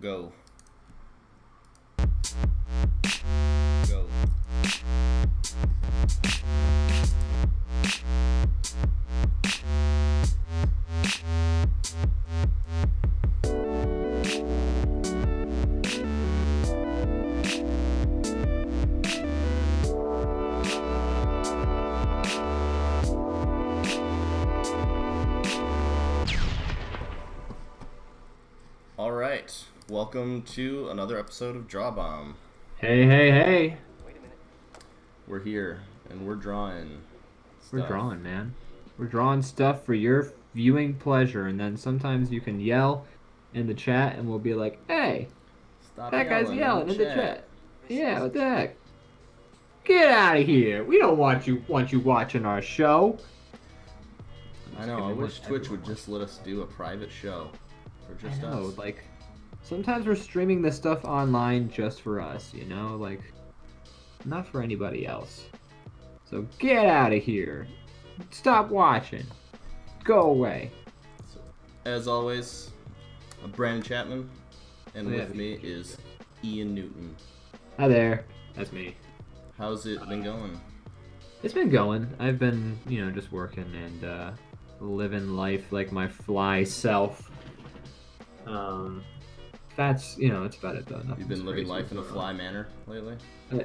Go. Go. All right. Welcome to another episode of DrawBomb. Hey. We're here and we're drawing stuff. We're drawing, man. We're drawing stuff for your viewing pleasure, and then sometimes you can yell in the chat and we'll be like, hey, Stop that guy's yelling in the chat. chat. Yeah, what the heck? Get out of here. We don't want you watching our show. I know, I wish Twitch would just let us do a private show for just I know, us. like, sometimes we're streaming this stuff online just for us, you know? Like, not for anybody else. So get out of here. Stop watching. Go away. So, as always, I'm Brandon Chapman, and Oh, yeah. with me is Ian Newton. Hi there. That's me. How's it been going? It's been going. I've been, just working and living life like my fly self. That's, it's about it though. You've been living life in a fly manner lately?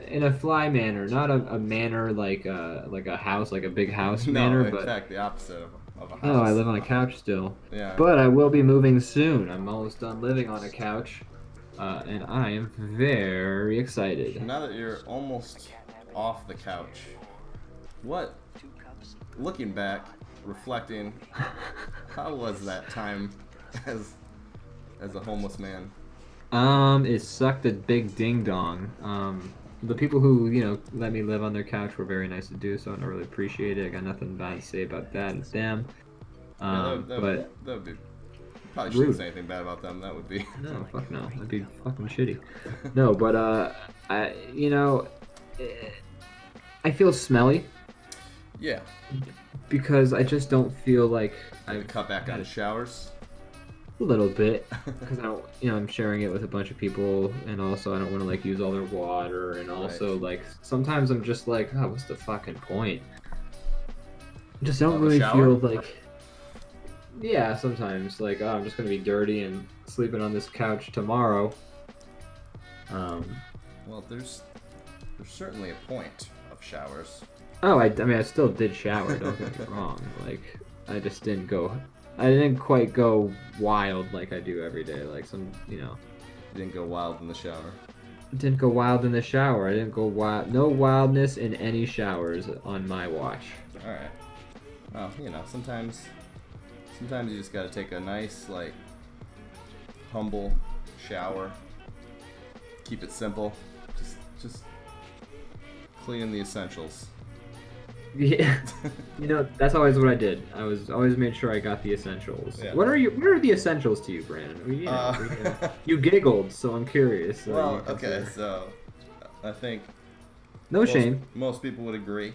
In a fly manner, not a manner like a house, like a big house manner, No, in but fact, the opposite of a house. oh, I live on a couch still. Yeah. But I will be moving soon. I'm almost done living on a couch, and I am very excited. Now that you're almost off the couch, looking back, reflecting, how was that time as a homeless man? It sucked a big ding dong. The people who, let me live on their couch were very nice to do, so I don't really appreciate it. I got nothing bad to say about that. It's them. That would be. Probably shouldn't Rude. say anything bad about them. That would be. No, fuck no. That'd be fucking shitty. No, but, I feel smelly Yeah. because I just don't feel like I I had to cut back on the showers. a little bit because I don't, I'm sharing it with a bunch of people, and also I don't want to like use all their water, and also like sometimes I'm just like, oh, what's the fucking point? I just don't Of a really shower? feel like. Yeah, sometimes like, oh, I'm just gonna be dirty and sleeping on this couch tomorrow. Well, there's certainly a point of showers. Oh, I mean, I still did shower. Don't get me wrong. Like, I just didn't go. I didn't quite go wild like I do every day. Like You didn't go wild in the shower. didn't go wild in the shower. I didn't go wild. No wildness in any showers on my watch. All right. Well, sometimes you just gotta take a nice, like, humble shower. Keep it simple. Just cleaning the essentials. Yeah, that's always what I did. I was always made sure I got the essentials. Yeah. What are the essentials to you, Brandon? You giggled, so I'm curious. So Well, you okay, consider- so I think No shame. most people would agree.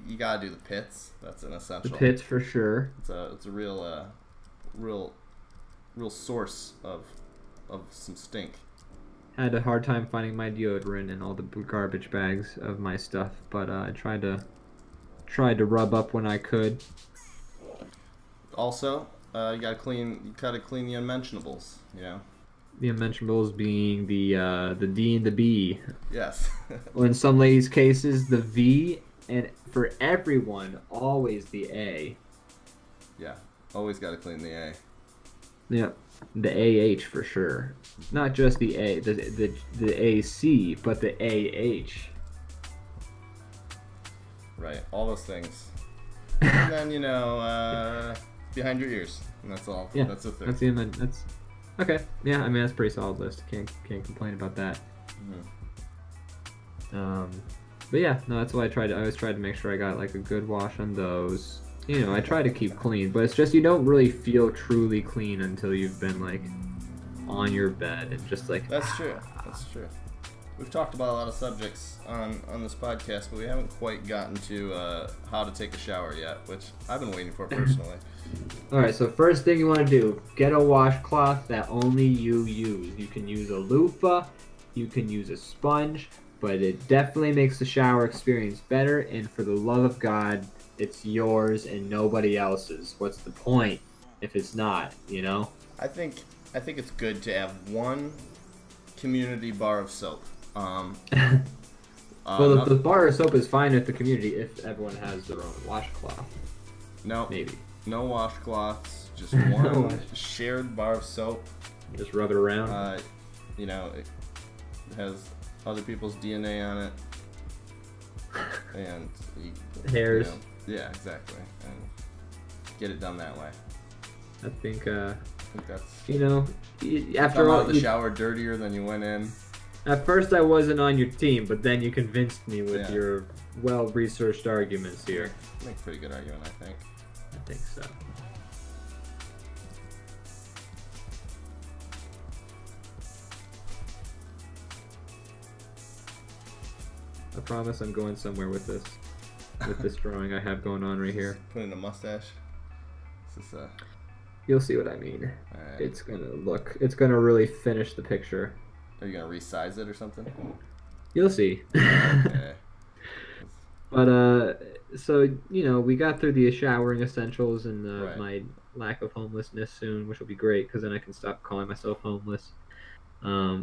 You gotta do the pits. That's an The essential. pits for sure. It's a real source of some stink. Had a hard time finding my deodorant in all the garbage bags of my stuff, but I tried to rub up when I could. Also, you gotta clean the unmentionables. The unmentionables being the D and the B. Yes. Well, in some ladies' cases, the V, and for everyone, always the A. Yeah. Always gotta clean the A. Yep, the AH for sure. Not just the A, the AC, but the AH. Right. All those things. And then behind your ears. And that's all. Yeah, That's the thing. that's the that's okay. Yeah, I mean that's a pretty solid list. Can't complain about that. Mhm. But yeah, no, that's why I always tried to make sure I got like a good wash on those. I try to keep clean, but it's just you don't really feel truly clean until you've been like on your bed and just like. That's true. That's true. we've talked about a lot of subjects on this podcast, but we haven't quite gotten to how to take a shower yet, which I've been waiting for personally. Alright, so first thing you want to do, get a washcloth that only you use. You can use a loofah, you can use a sponge, but it definitely makes the shower experience better, and for the love of God, it's yours and nobody else's. What's the point if it's not, you know? I think it's good to have one community bar of soap. Well, the bar of soap is fine at the community if everyone has their own washcloth. No, maybe. No washcloths, just one shared bar of soap. Just rub it around. You know, it has other people's DNA on it, and hairs. You know, yeah, exactly, and get it done that way. I think that's. You know, after come all, out of the shower dirtier than you went in. At first, I wasn't on your team, but then you convinced me with your well-researched arguments here. Make a pretty good argument, I think. I think so. I promise I'm going somewhere with this drawing I have going on right here. Put in a mustache. Is this You'll see what I mean. Alright. It's gonna really finish the picture. Are you gonna resize it or something? You'll see. Okay. But so you know, we got through the showering essentials and Right. my lack of homelessness soon, which will be great because then I can stop calling myself homeless,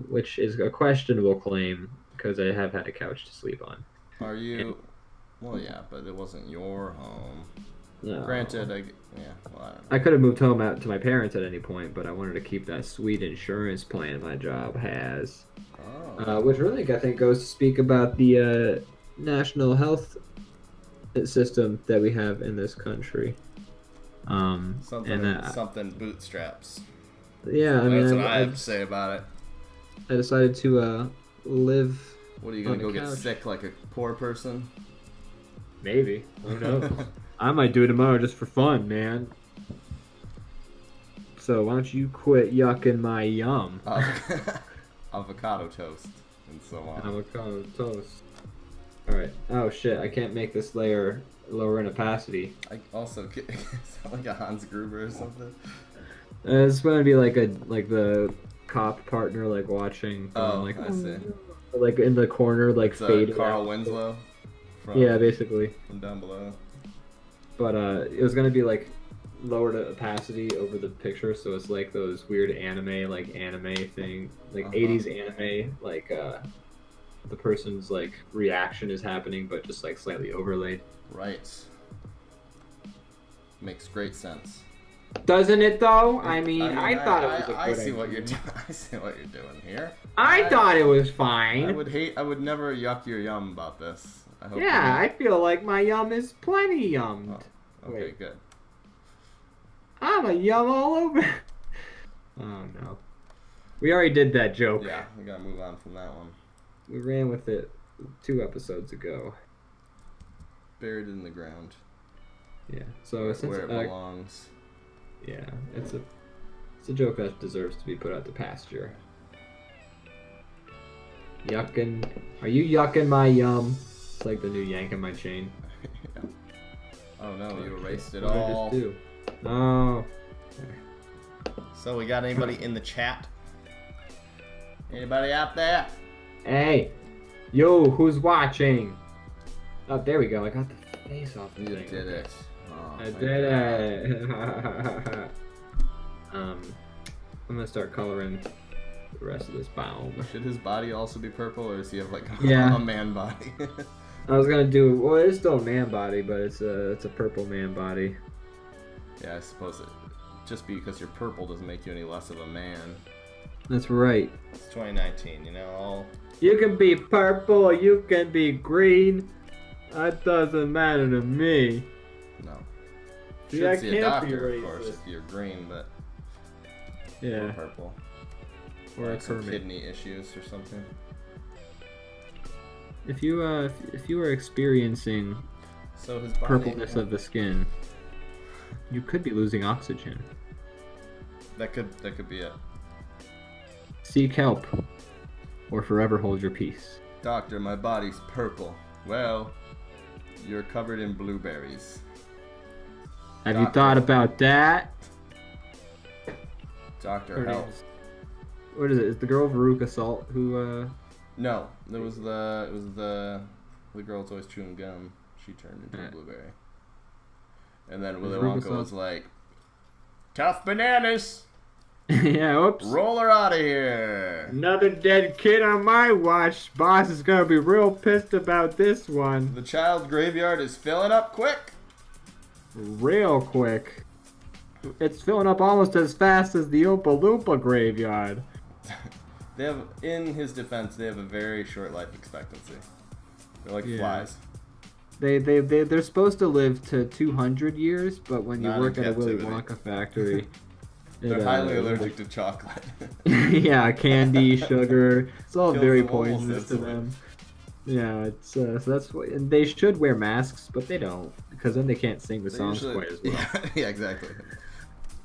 which is a questionable claim because I have had a couch to sleep on. Are you? Well, yeah, but it wasn't your home. No. Granted, I don't know. I could have moved home out to my parents at any point, but I wanted to keep that sweet insurance plan my job has. Oh. Which really, I think, goes to speak about the national health system that we have in this country. Something bootstraps. Yeah, I mean, That's what I have to say about it. I decided to live. What are you gonna on go the get couch. sick like a poor person? Maybe. Who knows? I might do it tomorrow just for fun, man. So why don't you quit yucking my yum? Avocado toast and so on. Avocado toast. Alright. Oh shit, I can't make this layer lower in opacity. I also is that like a Hans Gruber or something? It's gonna be like the cop partner like watching. I see. Like in the corner, like It's fading. Carl out. Winslow. Yeah, basically. From down below. But it was gonna be like lowered opacity over the picture, so it's like those weird anime thing, like 80s anime, like the person's like reaction is happening, but just like slightly overlaid. Right. Makes great sense. Doesn't it though? I mean, I thought it was a good I see idea. what you're doing. I see what you're doing here. I thought it was fine. I would never yuck your yum about this. I hope Yeah, I feel like my yum is plenty yummed. Oh, okay, Wait. good. I'm a yum all over. Oh no. We already did that joke. Yeah, we gotta move on from that one. We ran with it 2 episodes ago. Buried in the ground. Yeah. So since where it belongs. yeah, it's a joke that deserves to be put out to pasture. Yucking. Are you yucking my yum? It's like the new yank in my chain. Yeah. Oh no, you erased it What did I all. just do? Oh. So we got anybody in the chat? Anybody out there? Hey, yo, who's watching? Oh, there we go. I got the face off the You thing. did it. Oh, I thank did God. it. I'm gonna start coloring the rest of this biome. Should his body also be purple, or does he have like Yeah. a man body? I was gonna do well. It's still a man body, but it's a purple man body. Yeah, I suppose just because you're purple doesn't make you any less of a man. That's right. It's 2019, you know. You can be purple or you can be green. That doesn't matter to me. No. See, Should I see a can't doctor, be of course, racist. if you're green, but Yeah. or purple. Or a Like some Kermit. kidney issues or something. If you are experiencing So his body. purpleness of the skin, you could be losing oxygen. That could be it. Seek help. or forever hold your peace. Doctor, my body's purple. Well, you're covered in blueberries. Have you thought about that? Dr. Huell. What is it? Is the girl Veruca Salt who? No, it was the girl that's always chewing gum. She turned into a blueberry. And then Willy Wonka was like, "Tough bananas." Yeah, oops. Roll her out of here. Another dead kid on my watch. Boss is gonna be real pissed about this one. The child graveyard is filling up quick. Real quick. It's filling up almost as fast as the Oompa Loompa graveyard. They have, in his defense, they have a very short life expectancy. They're like flies. They're supposed to live to 200 years, but when you Not work in at a Willy captivity. Wonka factory, They're highly allergic to chocolate. yeah, candy, sugar, it's all Kills very them almost poisonous to instantly. them. Yeah, it's so that's what, and they should wear masks, but they don't because then they can't sing the songs quite as well. Yeah, exactly.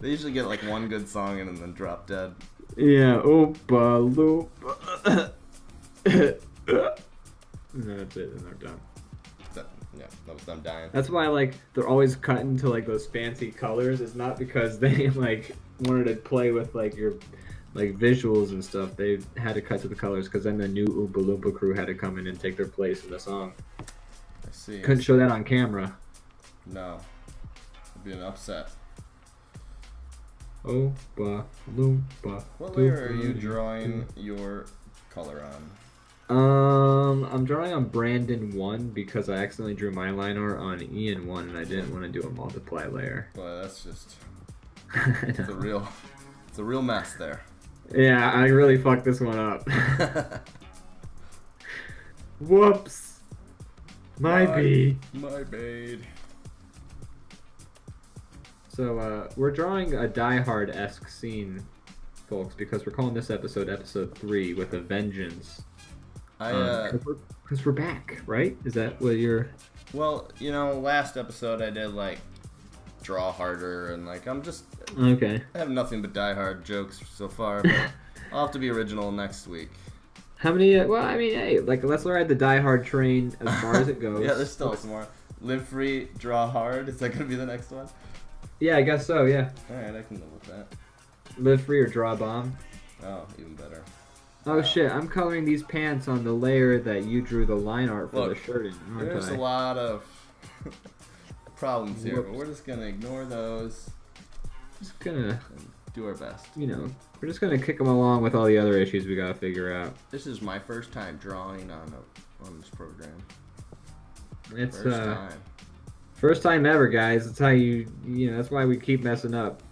They usually get like one good song in and then drop dead. Yeah, Oompa Loompa. And then that's it, and they're done. That was them dying. That's why like they're always cutting to like those fancy colors. It's not because they like wanted to play with like your like visuals and stuff. They had to cut to the colors because then the new Oompa Loompa crew had to come in and take their place in the song. I see. Couldn't show that on camera. No. It'd be an upset. Oompa Loompa. What layer are you drawing your color on? I'm drawing on Brandon 1 because I accidentally drew my line art on Ian 1 and I didn't want to do a multiply layer. Boy, that's just it's a real mess there. Yeah, I really fucked this one up. Whoops. My bad. My bad. So, we're drawing a Die Hard-esque scene, folks, because we're calling this episode 3 with a vengeance. Because we're back, right? Is that what you're... Well, you know, last episode I did, like, draw harder, and, like, I'm just... Okay. I have nothing but Die Hard jokes so far, but I'll have to be original next week. How many... well, I mean, hey, like, let's ride the Die Hard train as far as it goes. Yeah, there's still some more. Live free, draw hard. Is that going to be the next one? Yeah, I guess so, yeah. Alright, I can live with that. Live free or DrawBomb. Oh, even better. Oh shit, I'm coloring these pants on the layer that you drew the line art for the shirt in, aren't There's I? a lot of problems here, but we're just going to ignore those. Just gonna... And do our best. You know, we're just gonna kick them along with all the other issues we gotta figure out. This is my first time drawing on this program. It's First time. first time ever, guys. That's how you know. That's why we keep messing up.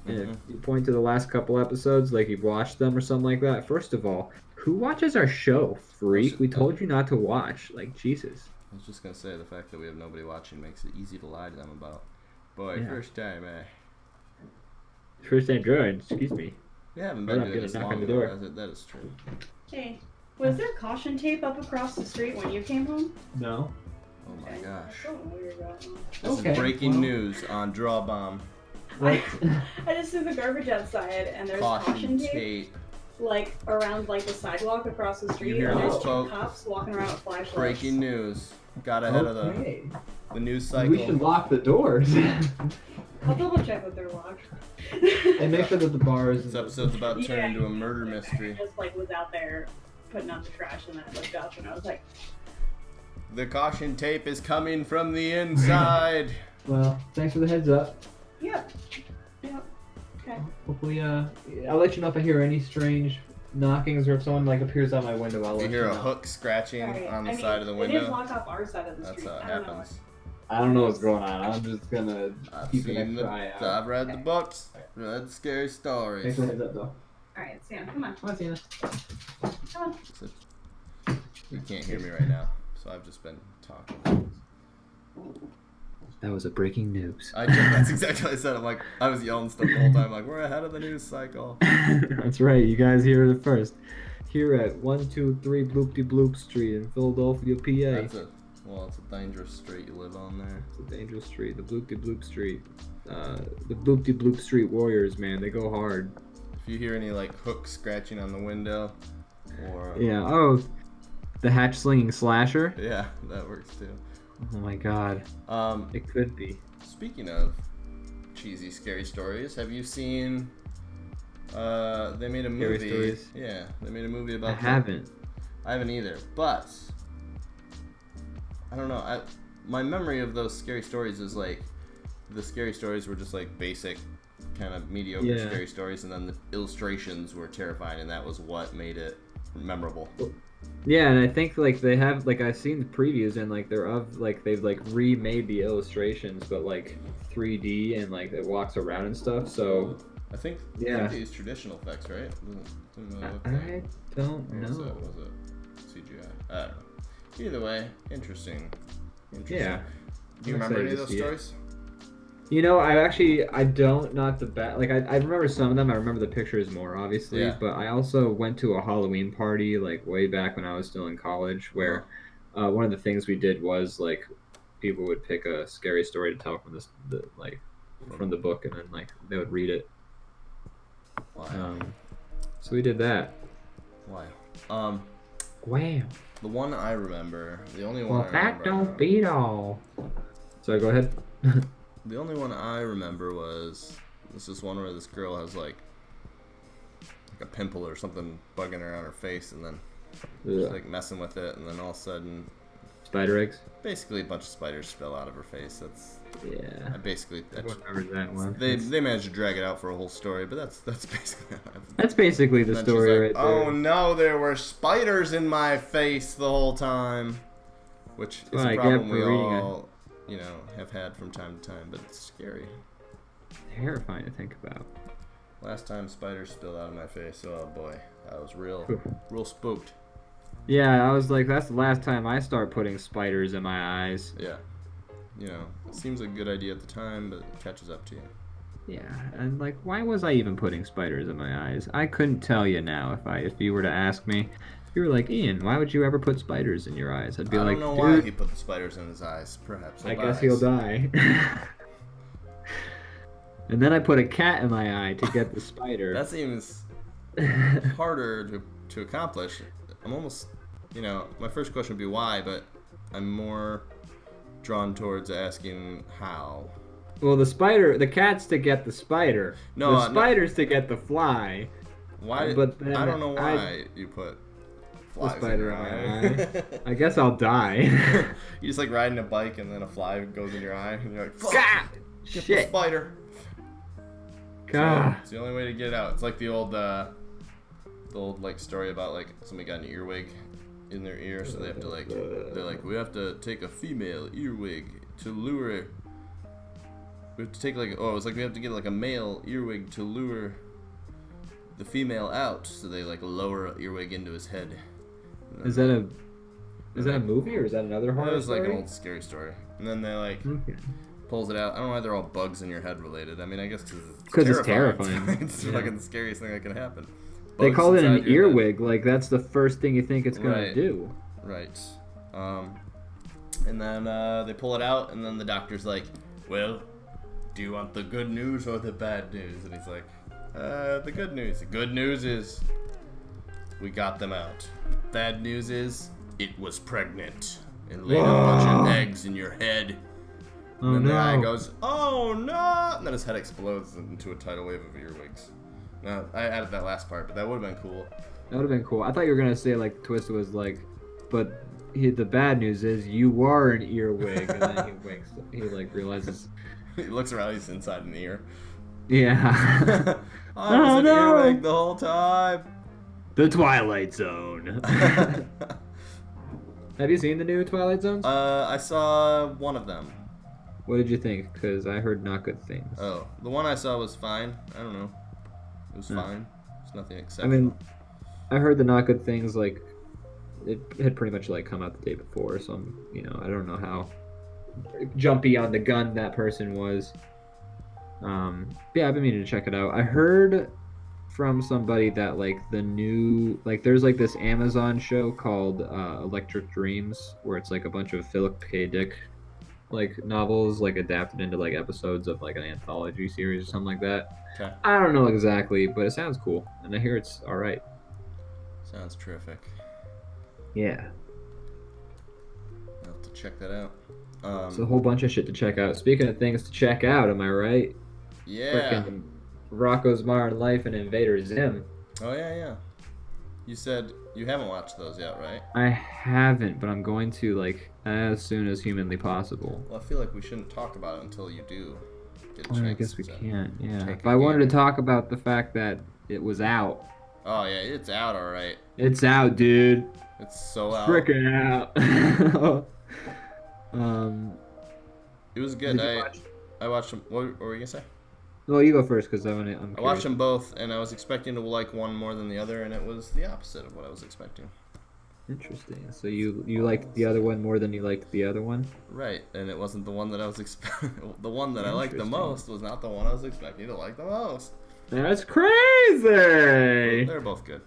And if Mm-hmm. you point to the last couple episodes, like you've watched them or something like that. First of all, who watches our show, freak? We told you not to watch. Like Jesus. I was just gonna say the fact that we have nobody watching makes it easy to lie to them about. Boy, Yeah. first time, First time drawing. Excuse me. We haven't We're been not doing gonna this knock long on the enough. door. That is true. Hey, was there caution tape up across the street when you came home? No. Oh my gosh. Don't worry about it. This Okay, is breaking well. news on DrawBomb. What? I just threw the garbage outside and there's caution tape like around like the sidewalk across the street, hear and there's this, two folks? cops walking around with flashlights. Breaking news. Got ahead of the news cycle. We should lock the doors I'll double check that they're locked. and make sure that the bars. This episode's about to turn Yeah, into a murder I mystery. just like was out there putting out the trash and then I looked up and I was like, The caution tape is coming from the inside. Well, thanks for the heads up. yep. Yep. Okay. Hopefully, I'll let you know if I hear any strange knockings or if someone like appears out my window. I'll You let hear you a know. hook scratching Alright, on the I mean, side of the It is window. locked off our side of the That's street. how it I don't know. happens. I don't know what's going on. I'm just gonna I've keep an seen extra eye out. I've read the books, read scary Thanks stories. for the heads up, though. Alright, Sam, come on. Come on, Tina. Come on. You can't hear me right now, so I've just been talking. That was a breaking news. That's exactly what I said. I'm like, I was yelling stuff the whole time. Like, we're ahead of the news cycle. That's right. You guys hear it first. Here at 123 Bloop-de Bloop Street in Philadelphia, PA. It's a dangerous street you live on there. It's a dangerous street. The Bloop-de Bloop Street. The Bloop-de Bloop Street Warriors, man. They go hard. If you hear any like hooks scratching on the window, Or yeah. Oh, the hatch slinging slasher. yeah, that works too. Oh my god. It could be. Speaking of cheesy scary stories, have you seen? They made a movie. Scary stories? Yeah, they made a movie about. I haven't. I haven't either, but I don't know. My memory of those scary stories is like the scary stories were just like basic, kind of mediocre scary stories, and then the illustrations were terrifying, and that was what made it memorable. Yeah, and I think like they have like I've seen the previews and like they're of like they've like remade the illustrations, but like 3D and like it walks around and stuff. So I think they use traditional effects, right? I don't know. Was it CGI? I don't know. Either way, interesting. Yeah. Do you remember any of those stories? You know, I don't, not the bad. Like, I remember some of them. I remember the pictures more, obviously. Yeah. But I also went to a Halloween party, like, way back when I was still in college, where one of the things we did was, like, people would pick a scary story to tell from from the book, and then, like, they would read it. Wow. So we did that. Wow. Wow. The one I remember, the only one I remember... that don't beat all. Sorry, go ahead. The only one I remember was this one where this girl has like a pimple or something bugging her on her face, and then she's like messing with it, and then all of a sudden spider eggs. Basically, a bunch of spiders spill out of her face. That's I remember that one. They managed to drag it out for a whole story, but that's basically that's basically the story right there. Oh no, there were spiders in my face the whole time, which is a problem we all have had from time to time, but it's scary. Terrifying to think about. Last time spiders spilled out of my face, oh boy, I was real spooked. Yeah, I was like, that's the last time I start putting spiders in my eyes. Yeah. It seems like a good idea at the time, but it catches up to you. Yeah, and like, why was I even putting spiders in my eyes? I couldn't tell you now if you were to ask me. If you were like, Ian, why would you ever put spiders in your eyes? I'd be like, I don't know why he put the spiders in his eyes. Perhaps I guess he'll die. And then I put a cat in my eye to get the spider. That seems harder to accomplish. I'm almost, my first question would be why, but I'm more drawn towards asking how. Well, the cat's to get the spider. No, the spider's to get the fly. Why? But then I don't know why you put the spider in my eye. I guess I'll die. You just like riding a bike and then a fly goes in your eye and you're like, fuck! Get Shit. the spider. God. So it's the only way to get it out. It's like the old like story about like somebody got an earwig in their ear, so they have to like they're like, we have to take a female earwig to lure. We have to take we have to get like a male earwig to lure the female out, so they like lower an earwig into his head. Is that a movie or is that another horror story? It was like an old scary story, and then they like pulls it out. I don't know why they're all bugs in your head related. I mean, I guess because it's terrifying. It's fucking the scariest thing that can happen. They call it an earwig. Like that's the first thing you think it's gonna do. Right. And then they pull it out, and then the doctor's like, well, do you want the good news or the bad news? And he's like, the good news. The good news is we got them out. Bad news is it was pregnant and laid a bunch of eggs in your head. And then the guy goes, oh no! And then his head explodes into a tidal wave of earwigs. Now, I added that last part, but that would have been cool. That would have been cool. I thought you were going to say, like, the twist was like, but the bad news is you are an earwig. And then he winks. He, like, realizes. He looks around, he's inside an ear. Yeah. I was an earwig the whole time. The Twilight Zone. Have you seen the new Twilight Zones? I saw one of them. What did you think? Because I heard not good things. Oh, the one I saw was fine. I don't know. It was fine. It's nothing exceptional. I mean, I heard the not good things, like, it had pretty much, like, come out the day before, so I don't know how jumpy on the gun that person was. Yeah, I've been meaning to check it out. I heard from somebody that, like, the new, like, there's, like, this Amazon show called Electric Dreams, where it's, like, a bunch of Philip K. Dick, like, novels, like, adapted into, like, episodes of, like, an anthology series or something like that. Okay. I don't know exactly, but it sounds cool, and I hear it's all right. Sounds terrific. Yeah. I'll have to check that out. It's a whole bunch of shit to check out. Speaking of things to check out, am I right? Yeah. Frickin' Rocco's Modern Life and Invader Zim. Oh, yeah. You said you haven't watched those yet, right? I haven't, but I'm going to, like, as soon as humanly possible. Well, I feel like we shouldn't talk about it until you do get a chance. I guess we can't, yeah. Take But I wanted to talk about the fact that it was out. Oh, yeah, it's out, all right. It's out, dude. It's so out. Frickin' out. It was good. Did I watched them. What were you gonna say? Well, you go first, because I'm I watched them both, and I was expecting to like one more than the other, and it was the opposite of what I was expecting. Interesting. So you liked the other one more than you liked the other one? Right, and it wasn't the one that I was the one that I liked the most was not the one I was expecting to like the most. That's crazy. They're both good.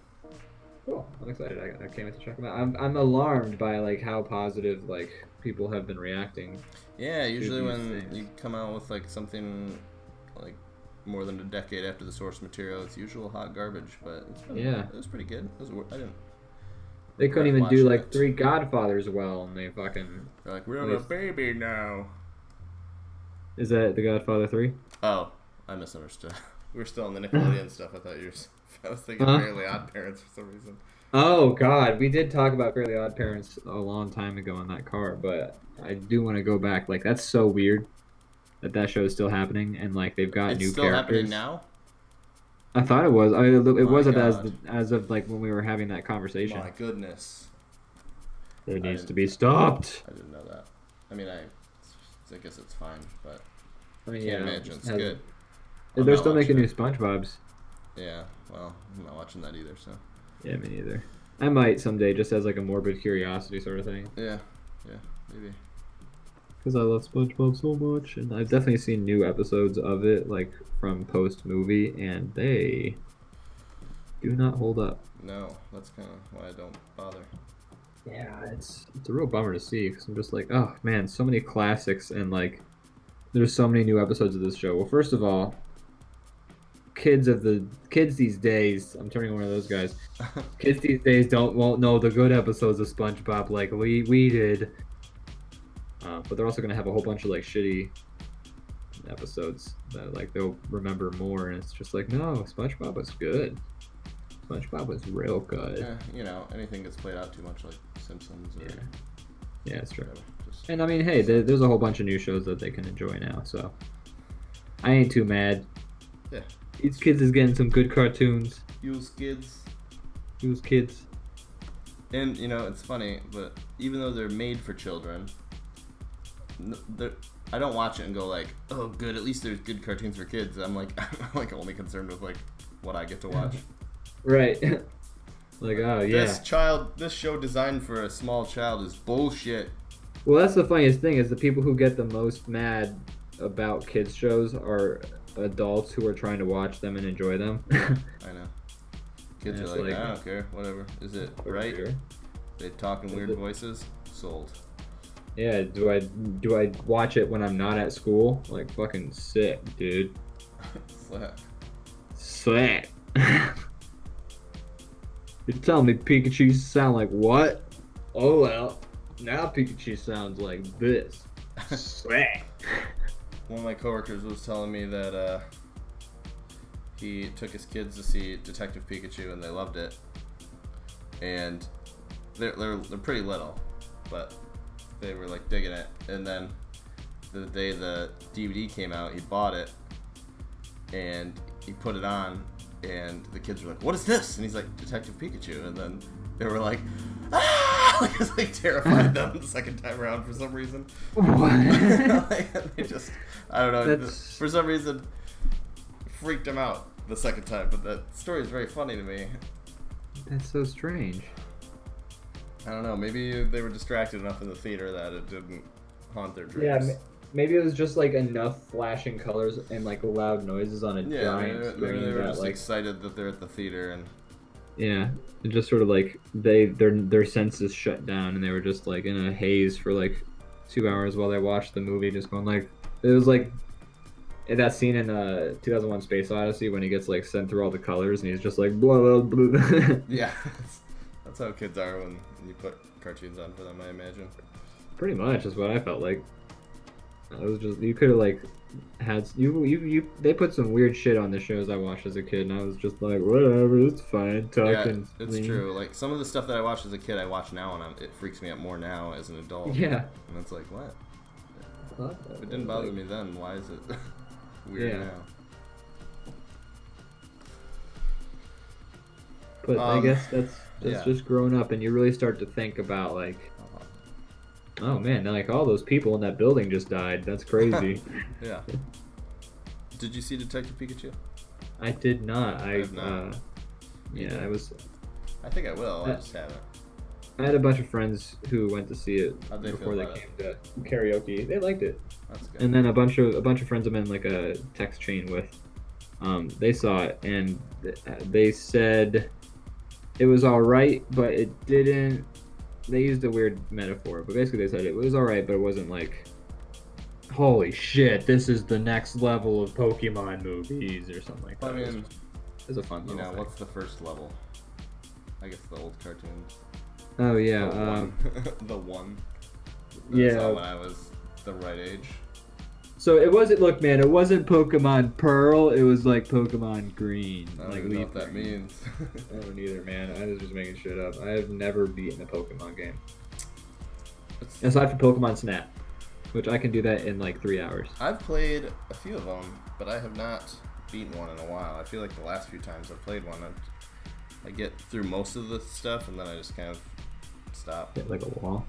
Cool. I'm excited. I can't wait to check them out. I'm alarmed by like how positive like people have been reacting. Yeah, usually when you come out with like something like more than a decade after the source material, it's usual hot garbage. But it was pretty good. They couldn't even do like 3 Godfathers well, and they fucking. They're like, we're on a baby now. Is that The Godfather 3? Oh, I misunderstood. We were still on the Nickelodeon stuff. I thought you were. I was thinking Fairly Odd Parents for some reason. Oh God, we did talk about Fairly Odd Parents a long time ago in that car, but I do want to go back. Like that's so weird that show is still happening, and like they've got new characters. It's still happening now. I thought it was. It wasn't as of like when we were having that conversation. My goodness. It needs to be stopped. I didn't know that. I mean, I guess it's fine, but I mean, can't imagine it's good. They're still making new SpongeBob's. Yeah, well, I'm not watching that either, so. Yeah, me neither. I might someday, just as like a morbid curiosity sort of thing. Yeah, maybe. Because I love SpongeBob so much, and I've definitely seen new episodes of it, like from post movie, and they do not hold up. No, that's kind of why I don't bother. Yeah, it's a real bummer to see, because I'm just like, oh man, so many classics, and like, there's so many new episodes of this show. Well, first of all, kids these days, I'm turning one of those guys. Kids these days won't know the good episodes of SpongeBob like we did. But they're also gonna have a whole bunch of like shitty episodes that like they'll remember more, and it's just like, no, SpongeBob was good. SpongeBob was real good. Yeah, you know, anything gets played out too much, like Simpsons. Or yeah, it's true. And I mean, hey, there's a whole bunch of new shows that they can enjoy now, so I ain't too mad. Yeah. These kids is getting some good cartoons. Use kids. And, you know, it's funny, but even though they're made for children, I don't watch it and go like, oh, good, at least there's good cartoons for kids. I'm like only concerned with, like, what I get to watch. Right. Like, oh, yeah. This show designed for a small child is bullshit. Well, that's the funniest thing, is the people who get the most mad about kids shows are adults who are trying to watch them and enjoy them. I know. Kids are like, I don't care, whatever. Is it right? Sure. They talk in weird voices? Sold. Yeah, do I watch it when I'm not at school? Like, fucking sick, dude. Sick. You're telling me Pikachu sound like what? Oh well, now Pikachu sounds like this. Sick. One of my coworkers was telling me that he took his kids to see Detective Pikachu and they loved it. And they're pretty little, but they were like digging it. And then the day the DVD came out, he bought it and he put it on, and the kids were like, "What is this?" And he's like, "Detective Pikachu." And then they were like, "Ah!" Like, it's like terrified them the second time around for some reason. What? They just, I don't know, for some reason freaked them out the second time. But that story is very funny to me. That's so strange. I don't know, maybe they were distracted enough in the theater that it didn't haunt their dreams. Yeah, maybe it was just like enough flashing colors and like loud noises on a giant screen. They were that, just like, excited that they're at the theater, and yeah, it just sort of like their senses shut down, and they were just like in a haze for like 2 hours while they watched the movie, just going like, it was like in that scene in 2001: Space Odyssey when he gets like sent through all the colors and he's just like blah blah blah. Yeah. That's how kids are when you put cartoons on for them, I imagine. Pretty much is what I felt like. It was just you could have like had you they put some weird shit on the shows I watched as a kid, and I was just like, whatever, it's fine. Talking. Yeah, it's true. Like some of the stuff that I watched as a kid, I watch now, and it freaks me out more now as an adult. Yeah. And it's like, what? If it didn't bother me then, why is it weird now? But I guess that's just growing up, and you really start to think about like, oh man, like all those people in that building just died. That's crazy. Yeah. Did you see Detective Pikachu? I did not. I have not. Yeah, I was. I think I will. I just haven't. I had a bunch of friends who went to see it before they came to karaoke. They liked it. That's good. And then a bunch of friends I'm in like a text chain with, they saw it and they said it was all right, but it didn't. They used a weird metaphor, but basically they said it was all right, but it wasn't like, holy shit, this is the next level of Pokemon movies or something like that. I mean, it was a fun little thing. What's the first level? I guess the old cartoons. Oh yeah, the one. Yeah. When I was the right age. So it wasn't. Look, man, it wasn't Pokemon Pearl. It was like Pokemon Green. I don't even know what that means. I don't either, man. I was just making shit up. I have never beaten a Pokemon game. Aside from Pokemon Snap, which I can do that in like 3 hours. I've played a few of them, but I have not beaten one in a while. I feel like the last few times I've played one, I get through most of the stuff, and then I just kind of stop. Hit like a wall.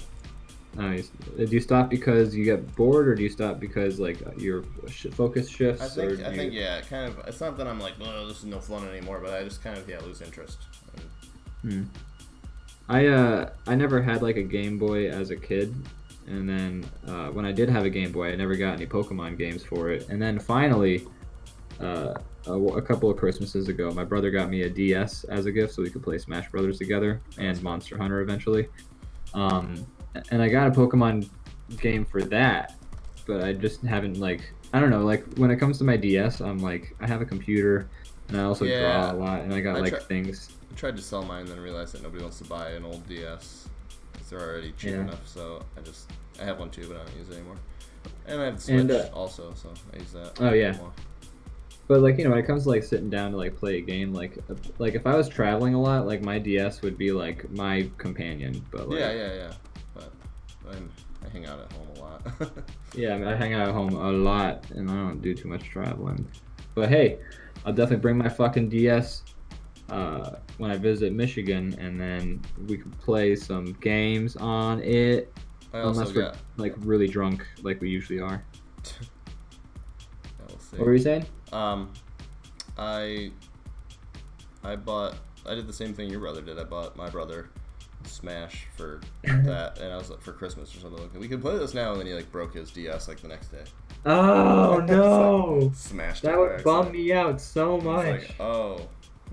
Nice. Do you stop because you get bored, or do you stop because like your focus shifts? I think yeah, kind of. It's not that I'm like, oh, this is no fun anymore, but I just kind of lose interest. I never had like a Game Boy as a kid, and then when I did have a Game Boy, I never got any Pokemon games for it, and then finally, a couple of Christmases ago, my brother got me a DS as a gift so we could play Smash Brothers together and Monster Hunter eventually. And I got a Pokemon game for that, but I just haven't like, I don't know, like when it comes to my DS, I'm like, I have a computer and I also draw a lot, and I got things. I tried to sell mine and then realized that nobody wants to buy an old DS because they're already cheap enough, so I have one too, but I don't use it anymore. And I have the Switch also, so I use that. Oh yeah. More. But like, you know, when it comes to like sitting down to like play a game, like if I was traveling a lot, like my DS would be like my companion. But like, yeah. But I hang out at home a lot. Yeah, I mean, I hang out at home a lot, and I don't do too much traveling. But hey, I'll definitely bring my fucking DS when I visit Michigan, and then we can play some games on it. Unless we're like really drunk, like we usually are. We'll see. What were you saying? I did the same thing your brother did. I bought my brother Smash for that, and I was like, for Christmas or something. Like, we can play this now, and then he like broke his DS like the next day. Oh no! Like, smashed it. That would bum me out so much. Like, oh,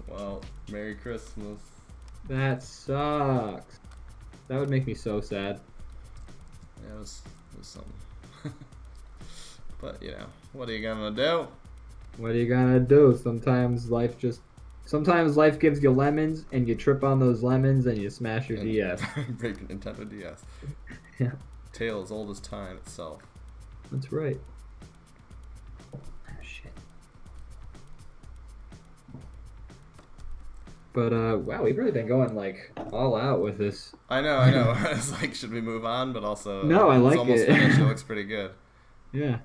well, Merry Christmas. That sucks. That would make me so sad. Yeah, it was something. But you know, what are you gonna do? What are you gonna do? Sometimes life gives you lemons, and you trip on those lemons, and you smash your DS. Break your Nintendo DS. Yeah. Tale as old as time itself. That's right. Oh, shit. But wow, we've really been going like all out with this. I know. I was like, should we move on? But also, no, I like it's almost it. Finished. It looks pretty good. Yeah.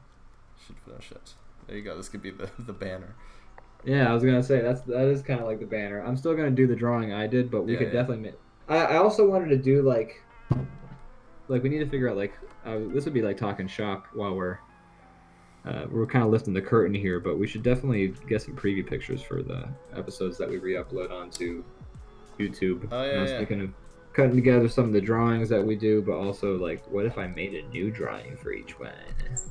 Should finish it. There you go. This could be the banner. Yeah, I was gonna say that is kind of like the banner. I'm still gonna do the drawing I did, but we could definitely make. I also wanted to do like we need to figure out like this would be like talking shop while we're kind of lifting the curtain here, but we should definitely get some preview pictures for the episodes that we re-upload onto YouTube. Oh yeah. I was thinking of cutting together some of the drawings that we do, but also like, what if I made a new drawing for each one?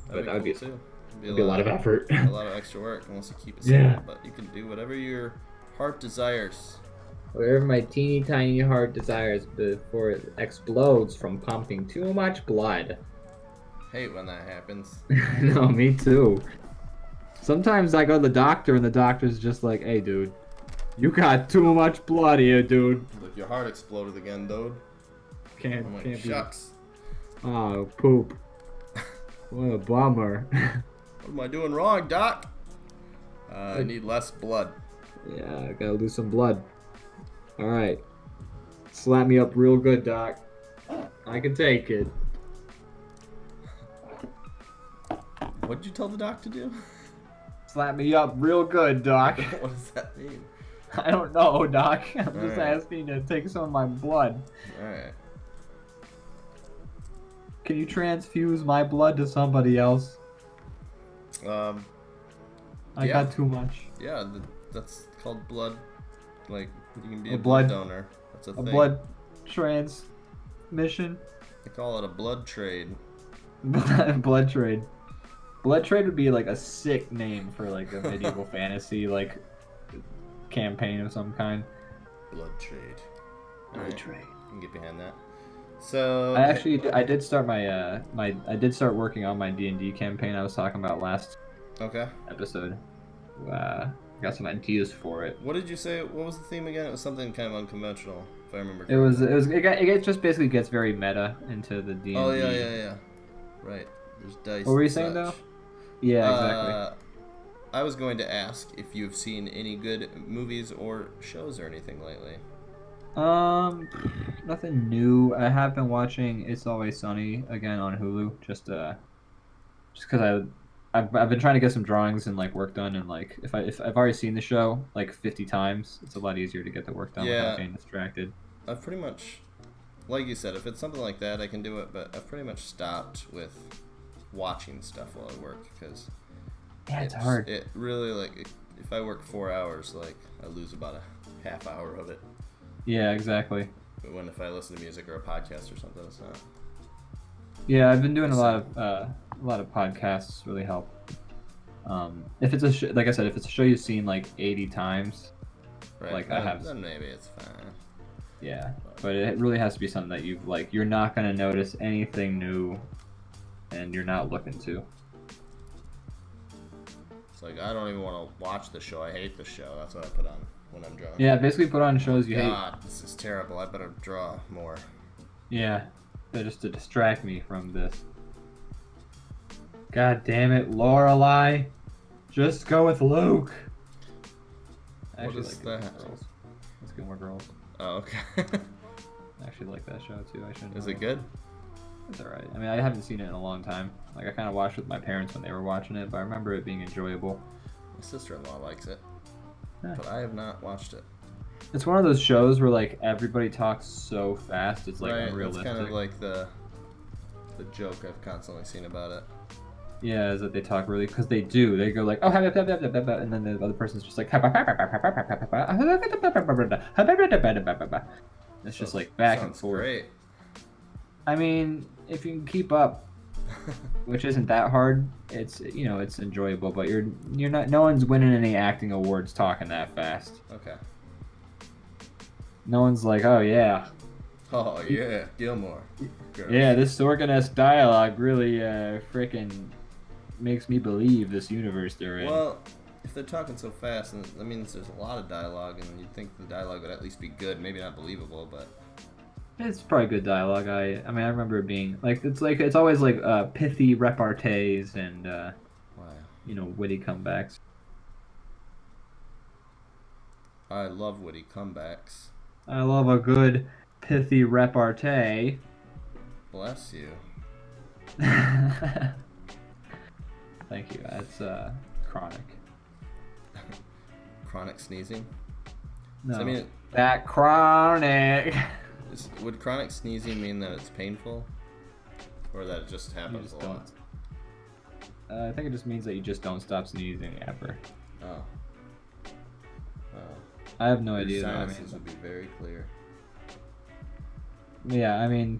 But that would be too. It'd be a lot of effort. A lot of extra work unless you keep it simple. But you can do whatever your heart desires. Whatever my teeny tiny heart desires before it explodes from pumping too much blood. Hate when that happens. No, me too. Sometimes I go to the doctor and the doctor's just like, hey dude, You got too much blood here, dude. Look, your heart exploded again, dude. Can't like, be. shucks. Oh, poop. What a bummer. What am I doing wrong, Doc? I need less blood. Yeah, I gotta lose some blood. Alright. Slap me up real good, Doc. I can take it. What did you tell the doc to do? Slap me up real good, Doc. What does that mean? I don't know, Doc. I'm just Alright. asking to take some of my blood. Alright. Can you transfuse my blood to somebody else? I I got too much. Yeah, that's called blood. Like, you can be A a blood blood- donor. That's a A thing. blood transmission? They call it a blood trade. Blood trade. Blood trade would be like a sick name for like a medieval fantasy like campaign of some kind. Blood trade. Blood Alright, trade. you can get behind that. So I did start I did start working on my D&D campaign I was talking about last okay. episode. Got some ideas for it. What did you say? What was the theme again? It was something kind of unconventional, if I remember. It just basically gets very meta into the D&D. Oh yeah. Right. There's dice. What were you and saying such. though? Yeah, exactly. I was going to ask if you've seen any good movies or shows or anything lately. Nothing new. I have been watching It's Always Sunny again on Hulu, just because I've been trying to get some drawings and like work done, and like if I've already seen the show like 50 times, it's a lot easier to get the work done without being distracted. I've pretty much, like you said, if it's something like that, I can do it, but I've pretty much stopped with watching stuff while I work because it's hard. It really if I work 4 hours, like I lose about a half hour of it. Yeah, exactly. But if I listen to music or a podcast or something, it's not. Yeah, I've been doing a lot of podcasts. Really help. If it's like I said, if it's a show you've seen like 80 times, Right. like then, I have. Then maybe it's fine. Yeah, but it really has to be something that you're not gonna notice anything new, and you're not looking to. It's like I don't even want to watch the show. I hate the show. That's what I put on when I'm drawing. Yeah, basically put on shows you hate. God, this is terrible. I better draw more. Yeah, they're just to distract me from this. God damn it, Lorelai! Just go with Luke. I What actually is like Gilmore that? Girls. It's Gilmore Girls. Oh, okay. I actually like that show too. I shouldn't. Is it good? It's alright. I mean, I haven't seen it in a long time. Like, I kind of watched with my parents when they were watching it, but I remember it being enjoyable. My sister-in-law likes it, Yeah. but I have not watched it. It's one of those shows where like everybody talks so fast, it's like Right, unrealistic. that's kind of like the joke I've constantly seen about it. Yeah, is that they talk really because they do. They go like, oh, and then the other person's just like, it's just like back and Sounds forth. Great. I mean, if you can keep up, which isn't that hard, it's it's enjoyable. But you're not. No one's winning any acting awards talking that fast. Okay. No one's like, oh yeah. Oh yeah, Gilmore. Girls. Yeah, this Sorkin-esque dialogue really freaking makes me believe this universe they're in. Well, if they're talking so fast, and that means there's a lot of dialogue, and you'd think the dialogue would at least be good. Maybe not believable, but It's probably good dialogue. I mean, I remember it being it's always like pithy repartees and wow. witty comebacks. I love witty comebacks. I love a good pithy repartee. Bless you. Thank you. That's chronic. Chronic sneezing. No, So, I mean, that chronic. would chronic sneezing mean that it's painful, or that it just You happens just a lot? I think it just means that you just don't stop sneezing ever. Oh. I have no Your idea. Though. I sinuses mean, would be very clear. yeah, I mean,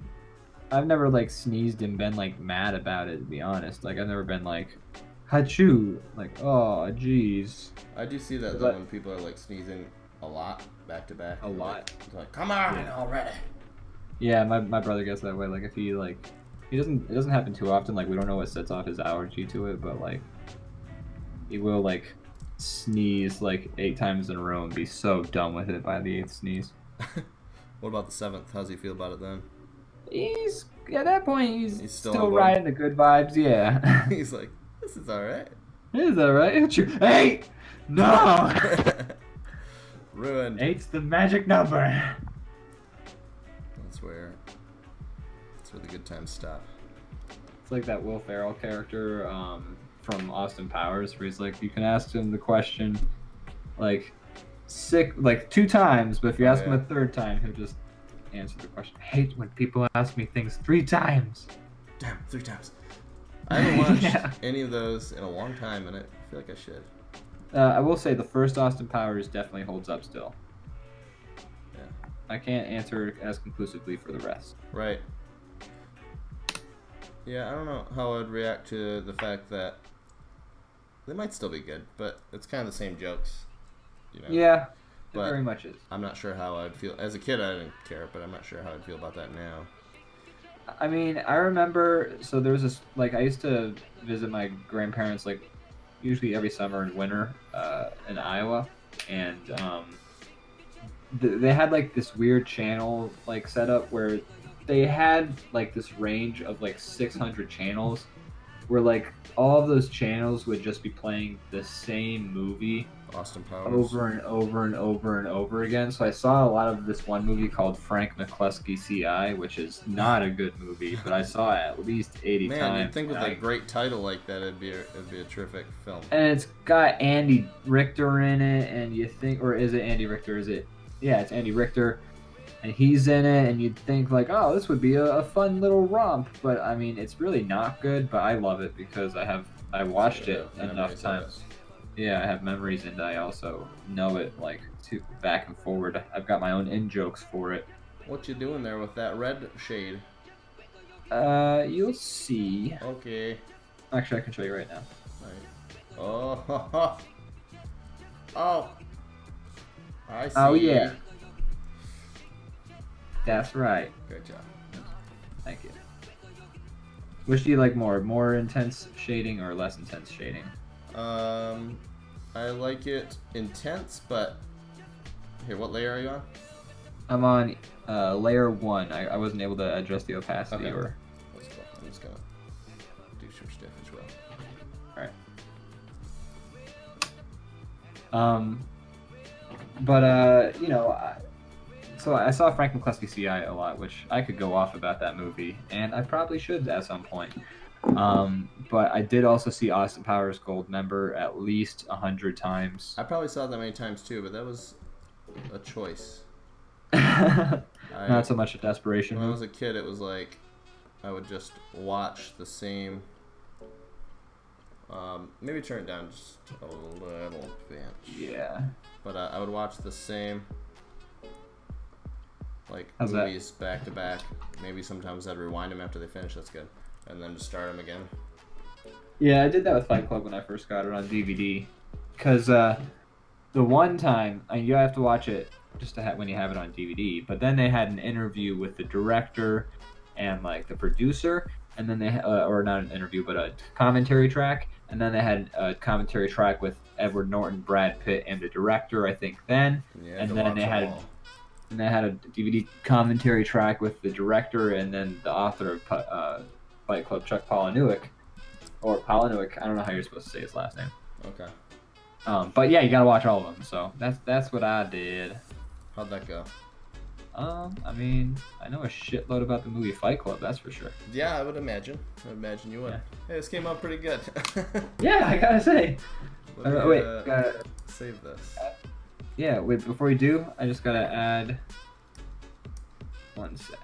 I've never like sneezed and been like mad about it. To be honest, like I've never been like, "Hachoo!" Like, oh, jeez. I do see that though when people are like sneezing a lot back to back. A lot. It's like, come on already. Yeah, my brother gets that way. Like if he it doesn't happen too often. Like we don't know what sets off his allergy to it, but like he will like sneeze like 8 times in a row and be so done with it by the 8th sneeze. What about the 7th? How's he feel about it then? He's at that point. He's still still riding the good vibes. Yeah. He's like, this is all right. Is that right? Hey, no. Ruined. 8's the magic number. That's where the good times stop. It's like that Will Ferrell character from Austin Powers, where he's like, you can ask him the question like 2 times, but if you ask him a 3rd time, he'll just answer the question. I hate when people ask me things 3 times. Damn, 3 times. I haven't watched any of those in a long time, and I feel like I should. I will say the first Austin Powers definitely holds up still. Yeah. I can't answer as conclusively for the rest. Right. Yeah, I don't know how I'd react to the fact that they might still be good, but it's kind of the same jokes. You know? Yeah, but it very much is. I'm not sure how I'd feel. As a kid, I didn't care, but I'm not sure how I'd feel about that now. I mean, I remember, so there was this, like, I used to visit my grandparents, like, usually every summer and winter in Iowa, and they had, like, this weird channel, like, set up where they had, like, this range of, like, 600 channels, where, like, all of those channels would just be playing the same movie Austin Powers. over and over and over and over again. So I saw a lot of this one movie called Frank McCluskey CI, which is not a good movie, but I saw it at least 80 times. Man, you'd think with a great title like that, it'd be a terrific film. And it's got Andy Richter in it, and you think, or is it Andy Richter? Yeah, it's Andy Richter, and he's in it, and you'd think like, oh, this would be a fun little romp, but I mean, it's really not good. But I love it because I watched it enough times. Yeah, I have memories, and I also know it like back and forward. I've got my own in-jokes for it. What you doing there with that red shade? You'll see. Okay. Actually, I can show you right now. Right. Oh, oh. I see. Oh yeah. That's right. Good job. Thank you. Which do you like more? More intense shading or less intense shading? I like it intense, but here, what layer are you on? I'm on layer 1. I wasn't able to adjust the opacity or. That's cool. I'm just gonna do some stuff as well. All right. But you know, so I saw Frank McCluskey CI a lot, which I could go off about that movie, and I probably should at some point. But I did also see Austin Powers Goldmember at least 100 times. I probably saw it that many times too, but that was a choice. Not so much a desperation. When I was a kid, it was like I would just watch the same. Maybe turn it down just a little bit. Yeah. But I would watch the same How's movies back to back. Maybe sometimes I'd rewind them after they finish. That's good. And then just start them again. Yeah, I did that with Fight Club when I first got it on DVD. Because the one time, you have to watch it just to when you have it on DVD. But then they had an interview with the director and like the producer, and then they or not an interview, but a commentary track. And then they had a commentary track with Edward Norton, Brad Pitt, and the director. I think then, and then they had. And they had a DVD commentary track with the director and then the author of Fight Club, Chuck Palahniuk. Or Palahniuk, I don't know how you're supposed to say his last name. Okay. But yeah, you gotta watch all of them, so that's what I did. How'd that go? I mean, I know a shitload about the movie Fight Club, that's for sure. Yeah, I would imagine. You would. Yeah. Hey, this came out pretty good. Yeah, I gotta say. Wait, save this. Yeah, wait, before we do, I just gotta add 1 sec.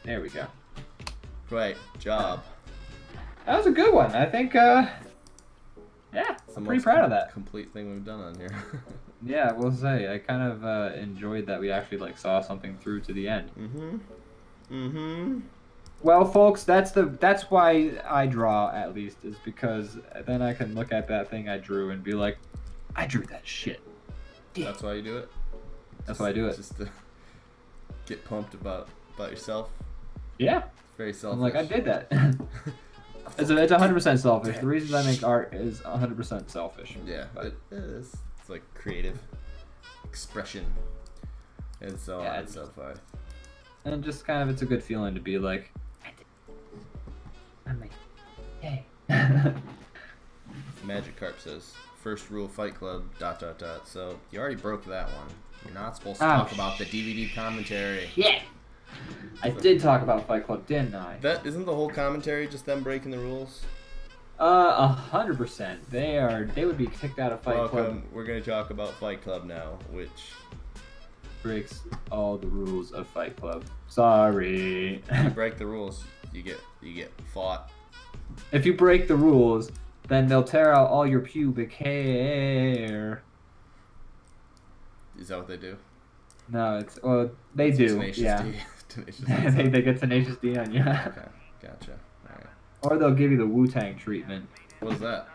There we go. Great job. That was a good one. I think, yeah, I'm pretty proud of that. Complete thing we've done on here. Yeah, I will say, I kind of enjoyed that we actually like saw something through to the end. Well, folks, that's why I draw, at least, is because then I can look at that thing I drew and be like, I drew that shit. Yeah. That's why you do it? That's why I do it. Just to get pumped about yourself? Yeah. Very selfish. I'm like, I did that. It's 100% selfish. The reasons I make art is 100% selfish. Yeah, but it is. It's like creative expression, and so on and so forth. And just kind of, it's a good feeling to be like, I'm like, hey. Magic Carp says, first rule Fight Club, ... So you already broke that one. You're not supposed to talk about the DVD commentary. Yeah. I did talk about Fight Club, didn't I? That isn't the whole commentary just them breaking the rules? 100%. They would be kicked out of Fight Club. We're gonna talk about Fight Club now, which breaks all the rules of Fight Club. Sorry. If you break the rules, you get fought. If you break the rules, then they'll tear out all your pubic hair. Is that what they do? No, they do. Tenacious yeah. D. Tenacious D. they get Tenacious D on you. Okay, gotcha. All right. Or they'll give you the Wu-Tang treatment. What is that?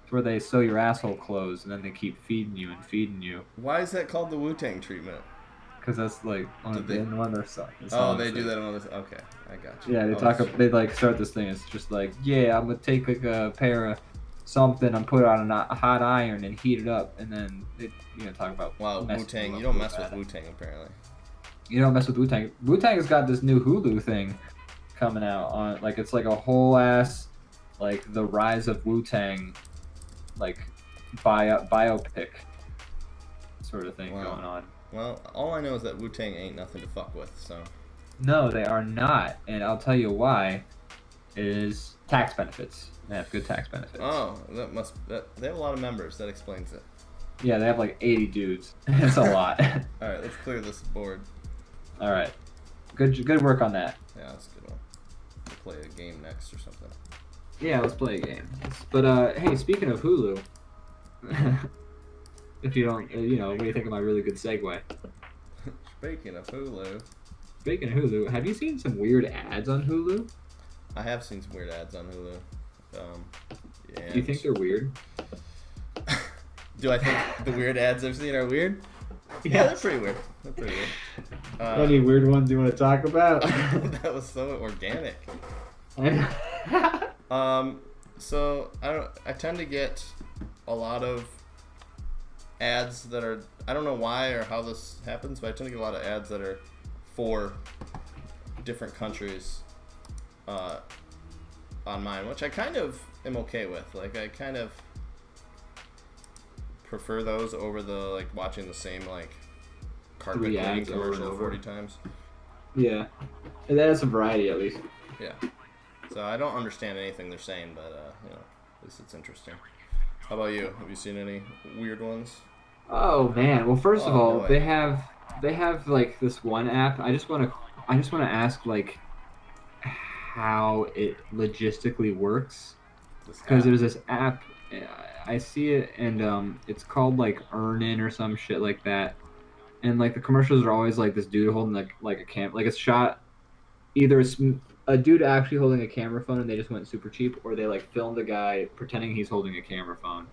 It's where they sew your asshole closed and then they keep feeding you and feeding you. Why is that called the Wu-Tang treatment? Because that's like one of their songs. Oh, they do that on this. Okay, I got you. Yeah, they like start this thing. It's just like, yeah, I'm gonna take like a pair of something and put it on a hot iron and heat it up, and then they talk about. Wow, Wu-Tang. You don't mess with Wu-Tang apparently. You don't mess with Wu-Tang. Wu-Tang has got this new Hulu thing coming out on, like, it's like a whole ass, like, the rise of Wu-Tang, like, biopic sort of thing going on. Well, all I know is that Wu-Tang ain't nothing to fuck with, so. No, they are not, and I'll tell you why. Is tax benefits. They have good tax benefits. Oh, they have a lot of members. That explains it. Yeah, they have like 80 dudes. It's a lot. All right, let's clear this board. All right, good work on that. Yeah, that's a good one. We'll play a game next or something. Yeah, let's play a game. But hey, speaking of Hulu, if you don't, what do you think of my really good segue? Speaking of Hulu, have you seen some weird ads on Hulu? I have seen some weird ads on Hulu. Do you think they're weird? Do I think the weird ads I've seen are weird? Yeah, they're pretty weird. Any weird ones you want to talk about? That was so organic. So I tend to get a lot of ads that are, I don't know why or how this happens, but I tend to get a lot of ads that are for different countries on mine, which I kind of am okay with. Like, I kind of prefer those over the, like, watching the same, like, carpet cleaning commercial 40 times. Yeah. And that has some variety, at least. Yeah. So I don't understand anything they're saying, but, at least it's interesting. How about you? Have you seen any weird ones? Oh, man. Well, first of all, they have like this one app. I just want to ask, like, how it logistically works, because there's this app, I see it, and it's called like Earnin or some shit like that, and like the commercials are always like this dude holding like a like it's shot, either it's a dude actually holding a camera phone and they just went super cheap, or they like filmed a guy pretending he's holding a camera phone,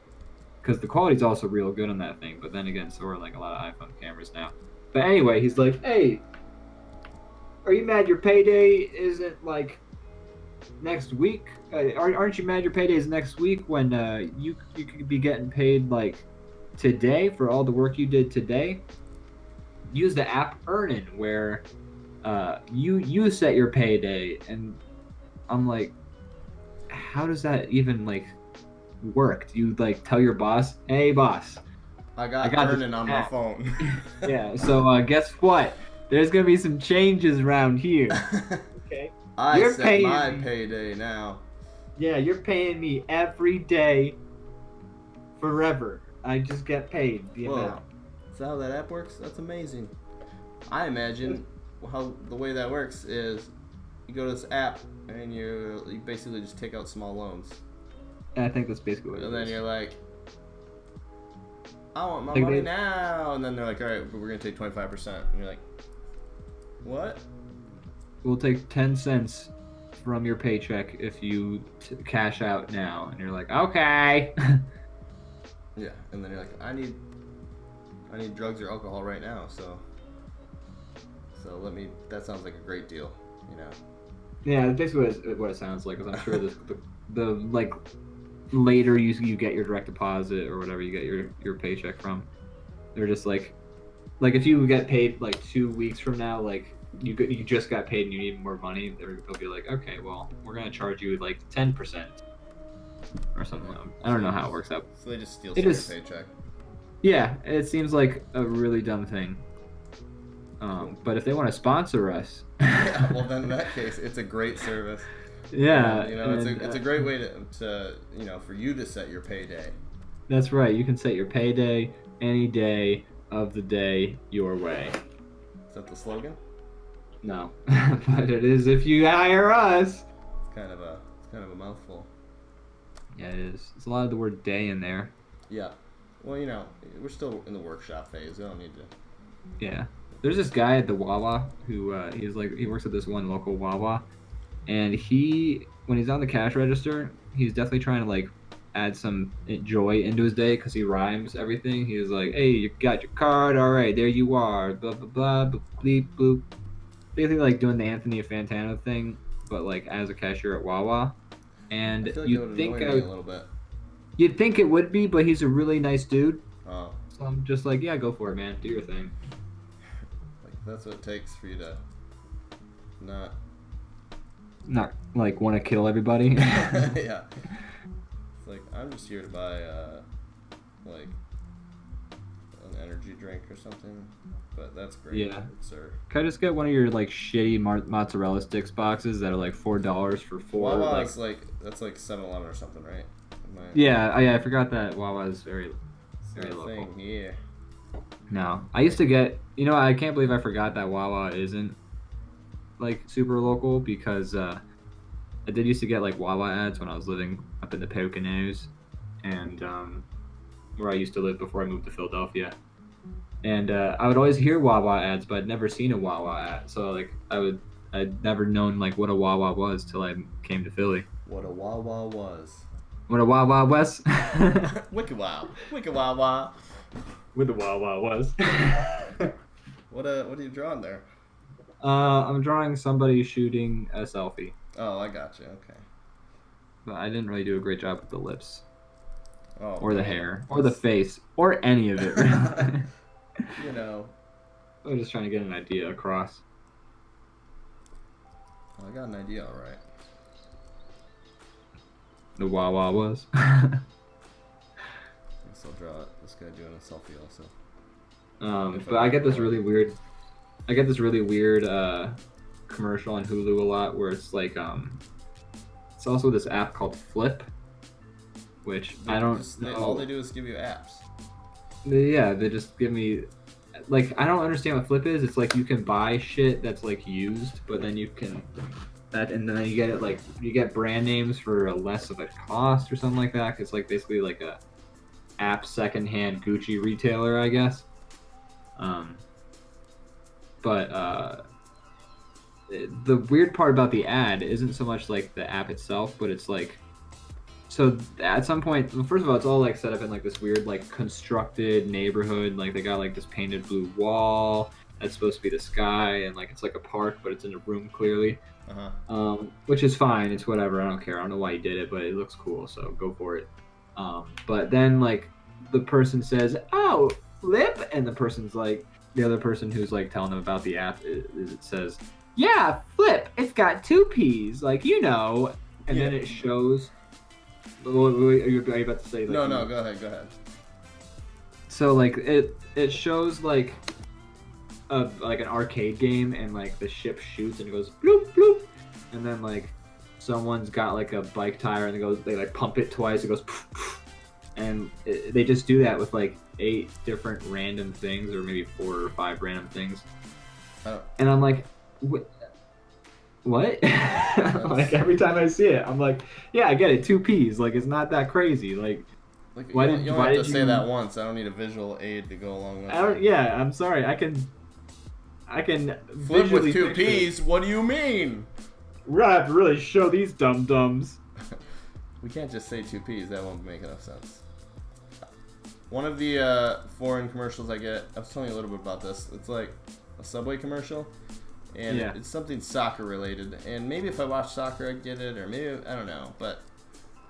because the quality's also real good on that thing, but then again, so are like a lot of iPhone cameras now. But anyway, he's like, hey, are you mad your payday isn't like next week? Aren't you mad your payday is next week when you could be getting paid like today for all the work you did today? Use the app Earnin, where you set your payday. And I'm like, how does that even like work? Do you like tell your boss, hey boss, I got Earnin on my phone? Yeah, so guess what? There's gonna be some changes around here. Okay. I set my payday now. Yeah, you're paying me every day forever. I just get paid the amount. Is that how that app works? That's amazing. I imagine how the way that works is you go to this app and you basically just take out small loans. And I think that's basically what it is. And then you're like, I want my money now. And then they're like, all right, but we're going to take 25%. And you're like, what? We'll take 10 cents from your paycheck if you cash out now. And you're like, okay. Yeah, and then you're like, I need drugs or alcohol right now, so that sounds like a great deal, Yeah, that's basically what it sounds like. Because I'm sure the like later you get your direct deposit or whatever you get your paycheck from, they're just like if you get paid like 2 weeks from now, like you just got paid and you need more money, they'll be like, okay, well, we're gonna charge you like 10% or something. I don't know how it works out. So they just steal some of your paycheck. Yeah, it seems like a really dumb thing. But if they want to sponsor us, yeah, well then in that case, it's a great service. Yeah, it's a great way to for you to set your payday. That's right. You can set your payday any day of the day your way. Is that the slogan? No, but it is if you hire us. It's kind of a mouthful. Yeah, it is. It's a lot of the word "day" in there. Yeah. Well, we're still in the workshop phase. We don't need to. Yeah. There's this guy at the Wawa who he works at this one local Wawa, and when he's on the cash register, he's definitely trying to like add some joy into his day because he rhymes everything. He's like, "Hey, you got your card? All right, there you are." Blah blah blah, bleep bloop. Basically, like doing the Anthony Fantano thing, but like as a cashier at Wawa. And I feel like you'd think me a little bit. You'd think it would be, but he's a really nice dude. Oh. So I'm just like, yeah, go for it, man. Do your thing. That's what it takes for you to not like want to kill everybody. Yeah, it's like I'm just here to buy like an energy drink or something, but that's great. Yeah, sir. Can I just get one of your like shitty mozzarella sticks boxes that are like $4 for four? Wawa's that's like 7-Eleven or something, right? Yeah, I forgot that Wawa is very local. Thing, yeah. No, I used to get. I can't believe I forgot that Wawa isn't like super local because I did used to get like Wawa ads when I was living up in the Poconos, and where I used to live before I moved to Philadelphia. And I would always hear Wawa ads, but I'd never seen a Wawa ad. So like I'd never known like what a Wawa was till I came to Philly. What a Wawa was. What a Wawa was. Wicked wow. Wicked Wawa. What the Wawa was. What are you drawing there? I'm drawing somebody shooting a selfie. Oh, I got you. Okay. But I didn't really do a great job with the lips. Oh, or the hair. Or the face. Or any of it, really. I'm just trying to get an idea across. Well, I got an idea, all right. The Wawa was. I'll draw this guy doing a selfie also. But I get this really weird commercial on Hulu a lot where it's like it's also this app called Flip, which I don't know. All they do is give you apps. Yeah, they just give me like I don't understand what Flip is. It's like you can buy shit that's like used, but then you can and then you get it like you get brand names for a less of a cost or something like that. It's like basically like a app secondhand Gucci retailer, I guess. But the weird part about the ad isn't so much like the app itself, but it's like so at some point, well, first of all, it's all like set up in like this weird like constructed neighborhood. Like they got like this painted blue wall that's supposed to be the sky, and like it's like a park, but it's in a room clearly. Which is fine. It's whatever. I don't care. I don't know why he did it, but it looks cool, so go for it. But then like the person says, "Oh, Flip," and the person's like, the other person who's like telling them about the app it says, "Yeah, Flip. It's got 2 P's, like and then it shows. Are you about to say? Like, no, go ahead. So like it shows like an arcade game, and like the ship shoots and it goes bloop bloop, and then like someone's got like a bike tire and they like pump it twice, it goes poof, poof. And they just do that with like 8 different random things, or maybe 4 or 5 random things. And I'm like, what? Like every time I see it, I'm like, yeah, I get it, 2 P's. Like it's not that crazy. Like why did you have to say that once? I don't need a visual aid to go along with it. Yeah, I'm sorry. I can Flip with 2 P's. What do you mean? We have to really show these dum-dums. We can't just say 2 P's. That won't make enough sense. One of the foreign commercials I get, I was telling you a little bit about this. It's like a Subway commercial, And it's something soccer related. And maybe if I watch soccer, I'd get it, or maybe I don't know. But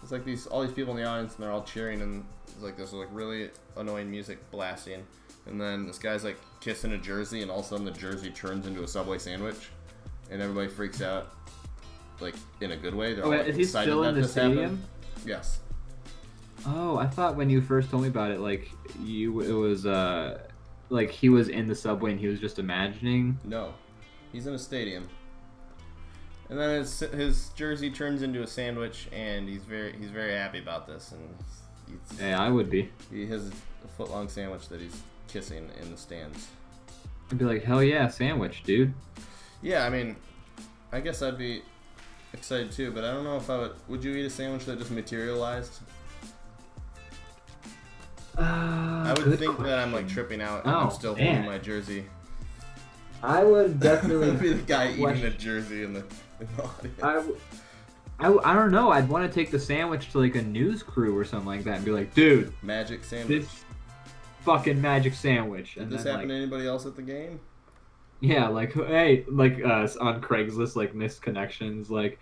it's like all these people in the audience, and they're all cheering, and it's like this like really annoying music blasting. And then this guy's like kissing a jersey, and all of a sudden the jersey turns into a Subway sandwich, and everybody freaks out, like in a good way. They're all like, is he excited still that in the this stadium? happened. Yes. Oh, I thought when you first told me about it, like it was like he was in the subway and he was just imagining. No, he's in a stadium. And then his jersey turns into a sandwich, and he's very happy about this. And Yeah, I would be. He has a foot-long sandwich that he's kissing in the stands. I'd be like, hell yeah, sandwich, dude. Yeah, I mean, I guess I'd be excited too, but I don't know if I would. Would you eat a sandwich that just materialized? I would think that I'm like tripping out and I'm still holding my jersey. I would definitely be the guy eating a jersey in the audience. I don't know. I'd want to take the sandwich to like a news crew or something like that and be like, dude, magic sandwich. This fucking magic sandwich. Did this happen to anybody else at the game? Yeah, like, hey, like on Craigslist, like missed connections, like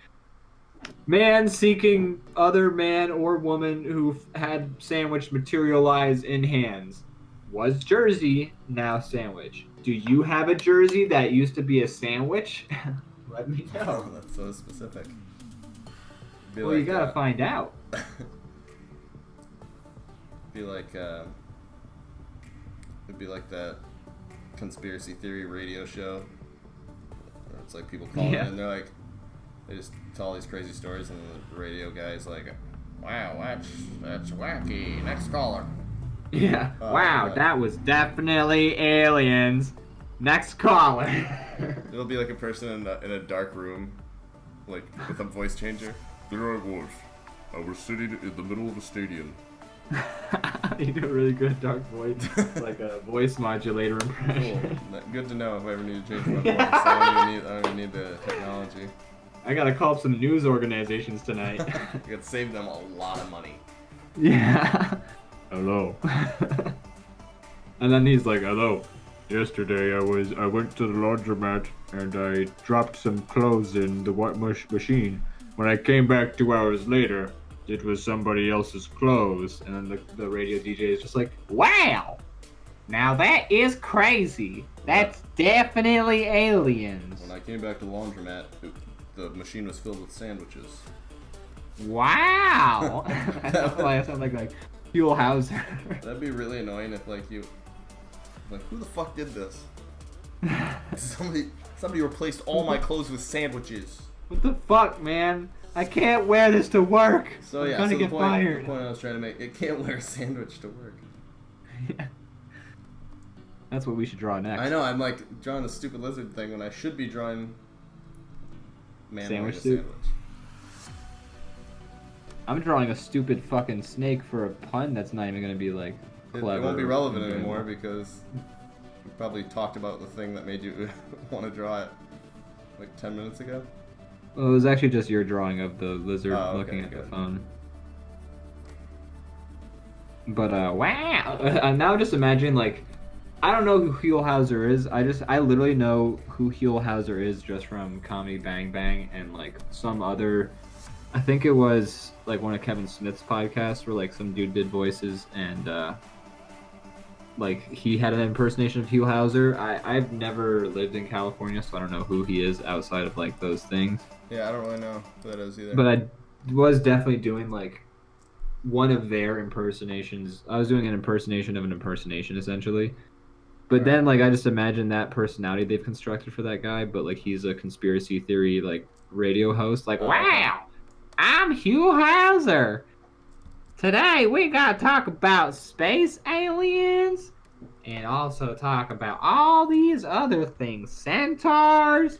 man seeking other man or woman who had sandwich materialize in hands. Was jersey, now sandwich. Do you have a jersey that used to be a sandwich? Let me know. Oh, that's so specific. Well, like, you gotta find out. It'd be like that conspiracy theory radio show where it's like people calling in and they're like, they just tell all these crazy stories, and the radio guy's like, wow, that's wacky. Next caller. Yeah. Wow, that was definitely aliens. Next caller. It'll be like a person in a dark room, like with a voice changer. There I was. I was sitting in the middle of a stadium. You do a really good dark voice, like a voice modulator impression. Cool. Good to know if I ever need to change my voice. I don't even need the technology. I gotta call up some news organizations tonight. You could save them a lot of money. Yeah. Hello. And then he's like, hello. Yesterday I went to the laundromat and I dropped some clothes in the machine. When I came back 2 hours later, it was somebody else's clothes. And then the radio DJ is just like, wow! Now that is crazy. That's definitely aliens. When I came back to the laundromat, the machine was filled with sandwiches. Wow! That's why I sound like Huell Howser. That'd be really annoying if who the fuck did this? Somebody replaced all my clothes with sandwiches. What the fuck, man? I can't wear this to work. So yeah, I'm gonna get fired. The point I was trying to make, it can't wear a sandwich to work. Yeah. That's what we should draw next. I know, I'm like drawing a stupid lizard thing when I should be drawing man sandwich wearing a soup. sandwich. I'm drawing a stupid fucking snake for a pun that's not even gonna be like clever. It won't be relevant anymore because we probably talked about the thing that made you want to draw it like 10 minutes ago. Well, it was actually just your drawing of the lizard looking at good. the phone. But wow! Now just imagine like, I don't know who Huell Howser is. I literally know who Huell Howser is just from Comedy Bang Bang and like some other. I think it was like one of Kevin Smith's podcasts where like some dude did voices and like he had an impersonation of Huell Howser. I've never lived in California, so I don't know who he is outside of like those things. Yeah, I don't really know who that is either. But I was definitely doing like one of their impersonations. I was doing an impersonation of an impersonation essentially. But then like I just imagine that personality they've constructed for that guy, but like he's a conspiracy theory like radio host. Like, wow, I'm Huell Howser. Today we gotta talk about space aliens and also talk about all these other things. Centaurs.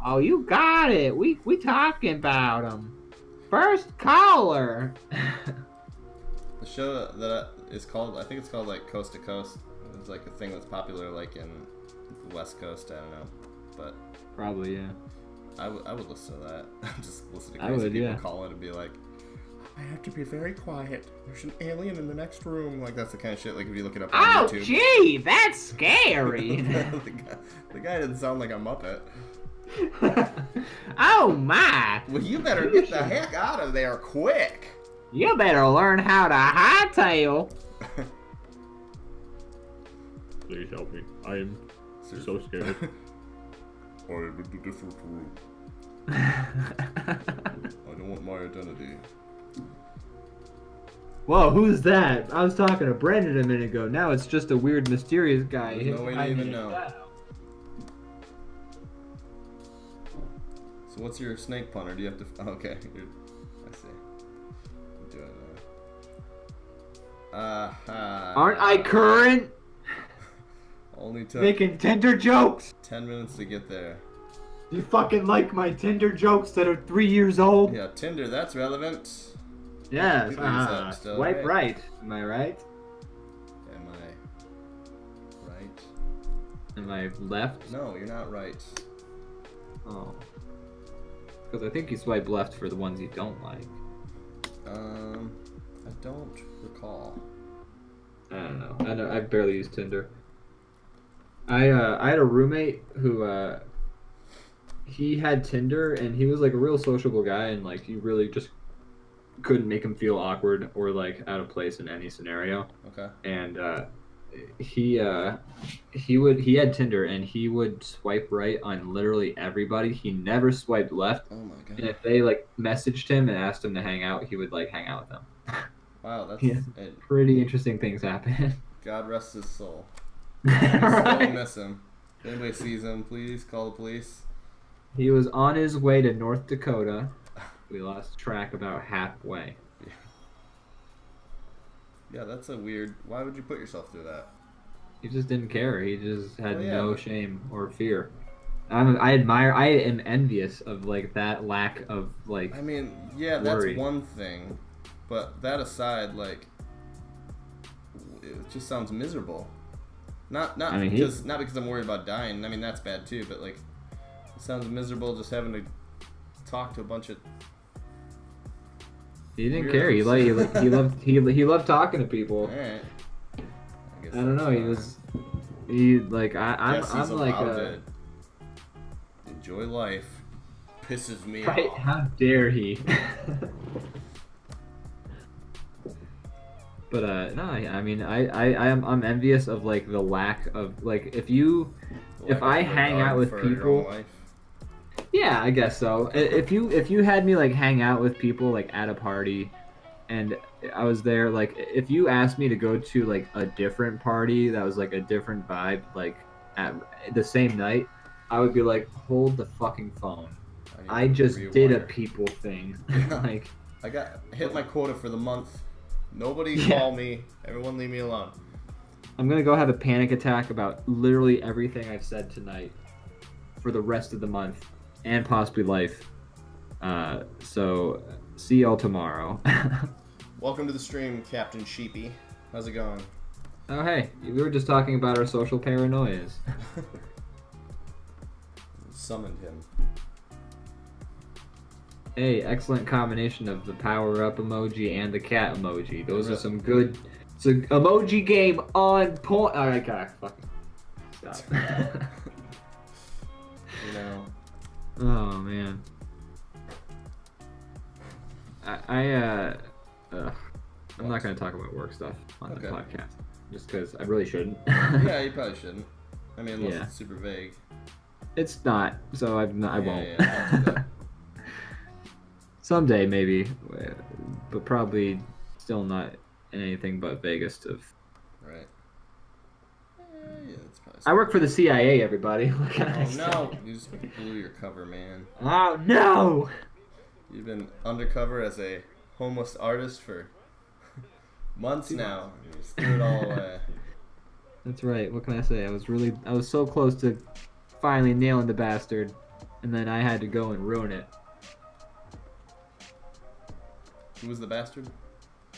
Oh, you got it. We talking about them. First caller. The show that is called, I think it's called like Coast to Coast. It's like a thing that's popular like in the West Coast. I don't know, but probably yeah. I would listen to that. Just listen to I crazy would, people yeah. call it and be like, I have to be very quiet. There's an alien in the next room. Like that's the kind of shit. Like if you look it up on YouTube. Oh, gee, that's scary. The guy didn't sound like a Muppet. Oh my! Well, you better get the heck out of there quick. You better learn how to hightail. Please help me. I am so scared. I am in a different room. I don't want my identity. Whoa, who's that? I was talking to Brendan a minute ago. Now it's just a weird, mysterious guy. There's no way to even know. So what's your snake pun, or do you have to... Oh, okay, I see. I'm doing that. Aren't I current? Only took Making Tinder jokes? 10 minutes to get there. You fucking like my Tinder jokes that are 3 years old? Yeah, Tinder, that's relevant. Yes, People use that still, swipe right. Am I right? Am I right? Am I left? No, you're not right. Oh. Because I think you swipe left for the ones you don't like. I don't recall. I don't know. I barely use Tinder. I had a roommate who he had Tinder, and he was like a real sociable guy, and like you really just couldn't make him feel awkward or like out of place in any scenario. Okay. And he had Tinder, and he would swipe right on literally everybody. He never swiped left. Oh my god. And if they like messaged him and asked him to hang out, he would like hang out with them. Wow, that's pretty interesting things happen. God rest his soul. Right. Still miss him. If anybody sees him, please call the police. He was on his way to North Dakota. We lost track about halfway. Yeah, that's a weird... Why would you put yourself through that? He just didn't care. He just had Well, yeah, no but- shame or fear. I am envious of like that lack of like. I mean, yeah, worry. that's one thing. But that aside, like... It just sounds miserable. Not because I'm worried about dying. I mean, that's bad too, but like... It sounds miserable just having to talk to a bunch of... He didn't care. He loved talking to people. Alright. I don't know. I'm like Enjoy life. Pisses me right? off. How dare he? But no, I mean I'm envious of like the lack of like if I hang out with people. Yeah, I guess so. If you had me like hang out with people like at a party, and I was there, like if you asked me to go to like a different party that was like a different vibe, like at the same night, I would be like, hold the fucking phone. I just did a people thing. Like I hit my quota for the month. Nobody call me. Everyone leave me alone. I'm gonna go have a panic attack about literally everything I've said tonight for the rest of the month. And possibly life. So, see y'all tomorrow. Welcome to the stream, Captain Sheepy. How's it going? Oh, hey. We were just talking about our social paranoias. Summoned him. Hey, excellent combination of the power-up emoji and the cat emoji. Those are some good... It's an emoji game on point. Alright, God. Fucking stop. You know... Oh man. I'm not gonna talk about work stuff on the podcast, just because I really shouldn't. Yeah, you probably shouldn't. I mean, unless it's super vague. It's not, so I won't. Yeah, Someday maybe, but probably still not anything but Vegas of. Right. Yeah, that's probably. I work for the CIA, everybody. Oh no! You just blew your cover, man. Oh no! You've been undercover as a homeless artist for months now. You just threw it all away. That's right. What can I say? I was so close to finally nailing the bastard, and then I had to go and ruin it. Who was the bastard?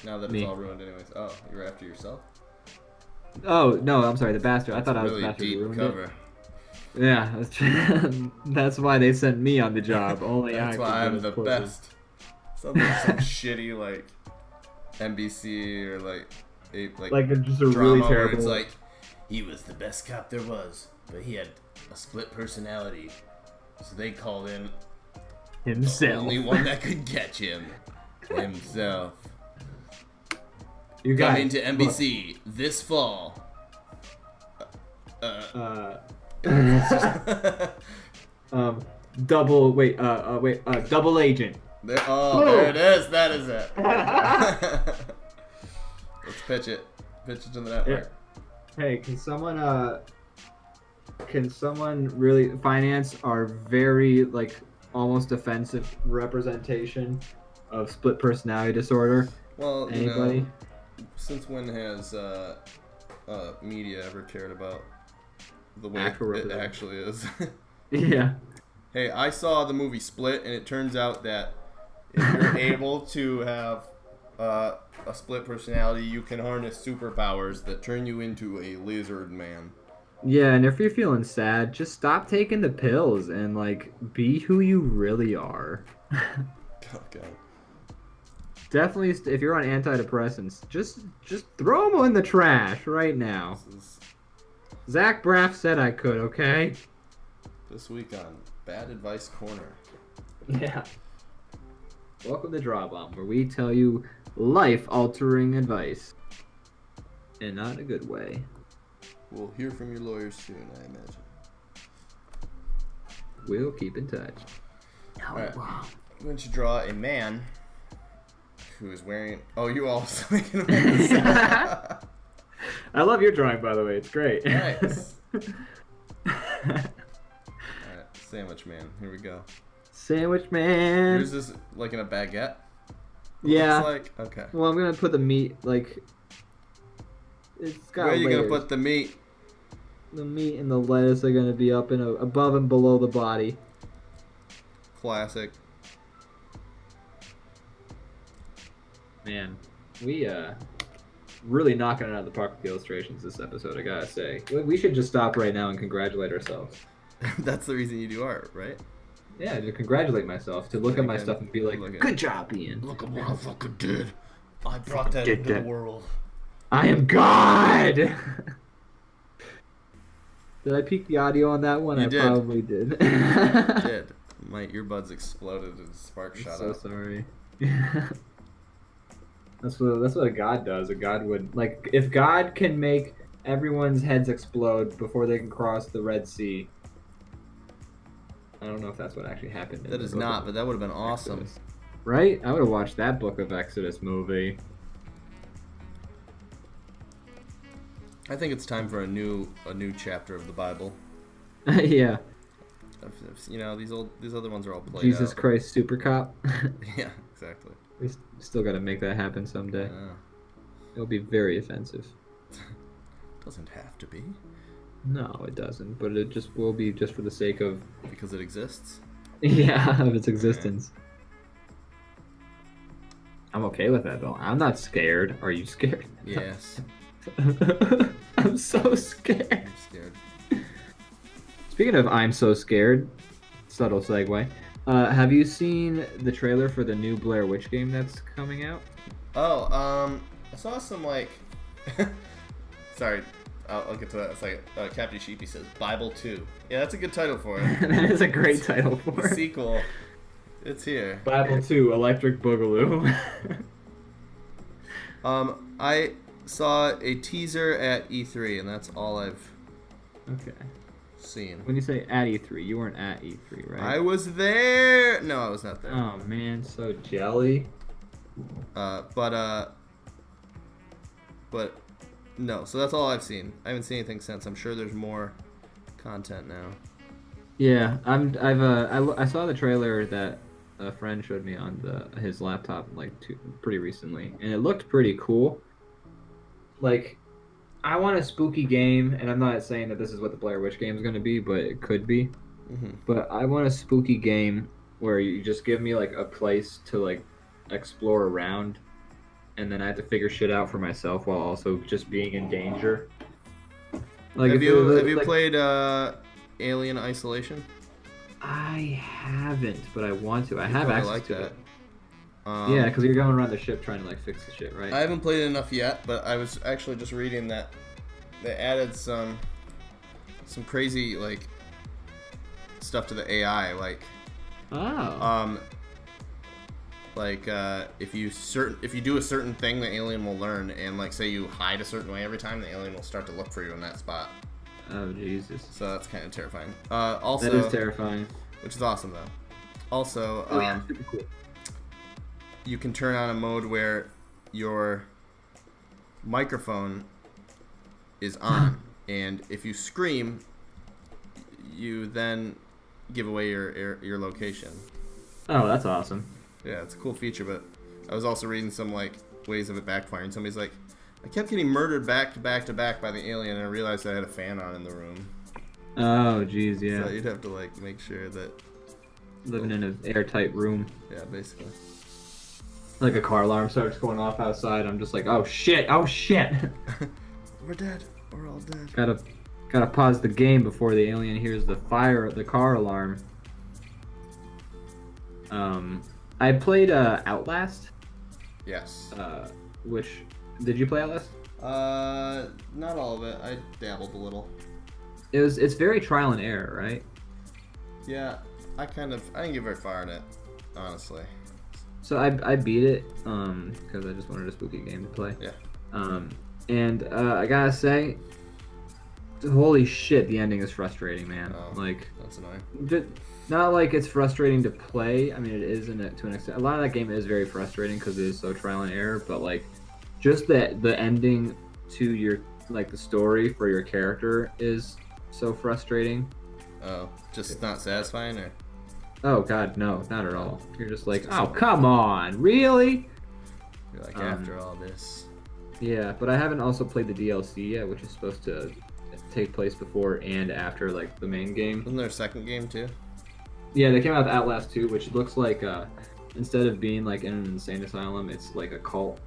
Now that Me. it's all ruined anyways. Oh, you were after yourself? Oh no, I'm sorry, the bastard. I thought I was the really bastard who deep ruined cover. it. Yeah, that's true. That's why they sent me on the job. Only That's I why could I'm get the as close best. Sounds like some shitty like NBC or like just a drama really where terrible. it's like he was the best cop there was, but he had a split personality. So they called in himself. the only one that could catch him. Himself. You got Coming to NBC this fall. Double agent. There it is. That is it. Let's pitch it. Pitch it to the network. Hey, can someone really finance our very like almost offensive representation of split personality disorder? Well, anybody? You know, since when has media ever cared about the way it actually is? Yeah. Hey, I saw the movie Split, and it turns out that if you're able to have a split personality, you can harness superpowers that turn you into a lizard man. Yeah, and if you're feeling sad, just stop taking the pills and like be who you really are. Okay. Definitely, if you're on antidepressants, just throw them in the trash right now. Zach Braff said I could, okay? This week on Bad Advice Corner. Yeah. Welcome to DrawBomb, where we tell you life-altering advice. And not in a good way. We'll hear from your lawyers soon, I imagine. We'll keep in touch. Alright. I'm going to draw a man who is wearing... Oh, you also making a man. I love your drawing, by the way. It's great. Nice. Alright, Sandwich Man. Here we go. Sandwich Man. Yours is like in a baguette? Yeah. Looks like? Okay. Well, I'm going to put the meat, like... It's got Where are you layers. going to put the meat? The meat and the lettuce are going to be up above and below the body. Classic. Man, we really knocking it out of the park with the illustrations this episode, I gotta say. We should just stop right now and congratulate ourselves. That's the reason you do art, right? Yeah, to congratulate myself, to look at my stuff and be like, good job, Ian. Look at what I fucking did. I brought that into the world. I am God! Did I peak the audio on that one? You did. Probably did. You did. My earbuds exploded and sparks shot so out. Sorry. That's what a god does. A god would, like, if God can make everyone's heads explode before they can cross the Red Sea. I don't know if that's what actually happened. That is not, but that would have been awesome. Exodus. Right? I would have watched that Book of Exodus movie. I think it's time for a new chapter of the Bible. Yeah. You know, these other ones are all played Jesus out. Christ Super Cop. Yeah, exactly. We still got to make that happen someday. Yeah. It'll be very offensive. Doesn't have to be. No, it doesn't. But it just will be just for the sake of... Because it exists? Yeah, of its existence. I'm okay with that, though. I'm not scared. Are you scared? Yes. I'm so scared. I'm scared. Speaking of I'm so scared, subtle segue. Have you seen the trailer for the new Blair Witch game that's coming out? Oh, I saw some like... Sorry, I'll get to that. It's like Captain Sheepy says, Bible 2. Yeah, that's a good title for it. That is a great title for The it. sequel. It's here. Bible 2, Electric Boogaloo. I saw a teaser at E3, and that's all I've Okay. seen. When you say at E3, you weren't at E3, right? I was there. No, I was not there. Oh man, so jelly. But no. So that's all I've seen. I haven't seen anything since. I'm sure there's more content now. Yeah, I saw the trailer that a friend showed me on his laptop like pretty recently, and it looked pretty cool. Like, I want a spooky game, and I'm not saying that this is what the Blair Witch game is going to be, but it could be. Mm-hmm. But I want a spooky game where you just give me like a place to like explore around, and then I have to figure shit out for myself while also just being in danger. Like, have you played Alien Isolation? I haven't, but I want to. I have access to it. Yeah, because you're going around the ship trying to like fix the shit, right? I haven't played it enough yet, but I was actually just reading that they added some crazy like stuff to the AI, like. Oh. If you do a certain thing, the alien will learn, and like say you hide a certain way every time, the alien will start to look for you in that spot. Oh Jesus. So that's kind of terrifying. Also, that is terrifying. Which is awesome though. Also, super cool. You can turn on a mode where your microphone is on, and if you scream, you then give away your location. Oh, that's awesome. Yeah, it's a cool feature, but I was also reading some like ways of it backfiring. Somebody's like, I kept getting murdered back to back to back by the alien, and I realized I had a fan on in the room. Oh, jeez, yeah. So you'd have to like make sure that living in an airtight room. Yeah, basically. Like a car alarm starts going off outside, I'm just like, oh shit, oh shit. We're dead. We're all dead. Gotta pause the game before the alien hears the car alarm. I played Outlast. Yes. Did you play Outlast? Not all of it. I dabbled a little. It's very trial and error, right? Yeah, I didn't get very far in it, honestly. So I beat it because I just wanted a spooky game to play. Yeah. And I gotta say, holy shit, the ending is frustrating, man. Oh, like that's annoying. Not like it's frustrating to play. I mean, it is to an extent. A lot of that game is very frustrating because it is so trial and error. But like, just the ending to your the story for your character is so frustrating. Oh, just not satisfying, or? Oh God, no, not at all. You're just like, oh come on, really? You're like, after all this. Yeah, but I haven't also played the DLC yet, which is supposed to take place before and after like the main game. Isn't there a second game too? Yeah, they came out with Outlast 2, which looks like instead of being like in an insane asylum, it's like a cult.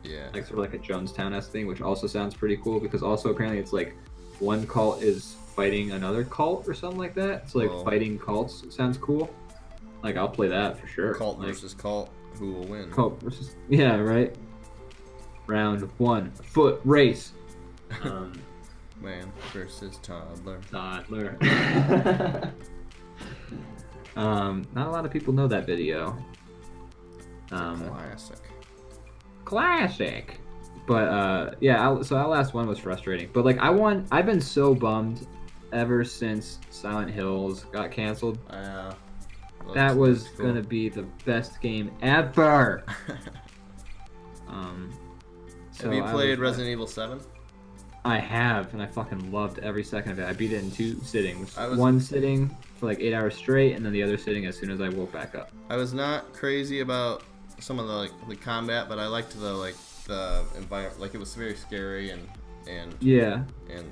Yeah. Like sort of like a Jonestown-esque thing, which also sounds pretty cool because also apparently it's like one cult is fighting another cult or something like that. So like fighting cults sounds cool. Like I'll play that for sure. Cult versus cult, who will win? Cult versus right. Round 1, foot race. Man versus toddler. Toddler. Not a lot of people know that video. Classic. But yeah, so Outlast 1 was frustrating. But like I've been so bummed ever since Silent Hills got canceled. That was gonna be the best game ever. Have you played Resident Evil 7? I have, and I fucking loved every second of it. I beat it in 2 sittings. One sitting for like 8 hours straight, and then the other sitting as soon as I woke back up. I was not crazy about some of the combat, but I liked the environment. Like it was very scary and yeah, and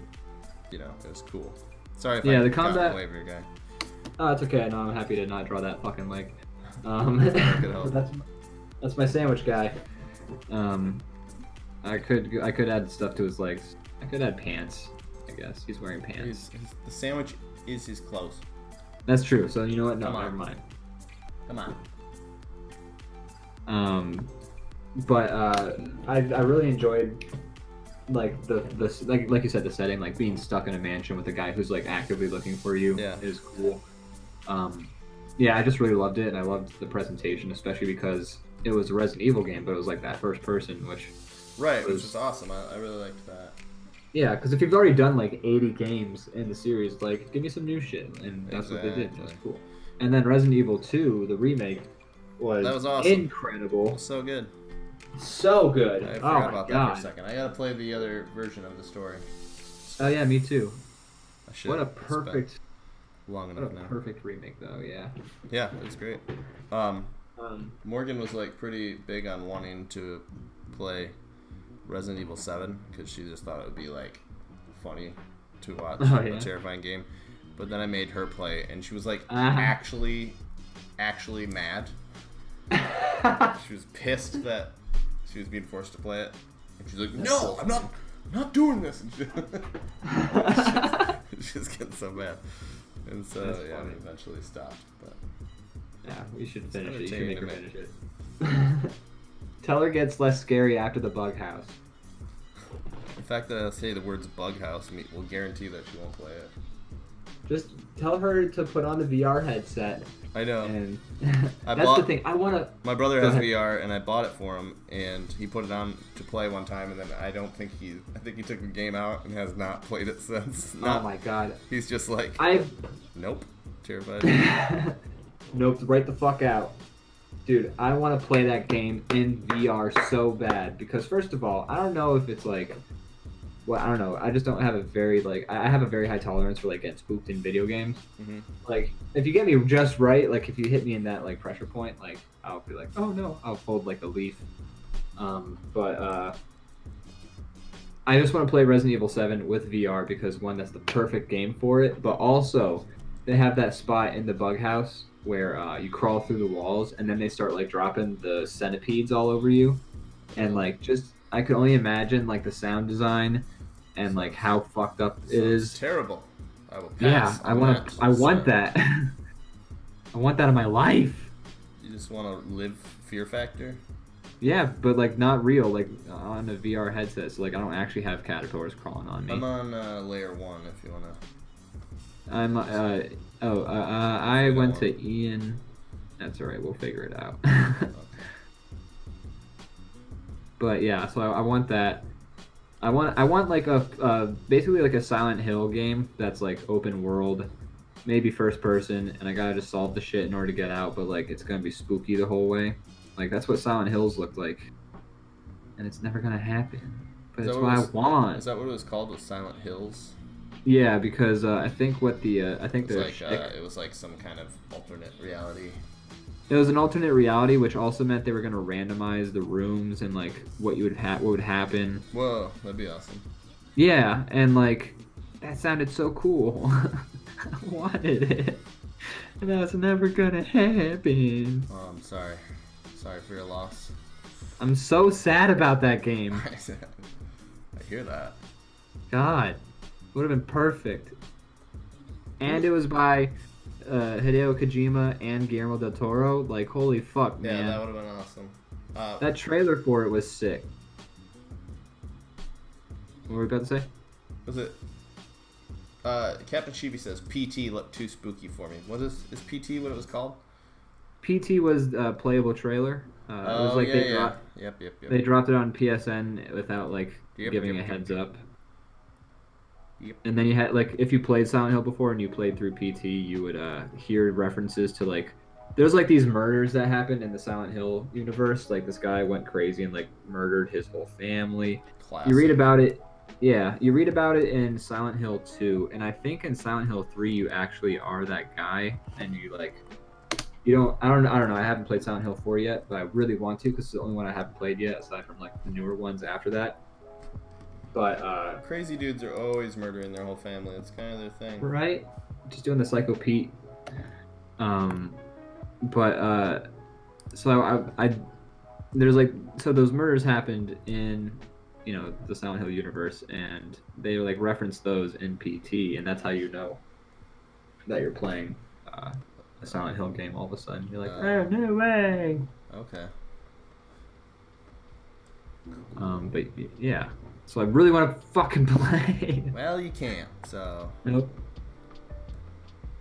you know it was cool. Sorry if the combat away from your guy. Oh, it's okay. No, I'm happy to not draw that fucking leg. That's my sandwich guy. I could add stuff to his legs. I could add pants. I guess he's wearing pants. The sandwich is his clothes. That's true. So you know what? No, never mind. Come on. But I really enjoyed like like you said, the setting, like being stuck in a mansion with a guy who's like actively looking for you. Yeah, is cool. Yeah, I just really loved it, and I loved the presentation, especially because it was a Resident Evil game, but it was like that first person, which which is awesome. I really liked that. Yeah, because if you've already done like 80 games in the series, like give me some new shit, and that's what they did. That was cool. And then Resident Evil 2, the remake, was awesome. Incredible. It was so good. So good. I forgot about that for a second. I gotta play the other version of the story. Oh yeah, me too. What a perfect. Long enough now. Perfect remake though, yeah. Yeah, it's great. Morgan was like pretty big on wanting to play Resident Evil 7 because she just thought it would be like funny to watch a terrifying game. But then I made her play, and she was like actually mad. She was pissed that she was being forced to play it, and she's like, "No, I'm not doing this." And she was getting so mad, and so we eventually stopped. But yeah, we should finish it. You should make her finish it. Tell her gets less scary after the bug house. The fact that I say the words bug house will guarantee that she won't play it. Just tell her to put on the VR headset. I know. And that's the thing. I wanna. My brother has VR, and I bought it for him, and he put it on to play one time, and then I think he took the game out and has not played it since. Oh my god. He's just like, nope, terrified. Nope, right the fuck out. Dude, I want to play that game in VR so bad because first of all, I don't know if it's like, well, I don't know. I just don't have a very I have a very high tolerance for like getting spooked in video games. Mm-hmm. Like if you get me just right, like if you hit me in that like pressure point, like I'll be like, oh no, I'll fold like a leaf. But I just want to play Resident Evil 7 with VR because one, that's the perfect game for it, but also they have that spot in the bug house where you crawl through the walls and then they start like dropping the centipedes all over you, and like just I could only imagine like the sound design and like how fucked up it is. Terrible. I will pass. Yeah, I want that. I want that in my life. You just want to live Fear Factor? Yeah, but like not real, like on a VR headset. So like I don't actually have caterpillars crawling on me. I'm on layer 1 if you wanna. I went to Ian. That's alright, we'll figure it out. But yeah, so I want that. I want like a basically like a Silent Hill game that's like open world, maybe first person, and I gotta just solve the shit in order to get out, but like it's gonna be spooky the whole way. Like that's what Silent Hills looked like, and it's never gonna happen. But it's what I want. Is that what it was called? Was Silent Hills? Yeah, because I think what the it was like some kind of alternate reality. It was an alternate reality, which also meant they were gonna randomize the rooms and like what would happen. Whoa, that'd be awesome. Yeah, and like that sounded so cool. I wanted it, and that's never gonna happen. Oh, I'm sorry. Sorry for your loss. I'm so sad about that game. I hear that. God, would have been perfect. And it was by Hideo Kojima and Guillermo del Toro. Like, holy fuck, man. Yeah, that would have been awesome. That trailer for it was sick. What were we about to say? Was it? Captain Chibi says PT looked too spooky for me. Is PT what it was called? PT was a playable trailer. It was like Yep. They dropped it on PSN without like giving a heads up. Yep. And then you had like if you played Silent Hill before and you played through PT, you would hear references to like there's like these murders that happened in the Silent Hill universe. Like this guy went crazy and like murdered his whole family. Classic. You read about it. Yeah, you read about it in Silent Hill 2, and I think in Silent Hill 3 you actually are that guy, and you like I don't know. I haven't played Silent Hill 4 yet, but I really want to because it's the only one I haven't played yet, aside from like the newer ones after that. But crazy dudes are always murdering their whole family. It's kind of their thing, right? Just doing the Psycho Pete. So I there's like so those murders happened in the Silent Hill universe, and they like reference those in PT, and that's how you know that you're playing a Silent Hill game. All of a sudden, you're like, oh no way. Okay. But yeah, so I really want to fucking play. Well, you can't. So. Nope.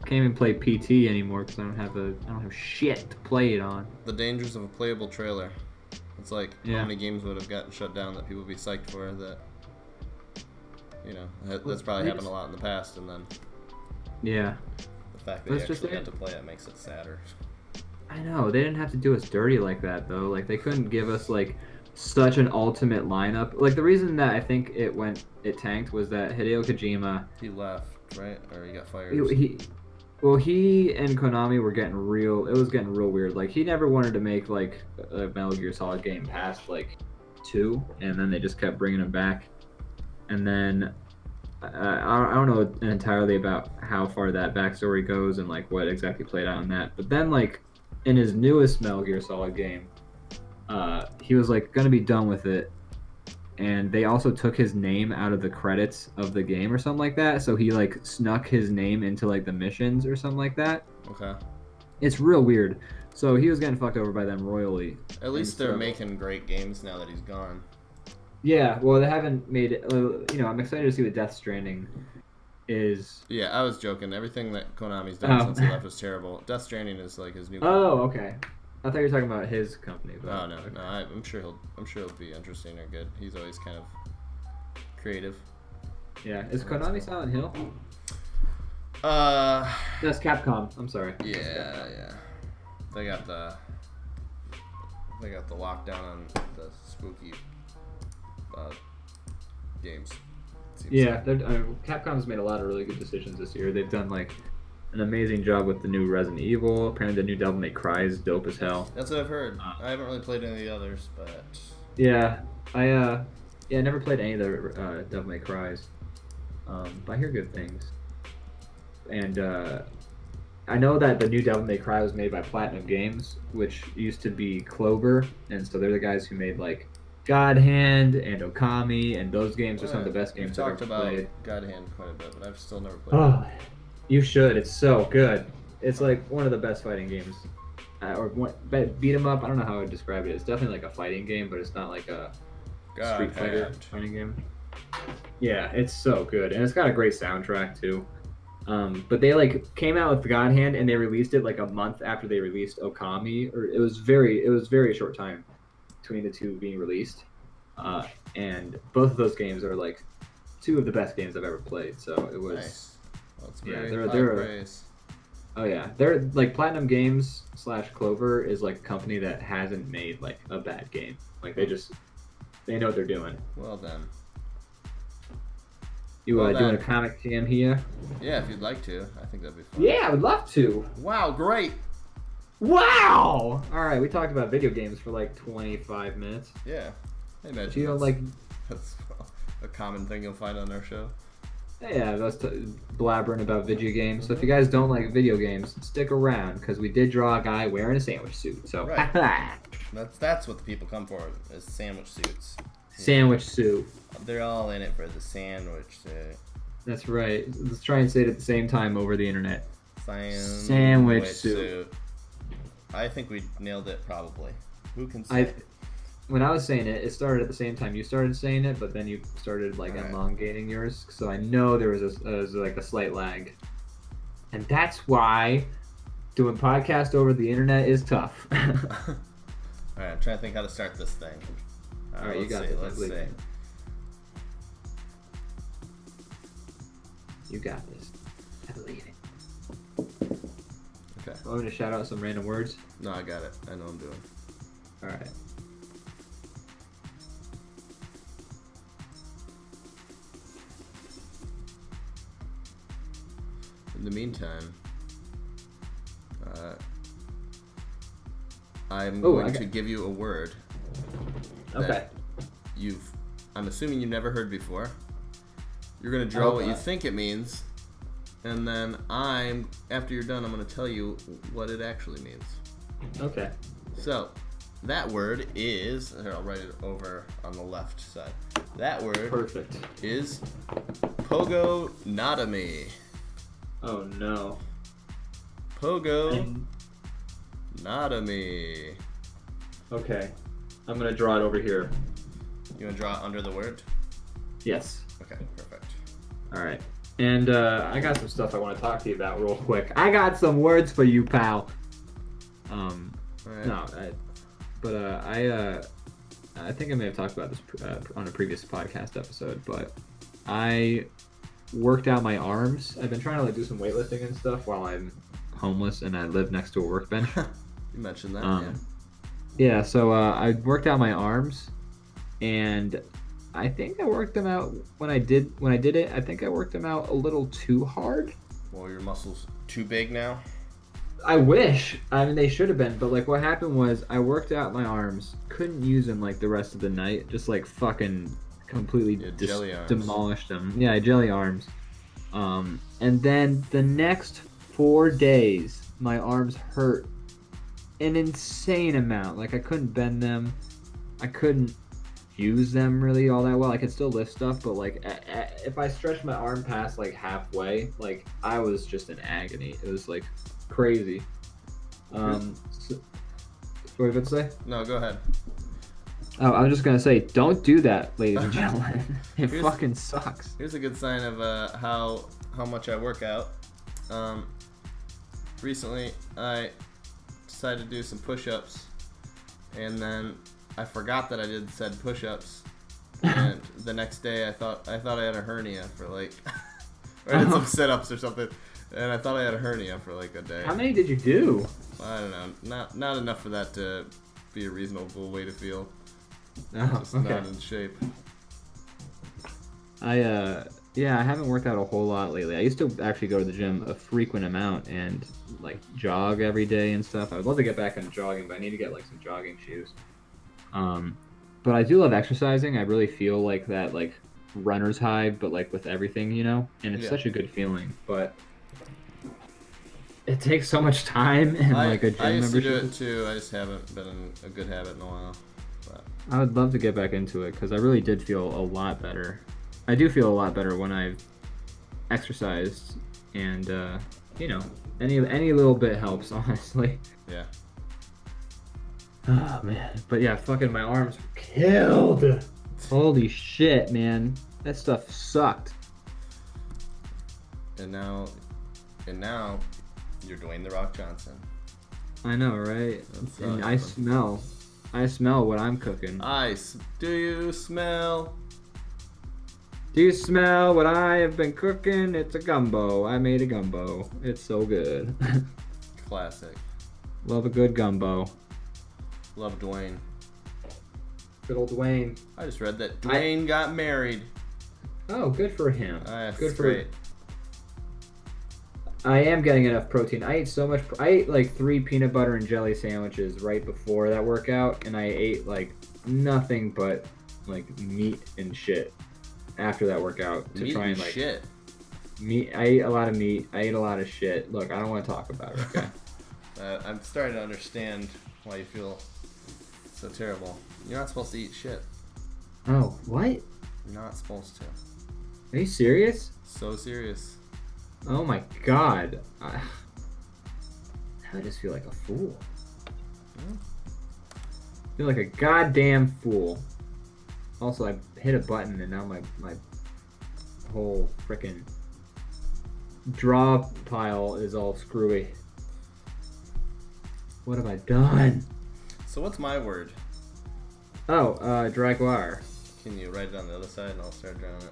Can't even play PT anymore because I don't have shit to play it on. The dangers of a playable trailer. It's like how many games would have gotten shut down that people would be psyched for that. That's probably happened a lot in the past, and then. Yeah. The fact that you actually got to play it makes it sadder. I know they didn't have to do us dirty like that though. Like they couldn't give us like such an ultimate lineup. Like the reason that I think it tanked was that Hideo Kojima. He left, right, or he got fired. He and Konami were getting real. It was getting real weird. Like he never wanted to make like a Metal Gear Solid game past like 2, and then they just kept bringing him back. And then I don't know entirely about how far that backstory goes and like what exactly played out in that. But then like in his newest Metal Gear Solid game, he was like gonna be done with it. And they also took his name out of the credits of the game or something like that. So he like snuck his name into like the missions or something like that. Okay. It's real weird. So he was getting fucked over by them royally. At least they're making great games now that he's gone. Yeah, well they haven't made it. I'm excited to see what Death Stranding is. Yeah, I was joking. Everything that Konami's done since he left was terrible. Death Stranding is like his new. Oh, okay. I thought you were talking about his company. But... Oh no, okay. No. I'm sure he'll be interesting or good. He's always kind of creative. Yeah, is Konami Silent Hill? That's Capcom. I'm sorry. Yeah. They got the lockdown on the spooky games. Yeah, Capcom's made a lot of really good decisions this year. They've done like an amazing job with the new Resident Evil. Apparently, the new Devil May Cry is dope as hell. That's what I've heard. I haven't really played any of the others, but yeah, I never played any of the Devil May Cries, but I hear good things. And I know that the new Devil May Cry was made by Platinum Games, which used to be Clover, and so they're the guys who made like God Hand and Okami, and those games are some of the best games I've ever played. We've talked about God Hand quite a bit, but I've still never played it. You should. It's so good. It's like one of the best fighting games. Beat 'em up. I don't know how I would describe it. It's definitely like a fighting game, but it's not like a Street Fighter fighting game. Yeah, it's so good, and it's got a great soundtrack too. But they like came out with God Hand, and they released it like a month after they released Okami, or it was very short time between the two being released. And both of those games are like two of the best games I've ever played. So it was. Nice. Oh yeah, they're like Platinum Games / Clover is like a company that hasn't made like a bad game. Like they know what they're doing. Well done. You doing a comic jam here? Yeah, if you'd like to, I think that'd be fun. Yeah, I would love to. Wow, great. Wow. All right, we talked about video games for like 25 minutes. Yeah, I imagine. You don't like. That's a common thing you'll find on our show. Yeah, that's blabbering about video games. So if you guys don't like video games, stick around because we did draw a guy wearing a sandwich suit. So right. that's what the people come for is sandwich suits. Sandwich suit. They're all in it for the sandwich suit. That's right. Let's try and say it at the same time over the internet. Sandwich suit. I think we nailed it probably. Who can say? When I was saying it, it started at the same time you started saying it, but then you started like elongating yours. So I know there was like a slight lag, and that's why doing podcast over the internet is tough. All right, I'm trying to think how to start this thing. All right, you got this. Let's see. You got this. I believe it. Okay. I'm going to shout out some random words. No, I got it. I know what I'm doing. All right. In the meantime, I'm going to give you a word. Okay. I'm assuming you've never heard before. You're going to draw what you think it means, and then after you're done, I'm going to tell you what it actually means. Okay. So, that word is, here, I'll write it over on the left side. That word is Pogonotomy. Oh no. Pogonotomy. Okay. I'm going to draw it over here. You want to draw it under the word? Yes. Okay, perfect. All right. And I got some stuff I want to talk to you about real quick. I got some words for you, pal. Right. No, I think I may have talked about this on a previous podcast episode, but I worked out my arms. I've been trying to like do some weightlifting and stuff while I'm homeless and I live next to a workbench. You mentioned that, yeah. So I worked out my arms, and I think I worked them out when I did it. I think I worked them out a little too hard. Well, your muscles too big now? I wish. I mean, they should have been, but like what happened was I worked out my arms, couldn't use them like the rest of the night, just like fucking completely demolished them. Yeah, jelly arms. And then the next 4 days, my arms hurt an insane amount. Like I couldn't bend them. I couldn't use them really all that well. I could still lift stuff, but like if I stretched my arm past like halfway, like I was just in agony. It was like crazy. So, what were you about to say? No, go ahead. Oh, I was just gonna say, don't do that, ladies and gentlemen. It fucking sucks. Here's a good sign of how how much I work out. Recently, I decided to do some push-ups, and then I forgot that I did said push-ups. And the next day, I thought I had a hernia for like, or I did some sit-ups or something, and I thought I had a hernia for like a day. How many did you do? I don't know, not enough for that to be a reasonable way to feel. Oh, Just okay. not in shape. Yeah, I haven't worked out a whole lot lately. I used to actually go to the gym a frequent amount and like jog every day and stuff. I would love to get back into jogging, but I need to get like some jogging shoes. But I do love exercising. I really feel like that like runner's high, but like with everything, you know? And it's such a good feeling. But it takes so much time and like a gym I used membership. to do it too. I just haven't been in a good habit in a while. But I would love to get back into it because I really did feel a lot better. I do feel a lot better when I've exercised, and you know, any little bit helps, honestly. yeah. Oh man, but yeah, fucking my arms were killed. Holy shit, man, that stuff sucked. And now you're Dwayne the Rock Johnson. I know, right? That's And I smell what I'm cooking. Do you smell? Do you smell what I have been cooking? It's a gumbo. I made a gumbo. It's so good. Classic. Love a good gumbo. Love Dwayne. Good old Dwayne. I just read that Dwayne got married. Oh, good for him. That's Good for great. I am getting enough protein. I ate so much. I ate like 3 peanut butter and jelly sandwiches right before that workout, and I ate like nothing but like meat and shit after that workout to Meat try and and like shit. meat. I ate a lot of meat. I ate a lot of shit. Look, I don't want to talk about it. Okay. I'm starting to understand why you feel so terrible. You're not supposed to eat shit. Oh, what? You're not supposed to. Are you serious? So serious. Oh my god. I just feel like a fool. Hmm? I feel like a goddamn fool. Also, I hit a button and now my whole frickin' draw pile is all screwy. What have I done? So what's my word? Oh, Dragoire. Can you write it on the other side and I'll start drawing it?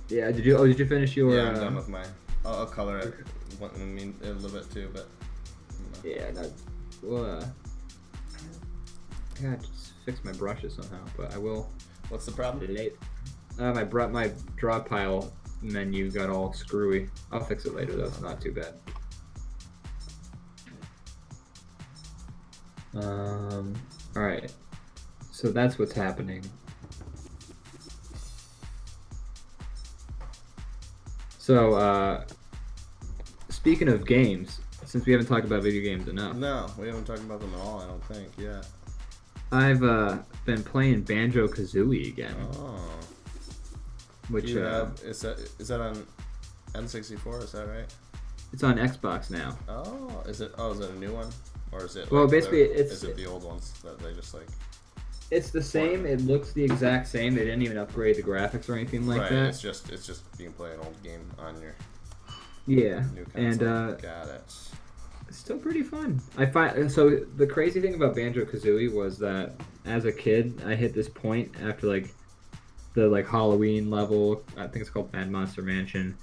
Yeah, did you finish your... Yeah, I'm done with mine. I'll color it a little bit too, but... Yeah, no. Well, I gotta just fix my brushes somehow, but I will... What's the problem? My draw pile menu got all screwy. I'll fix it later though, it's not too bad. Alright. So that's what's happening. So, speaking of games, since we haven't talked about video games enough. No, we haven't talked about them at all, I don't think, yeah. I've been playing Banjo-Kazooie again. Oh. Which, is that on N64, is that right? it's on Xbox now. Oh, is it a new one? Or is it Well, like basically, is it the old ones that they just like... It's the same. It looks the exact same. They didn't even upgrade the graphics or anything like right, that. it's just you can play an old game on your Yeah, new console. and Got it. it's still pretty fun. So the crazy thing about Banjo-Kazooie was that as a kid, I hit this point after like the like Halloween level. I think it's called Mad Monster Mansion.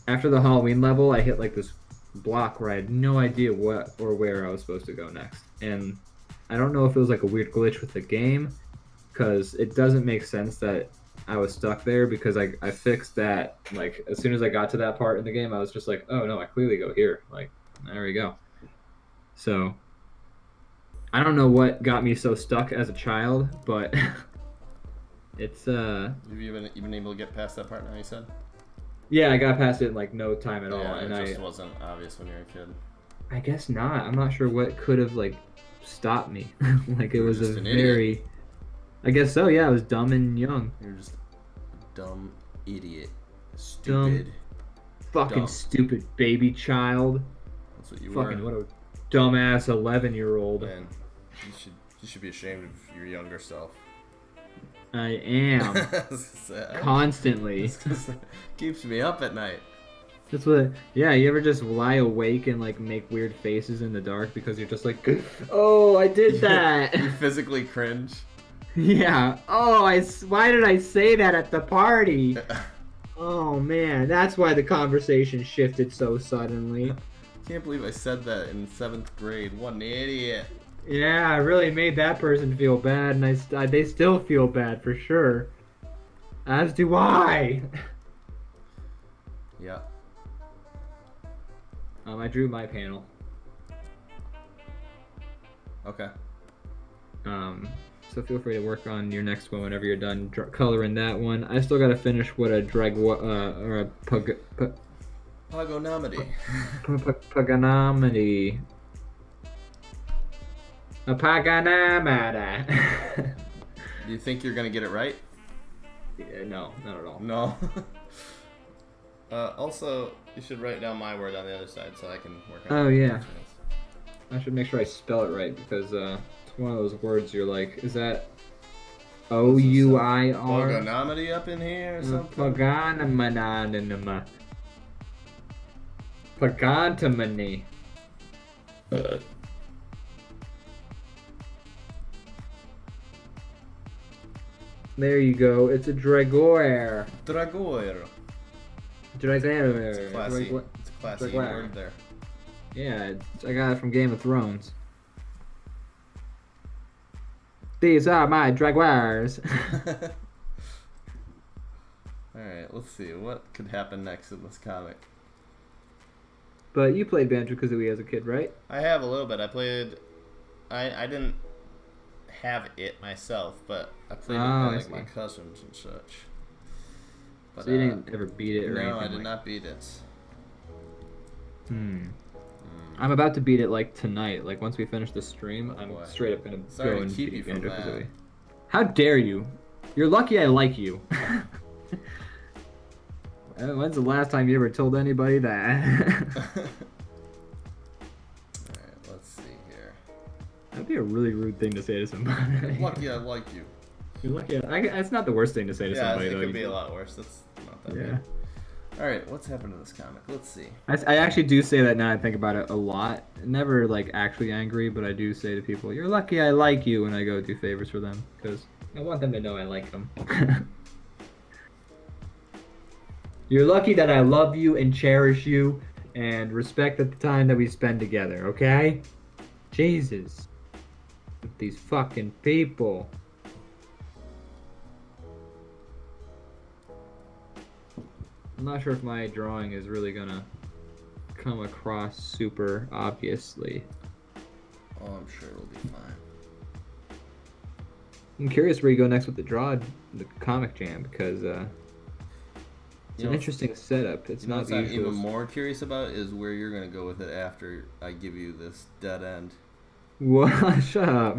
After the Halloween level, I hit like this block where I had no idea what or where I was supposed to go next, and I don't know if it was like a weird glitch with the game, because it doesn't make sense that I was stuck there, because I fixed that. Like, as soon as I got to that part in the game, I was just like, oh no, I clearly go here. Like, there we go. So, I don't know what got me so stuck as a child, but it's, Have you been able to get past that part now, you said? yeah, I got past it in like no time at all. Yeah, And it just wasn't obvious when you were a kid. I guess not. I'm not sure what could have like stopped me. Like, it was just a an very... idiot. I guess so, yeah, I was dumb and young. You're just a dumb idiot. Stupid. Fucking Dumb. stupid baby child. That's what you Fucking were. what a dumbass 11-year-old. Man, you should be ashamed of your younger self. I am. Constantly. Keeps me up at night. That's what. Yeah, you ever just lie awake and like make weird faces in the dark because you're just like, oh, I did that. You physically cringe. Yeah. Oh, why did I say that at the party? Oh man, that's why the conversation shifted so suddenly. Can't believe I said that in 7th grade. What an idiot. Yeah, I really made that person feel bad, and they still feel bad for sure. As do I. Yeah. I drew my panel. Okay. So feel free to work on your next one whenever you're done coloring that one. I still gotta finish what a or a Pagonomedy. Pagonomedy. A pagonomada. Do you think you're gonna get it right? Yeah, no, not at all. No. Also, you should write down my word on the other side so I can work on it. Oh, yeah. I should make sure I spell it right because it's one of those words you're like, is that O-U-I-R? Pagonomedy up in here or something? Pagonomany. Pagantamony. There you go. It's a Dragoir. Dragoir. Dragoir. It's a classy word there. Yeah, I got it from Game of Thrones. These are my Dragoirs. Alright, let's see. What could happen next in this comic? But you played Banjo-Kazooie as a kid, right? I have a little bit. I didn't have it myself, but I played it with my cousins and such. But, so you didn't ever beat it or anything? No, I did not beat it. I'm about to beat it like tonight. Like once we finish the stream, I'm straight up gonna go and beat Banjo-Kazooie. How dare you? You're lucky I like you. When's the last time you ever told anybody that? Alright, let's see here. That'd be a really rude thing to say to somebody. Lucky I like you. You're lucky. It's not the worst thing to say to somebody, though. Yeah, it could be a lot worse. That's not that bad. Alright, what's happened to this comic? Let's see. I actually do say that now I think about it a lot. Never, like, actually angry, but I do say to people, you're lucky I like you when I go do favors for them. Because I want them to know I like them. You're lucky that I love you and cherish you and respect the time that we spend together, okay? Jesus. With these fucking people. I'm not sure if my drawing is really gonna come across super obviously. Oh, I'm sure it'll be fine. I'm curious where you go next with the comic jam because it's an interesting setup. It's not the usual. I'm even more curious about is where you're gonna go with it after I give you this dead end. What? Shut up!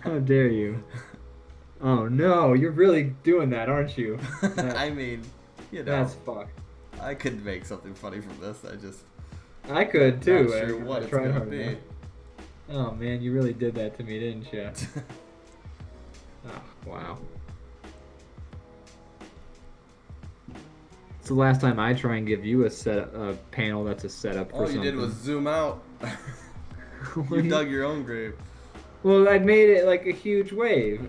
How dare you? Oh no, you're really doing that, aren't you? I mean, you know, that's fucked. I could make something funny from this. I could too. Not sure what it's gonna be. Oh man, you really did that to me, didn't you? Oh wow. It's the last time I try and give you a panel that's a setup for something. All you did was zoom out. You dug your own grave. Well, I made it like a huge wave.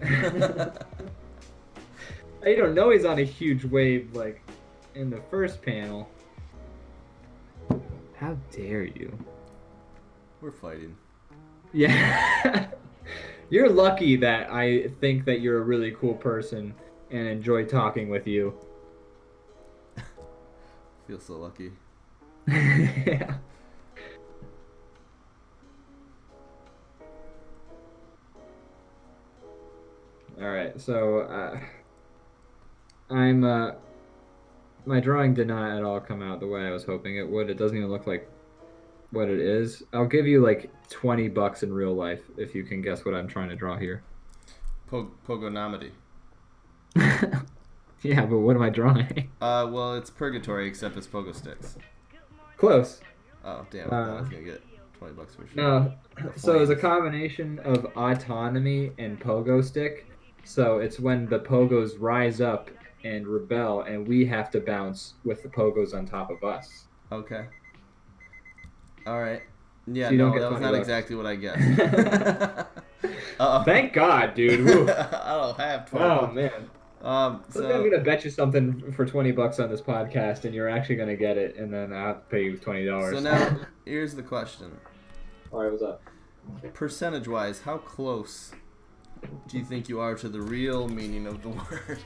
You don't know he's on a huge wave like in the first panel. How dare you? We're fighting. Yeah. You're lucky that I think that you're a really cool person and enjoy talking with you. Feel so lucky. Yeah. Alright, so my drawing did not at all come out the way I was hoping it would. It doesn't even look like what it is. I'll give you like $20 in real life if you can guess what I'm trying to draw here. Pogonomedy. Yeah, but what am I drawing? Well, it's purgatory except it's pogo sticks. Close. Oh, damn. I thought I was going to get $20 for sure. No. So it's a combination of autonomy and pogo stick. So it's when the pogos rise up and rebel, and we have to bounce with the pogos on top of us. Okay. All right. Yeah, So you no, don't get that was 20 not bucks. exactly what I guessed. Thank God, dude. Woo. I don't have 20 Oh bucks. man. So I'm gonna bet you something for $20 on this podcast, and you're actually gonna get it, and then I have to pay you $20. So now, here's the question. All right, what's up? Percentage-wise, how close do you think you are to the real meaning of the word?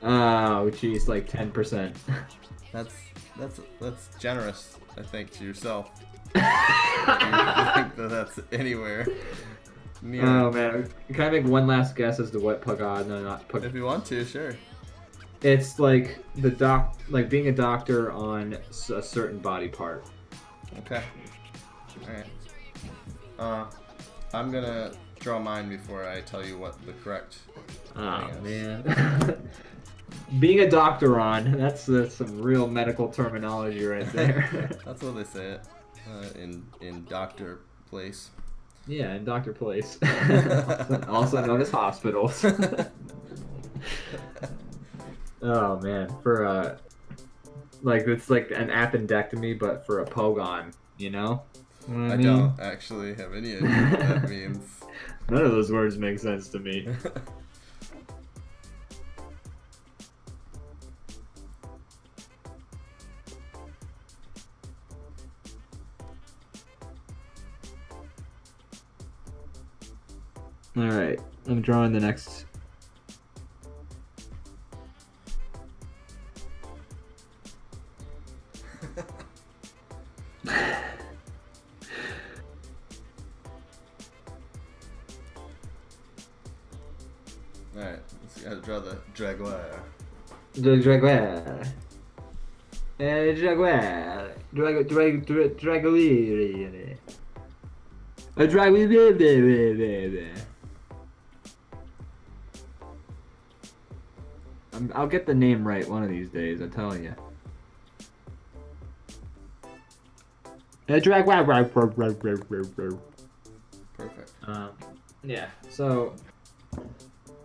Oh, geez, like 10%. That's generous, I think, to yourself. I think that's anywhere near. Oh man, can I make one last guess as to what Pagod? No, not Pagod. If you want to, sure. It's like like being a doctor on a certain body part. Okay. All right. I'm gonna draw mine before I tell you what the correct. Oh thing is. man. Being a doctor on, that's some real medical terminology right there. That's what they say it in doctor place. Yeah, in doctor place. Also known as hospitals. Oh man, for like it's like an appendectomy, but for a pogon, you know? You know what I mean? don't actually have any idea what that means. None of those words make sense to me. All right, I'm drawing the next. Alright, let's gotta draw the Draguar. Jaguar. Jaguar. Draguar. A Draguar. I'll get the name right one of these days, I tell you. Jaguar. Perfect. Yeah, so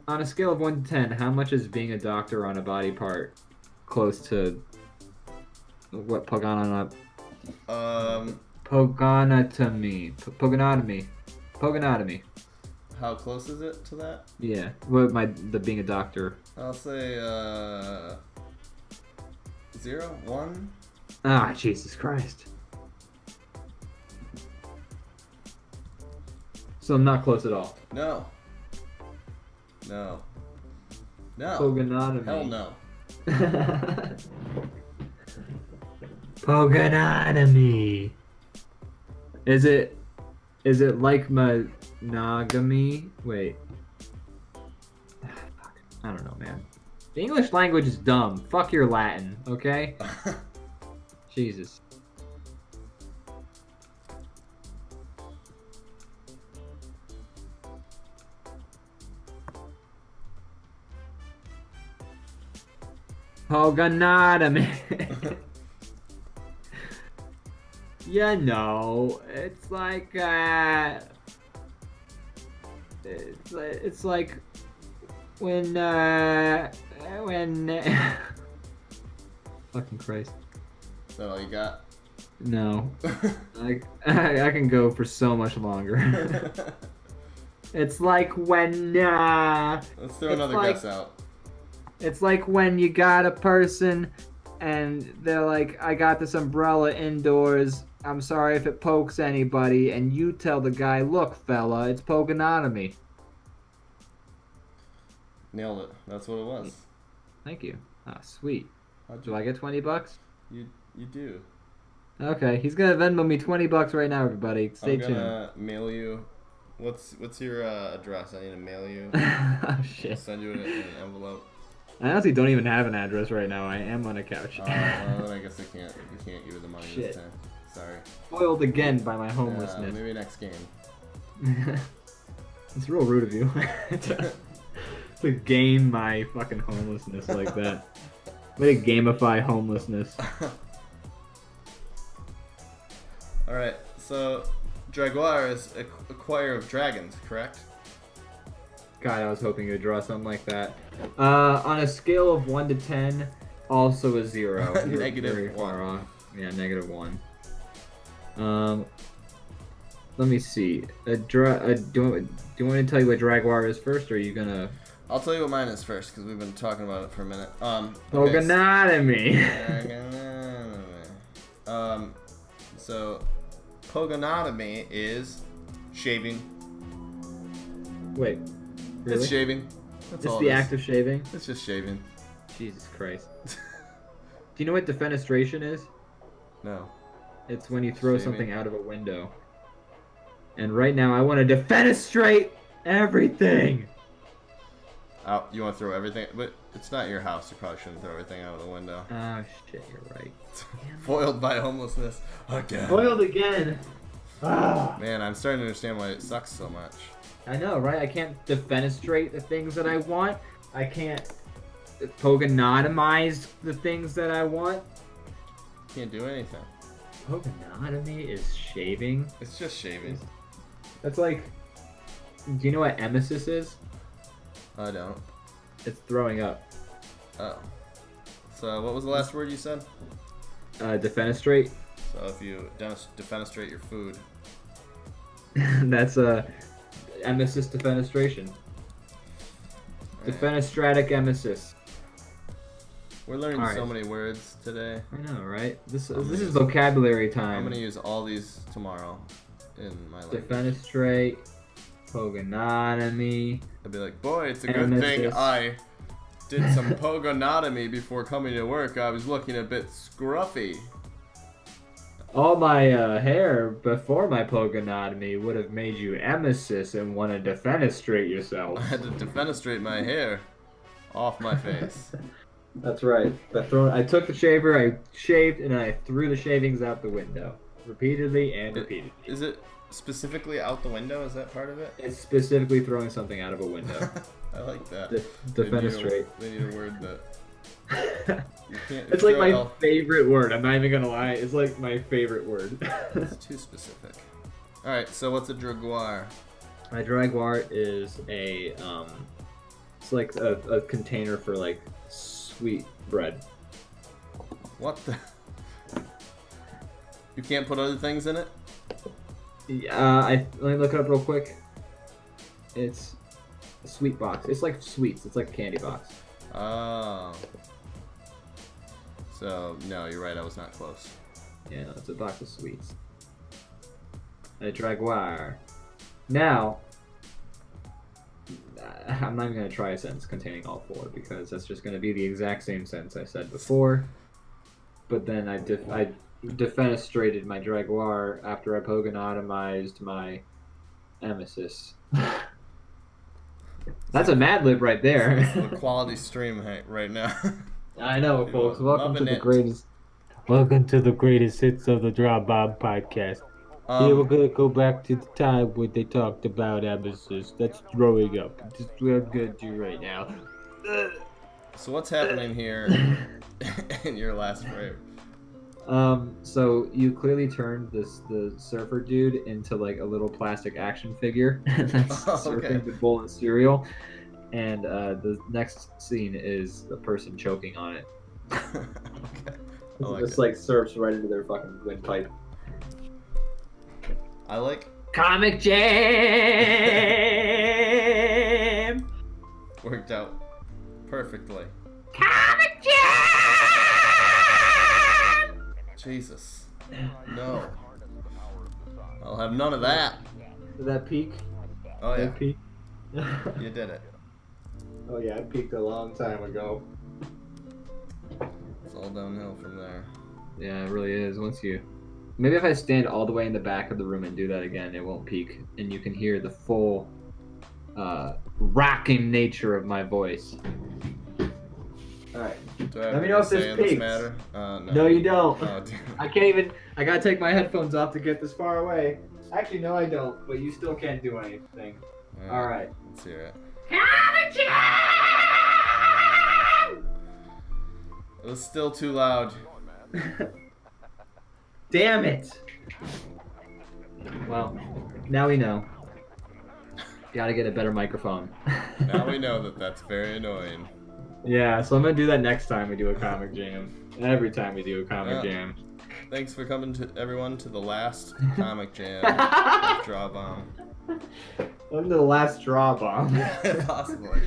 on a scale of 1 to 10, how much is being a doctor on a body part close to what pogonotomy? Pogonotomy. How close is it to that? Yeah, the being a doctor. I'll say 0, 1. Ah, Jesus Christ. So I'm not close at all. No. Pogonotomy. Hell no. Pogonotomy. Is it like monogamy? Wait. Fuck. I don't know, man. The English language is dumb. Fuck your Latin, okay? Jesus. Pogonotomy. You know, it's like it's like when fucking Christ. Is that all you got? No. I can go for so much longer. It's like when Let's throw another guess out. it's like when you got a person and they're like, I got this umbrella indoors. I'm sorry if it pokes anybody. And you tell the guy, look, fella, it's pogonotomy. Nailed it. That's what it was. Thank you. Ah, sweet. How'd Do I get $20? You do. Okay, he's gonna Venmo me $20 right now, everybody. Stay I'm tuned. gonna mail you. What's your address? I need to mail you. Oh shit. I'll send you in an envelope. I honestly don't even have an address right now. I am on a couch. Well, then I guess I can't. You can't give you the money Shit. this time. Sorry. Foiled again by my homelessness. Maybe next game. It's real rude of you. To game my fucking homelessness like that. Way to gamify homelessness. Alright, so Draguar is a choir of dragons, correct? God, I was hoping you would draw something like that. On a scale of 1 to 10, also a 0. You're Negative very 1. far off. Yeah, negative 1. Let me see. Do you want me to tell you what Dragwar is first, or are you gonna? I'll tell you what mine is first, because we've been talking about it for a minute. Pogonotomy. So pogonotomy is shaving. Wait. Really? It's shaving. That's It's all the it is. act of shaving? It's just shaving. Jesus Christ. Do you know what defenestration is? No. It's when you throw Shaving. something out of a window. And right now I want to defenestrate everything! Out. You want to throw everything? But it's not your house. You probably shouldn't throw everything out of the window. Oh shit, you're right. Foiled by homelessness again. Foiled again! Ah. Man, I'm starting to understand why it sucks so much. I know, right? I can't defenestrate the things that I want. I can't pogonotomize the things that I want. Can't do anything. Pogonotomy is shaving. It's just shaving. That's like... Do you know what emesis is? I don't. It's throwing up. Oh. So what was the last word you said? Defenestrate. So if you defenestrate your food. That's emesis defenestration. Defenestratic emesis. We're learning All right. so many words today. I know, right? This is vocabulary time. I'm gonna use all these tomorrow in my life. Defenestrate, pogonotomy. I'd be like, boy, it's a good thing Emesis. I did some pogonotomy before coming to work. I was looking a bit scruffy. All my hair before my pogonotomy would have made you emesis and want to defenestrate yourself. I had to defenestrate my hair off my face. That's right. I took the shaver, I shaved, and I threw the shavings out the window. Repeatedly and repeatedly. Is it specifically out the window? Is that part of it? It's specifically throwing something out of a window. I like that. Defenestrate. They need a word that you can't. It's like my throw- favorite word. I'm not even gonna lie. It's like my favorite word. It's too specific. All right. So what's a dragoire? My Dragwar is a it's like a container for like sweet bread. What the? You can't put other things in it? Let me look it up real quick. It's a sweet box. It's like sweets. It's like a candy box. Oh. So, no, you're right. I was not close. Yeah, no, it's a box of sweets. A Dragwar. Now, I'm not even going to try a sentence containing all four because that's just going to be the exact same sentence I said before. But then I defenestrated my Dragwar after I pogonotomized my emesis. That's a Mad Lib right there. It's a quality stream right now. I know, folks. Welcome to Loving the it. greatest. Welcome to the greatest hits of the DrawBomb podcast. Here we're gonna go back to the time when they talked about emesis. That's throwing up. That's what I'm gonna do right now. So what's happening here in your last frame? So you clearly turned the surfer dude into like a little plastic action figure that's surfing the bowl of cereal, and the next scene is the person choking on it. Okay. I like Just it. like surfs right into their fucking windpipe. I like Comic Jam. worked out perfectly. Comic Jam. Jesus. No. I'll have none of that. Did that peak? Oh yeah, That peak? you did it. Oh yeah, I peaked a long time ago. It's all downhill from there. Yeah, it really is. Maybe if I stand all the way in the back of the room and do that again, it won't peak, and you can hear the full, rocking nature of my voice. All right. Do I have Let me anything know to if this say in this peaks. matter? No, you don't. Oh, damn. I can't even. I gotta take my headphones off to get this far away. Actually, no, I don't. But you still can't do anything. All right. Let's hear it. It was still too loud. Damn it! Well, now we know. Gotta get a better microphone. Now we know that that's very annoying. Yeah, so I'm gonna do that next time we do a comic jam. Every time we do a comic jam. Thanks for coming to everyone to the last comic jam of DrawBomb. Welcome to the last DrawBomb. Possibly.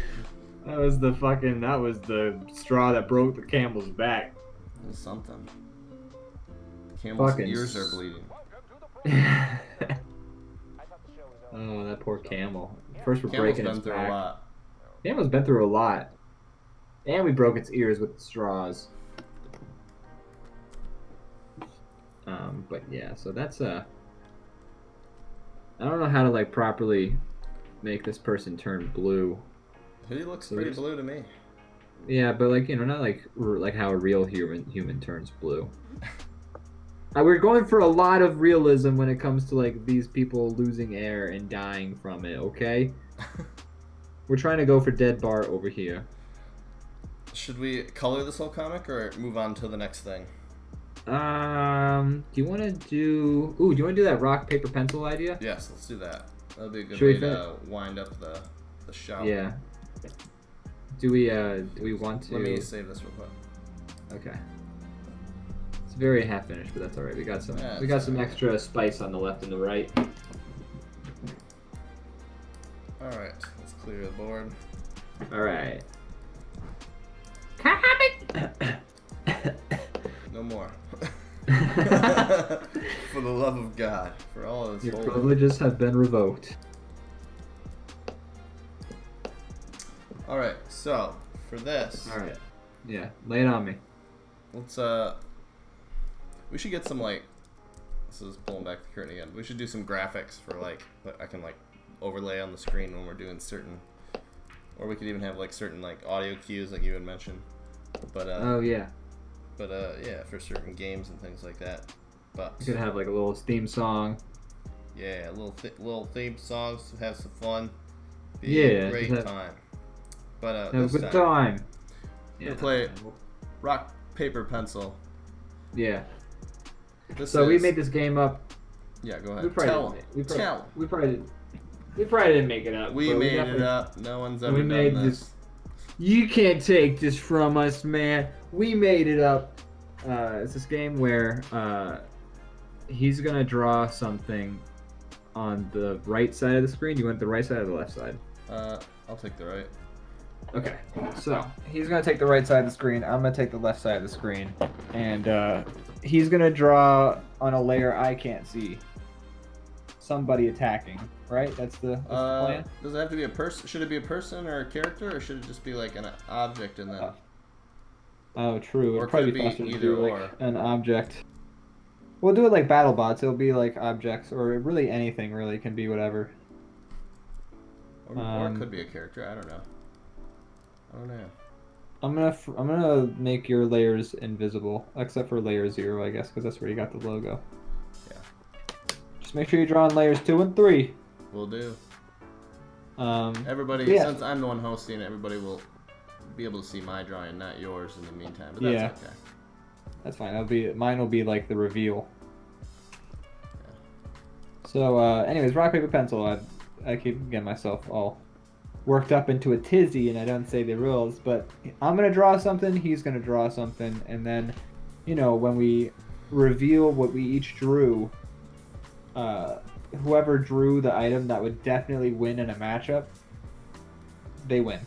That was the straw that broke the camel's back. It was something. The camel's ears are bleeding. Oh, that poor camel. First we're Camel's breaking its been through back. a lot. Camel's been through a lot. And we broke its ears with the straws. But yeah, so that's I don't know how to like properly make this person turn blue. He looks pretty blue to me. Yeah, but like, you know, not like how a real human turns blue. We're going for a lot of realism when it comes to like these people losing air and dying from it, okay? We're trying to go for Dead Bart over here. Should we color this whole comic or move on to the next thing? Do you want to do that rock, paper, pencil idea? Yes, let's do that. That'll be a good Should way to wind up the show. Yeah. Do we want to? Let me save this real quick. Okay. It's very half finished, but that's all right. We got some extra spice on the left and the right. All right, let's clear the board. All right. No more. For the love of God, for all of Your privileges have been revoked. All right, so for this. All right. Yeah, lay it on me. Let's we should get some like. This is pulling back the curtain again. We should do some graphics for like that I can like overlay on the screen when we're doing certain. Or we could even have like certain like audio cues like you had mentioned. But oh yeah. But yeah, for certain games and things like that. But you could have like a little theme song. Yeah, little theme songs to have some fun. Be a great time. But have a good time. We'll play rock, paper, pencil. Yeah. We made this game up. Yeah, go ahead. We probably didn't make it up. We made it up. No one's ever done this. You can't take this from us, man. We made it up. It's this game where he's gonna draw something on the right side of the screen. You want the right side or the left side? I'll take the right. Okay, so he's gonna take the right side of the screen. I'm gonna take the left side of the screen, and he's gonna draw on a layer I can't see. Somebody attacking, right? That's the plan. Does it have to be a person? Should it be a person or a character, or should it just be like an object and then? Oh, true. Or it'd probably could it be either or? Like an object. We'll do it like BattleBots. It'll be like objects, or really anything. Really can be whatever. Or it could be a character. I don't know. I'm gonna make your layers invisible, except for layer 0, I guess, because that's where you got the logo. Yeah. Just make sure you draw on layers 2 and 3. Will do. Everybody, since I'm the one hosting, everybody will be able to see my drawing, not yours, in the meantime. But that's okay. That's fine. Mine will be like the reveal. Yeah. So, anyways, rock, paper, pencil. I keep getting myself all worked up into a tizzy, and I don't say the rules. But I'm gonna draw something. He's gonna draw something, and then, when we reveal what we each drew, whoever drew the item that would definitely win in a matchup, they win.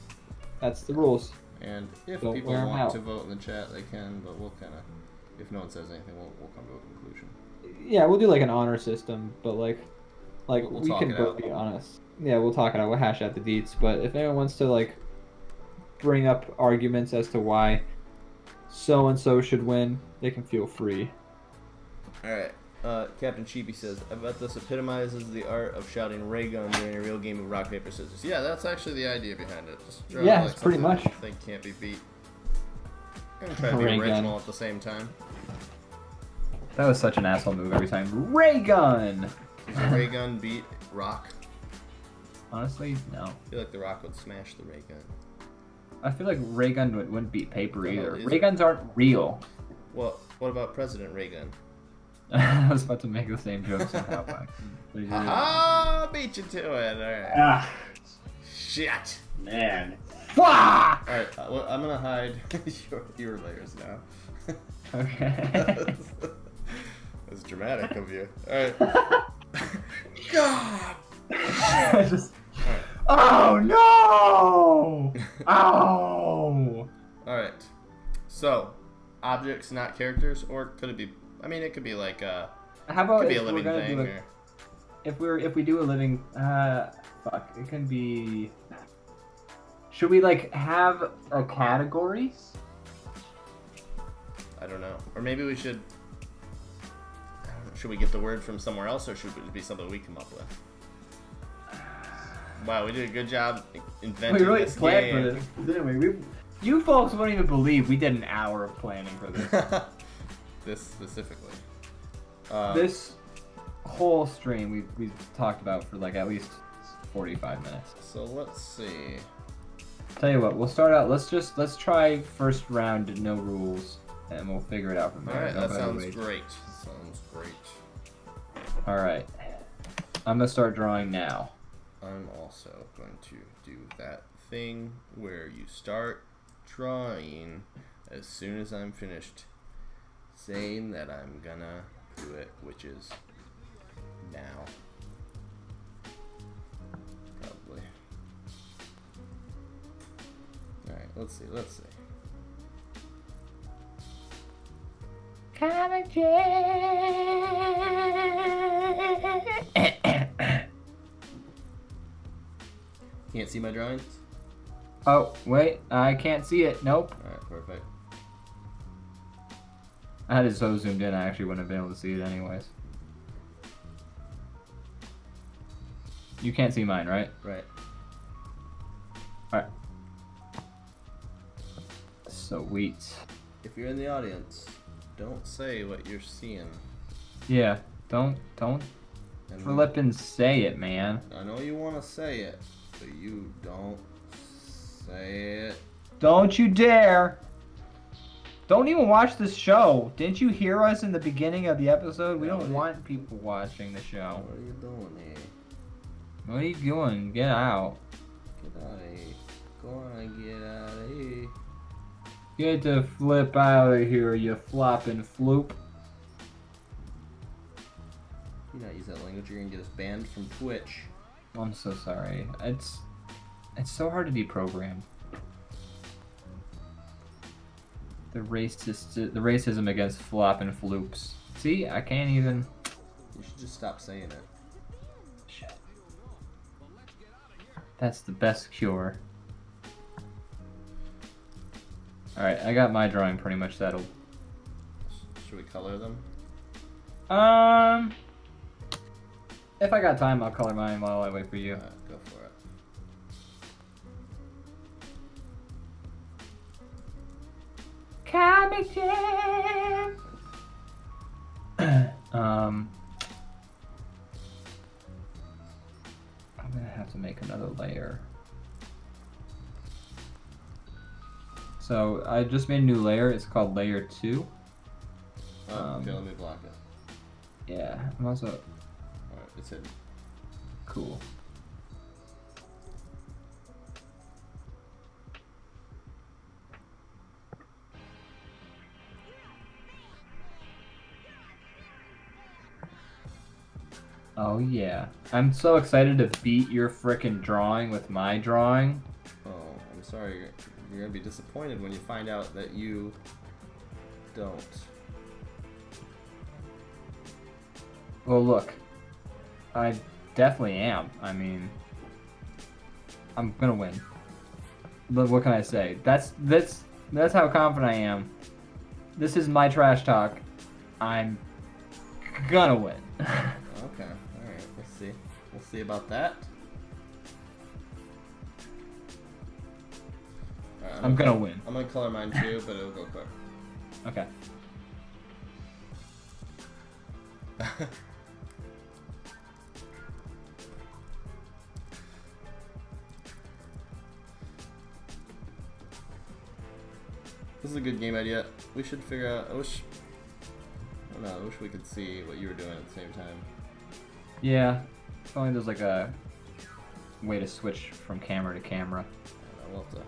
That's the rules. And if people want to vote in the chat, they can, but we'll kind of, if no one says anything, we'll come to a conclusion. Yeah, we'll do like an honor system, but like we'll we can both be honest. Yeah, we'll talk it out. We'll hash out the deets. But if anyone wants to like bring up arguments as to why so and so should win, they can feel free. All right. Captain Cheapy says, I bet this epitomizes the art of shouting ray gun during a real game of rock, paper, scissors. Yeah, that's actually the idea behind it. Just draw it's pretty much. I think can't be beat. I'm going to try to be original at the same time. That was such an asshole move every time. Ray gun! Does ray gun beat rock? Honestly, no. I feel like the rock would smash the ray gun. I feel like ray gun wouldn't beat paper either. Ray guns aren't real. Well, what about President Reagan? I was about to make the same joke somehow. Beat you to it. All right. Ah. Shit. Man. Alright, well, I'm gonna hide your layers now. Okay. That's dramatic of you. Alright. God! Just... Oh no! Oh! Alright. So, objects, not characters, or could it be? I mean, it could be like How about could be if a living we're gonna thing. do if we do a living, fuck, it can be. Should we like have a categories? I don't know. Or maybe we should. I don't know, should we get the word from somewhere else, or should it be something we come up with? Wow, we did a good job inventing We really this planned game. for this, didn't we? You folks won't even believe we did an hour of planning for this. This specifically. This whole stream we talked about for like at least 45 minutes. So let's see. Tell you what, we'll start out. Let's try first round, no rules, and we'll figure it out from there. Alright, that sounds Wait. great. Sounds great. All right, I'm gonna start drawing now. I'm also going to do that thing where you start drawing as soon as I'm finished saying that I'm gonna do it, which is now. Probably. Alright, let's see. Can't see my drawings? Oh wait, I can't see it. Nope. Alright, perfect. I had it so zoomed in, I actually wouldn't have been able to see it anyways. You can't see mine, right? Right. Alright. Sweet. If you're in the audience, don't say what you're seeing. Yeah, don't And flippin' say it, man. I know you want to say it, but you don't say it. Don't you dare! Don't even watch this show. Didn't you hear us in the beginning of the episode? We don't want people watching the show. What are you doing here? What are you doing? Get out. Get out of here. Go on, get out of here. Get the flip out of here, you flopping floop. You not use that language, you're gonna get us banned from Twitch. I'm so sorry. It's so hard to deprogram. The racism against flopping floops. See, I can't even. You should just stop saying it. Shit. That's the best cure. Alright, I got my drawing pretty much settled. Should we color them? If I got time, I'll color mine while I wait for you. Go for it. Comic Jam! I'm gonna have to make another layer. So I just made a new layer. It's called layer 2. Okay, let me block it. Yeah, I'm also Alright, it's hidden. cool. Oh yeah. I'm so excited to beat your frickin' drawing with my drawing. Oh, I'm sorry. You're gonna be disappointed when you find out that you don't. Well, look. I definitely am. I mean, I'm gonna win. But what can I say? That's how confident I am. This is my trash talk. I'm gonna win. Okay, alright, let's see. We'll see about that. Alright, I'm gonna win. I'm gonna color mine too, but it'll go quick. Okay. This is a good game idea. We should figure out. I wish we could see what you were doing at the same time. Yeah. If only there's like a way to switch from camera to camera. We'll have to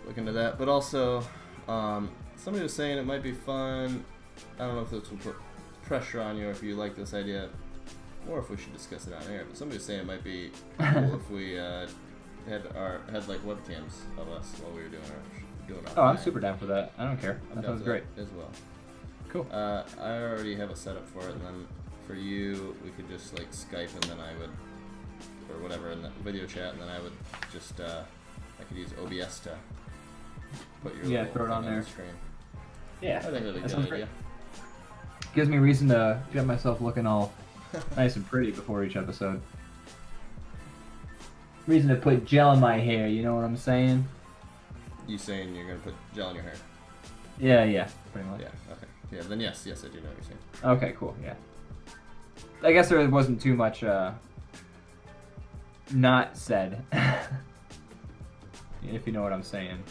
look into that. But also, somebody was saying it might be fun. I don't know if this will put pressure on you or if you like this idea, or if we should discuss it on air. But somebody was saying it might be cool if we had like webcams of us while we were doing our. Oh, I'm super down for that. I don't care. That sounds great as well. Cool. I already have a setup for it, and then for you, we could just like Skype, and then I would, or whatever, in the video chat, and then I would just, I could use OBS to put your throw it on there. The screen. Yeah, I think that'd be a good idea. Great. Gives me reason to get myself looking all nice and pretty before each episode. Reason to put gel in my hair, you know what I'm saying? You saying you're gonna put gel in your hair? Yeah, pretty much. Yeah, okay. Yeah, then yes, I do know what you're saying. Okay, cool, yeah. I guess there wasn't too much, not said. If you know what I'm saying.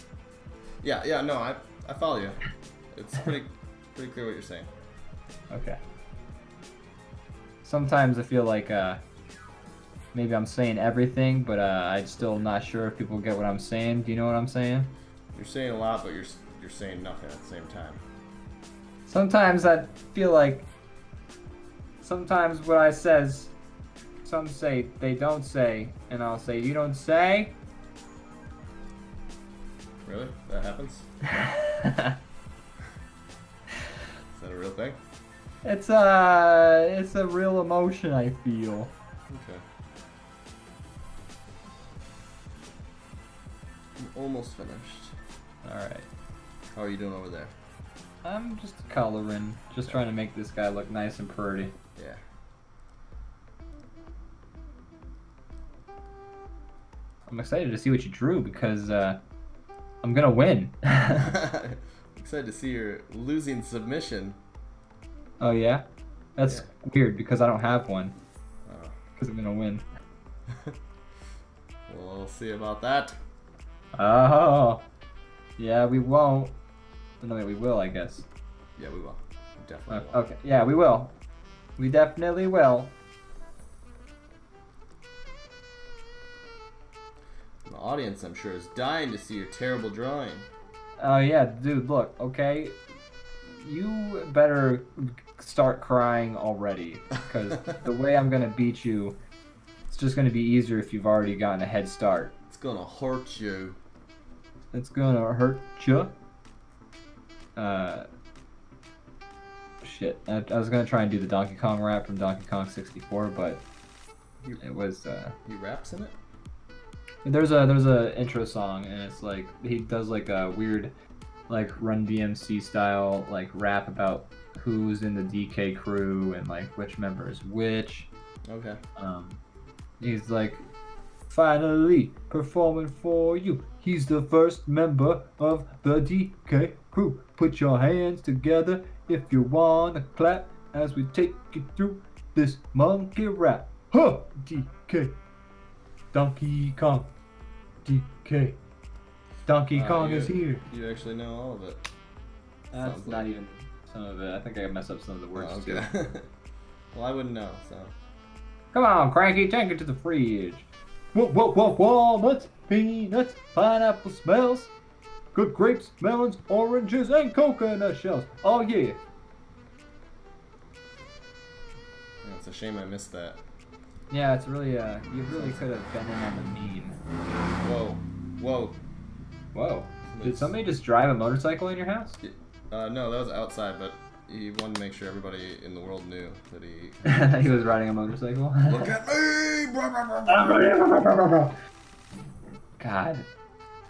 Yeah, no, I follow you. It's pretty clear what you're saying. Okay. Sometimes I feel like, maybe I'm saying everything, but I'm still not sure if people get what I'm saying. Do you know what I'm saying? You're saying a lot, but you're saying nothing at the same time. Sometimes I feel like sometimes what I says, some say they don't say, and I'll say you don't say. Really? That happens? Is that a real thing? It's a real emotion I feel. Okay. I'm almost finished. Alright. How are you doing over there? I'm just coloring, just trying to make this guy look nice and pretty. Yeah. I'm excited to see what you drew because I'm gonna win. Excited to see your losing submission. Oh yeah? That's weird because I don't have one. Oh. Because I'm gonna win. Well, we'll see about that. Oh. Yeah, we won't. No, wait, we will, I guess. Yeah, we will. We definitely will. Okay, yeah, we will. We definitely will. The audience, I'm sure, is dying to see your terrible drawing. Oh yeah, dude, look, okay? You better start crying already, because the way I'm gonna beat you, it's just gonna be easier if you've already gotten a head start. It's gonna hurt you. It's gonna hurt you. Shit. I was gonna try and do the Donkey Kong rap from Donkey Kong 64, but it was He raps in it? There's a intro song, and it's like he does like a weird, like Run DMC style like rap about who's in the DK crew and like which member is which. Okay. He's like, finally performing for you. He's the first member of the DK crew. Put your hands together if you wanna clap as we take you through this monkey rap. Huh! DK. Donkey Kong. DK. Donkey Kong is here. You actually know all of it. That's Sounds not like... even some of it. I think I messed up some of the words too. Well, I wouldn't know, so. Come on, Cranky, take it to the fridge. Walnuts, peanuts, pineapple smells. Good grapes, melons, oranges, and coconut shells. Oh yeah. Yeah, it's a shame I missed that. Yeah, it's really, you really could have been in on the meme. Whoa. Did somebody just drive a motorcycle in your house? No, that was outside, but he wanted to make sure everybody in the world knew that he... He was riding a motorcycle? Look at me! God.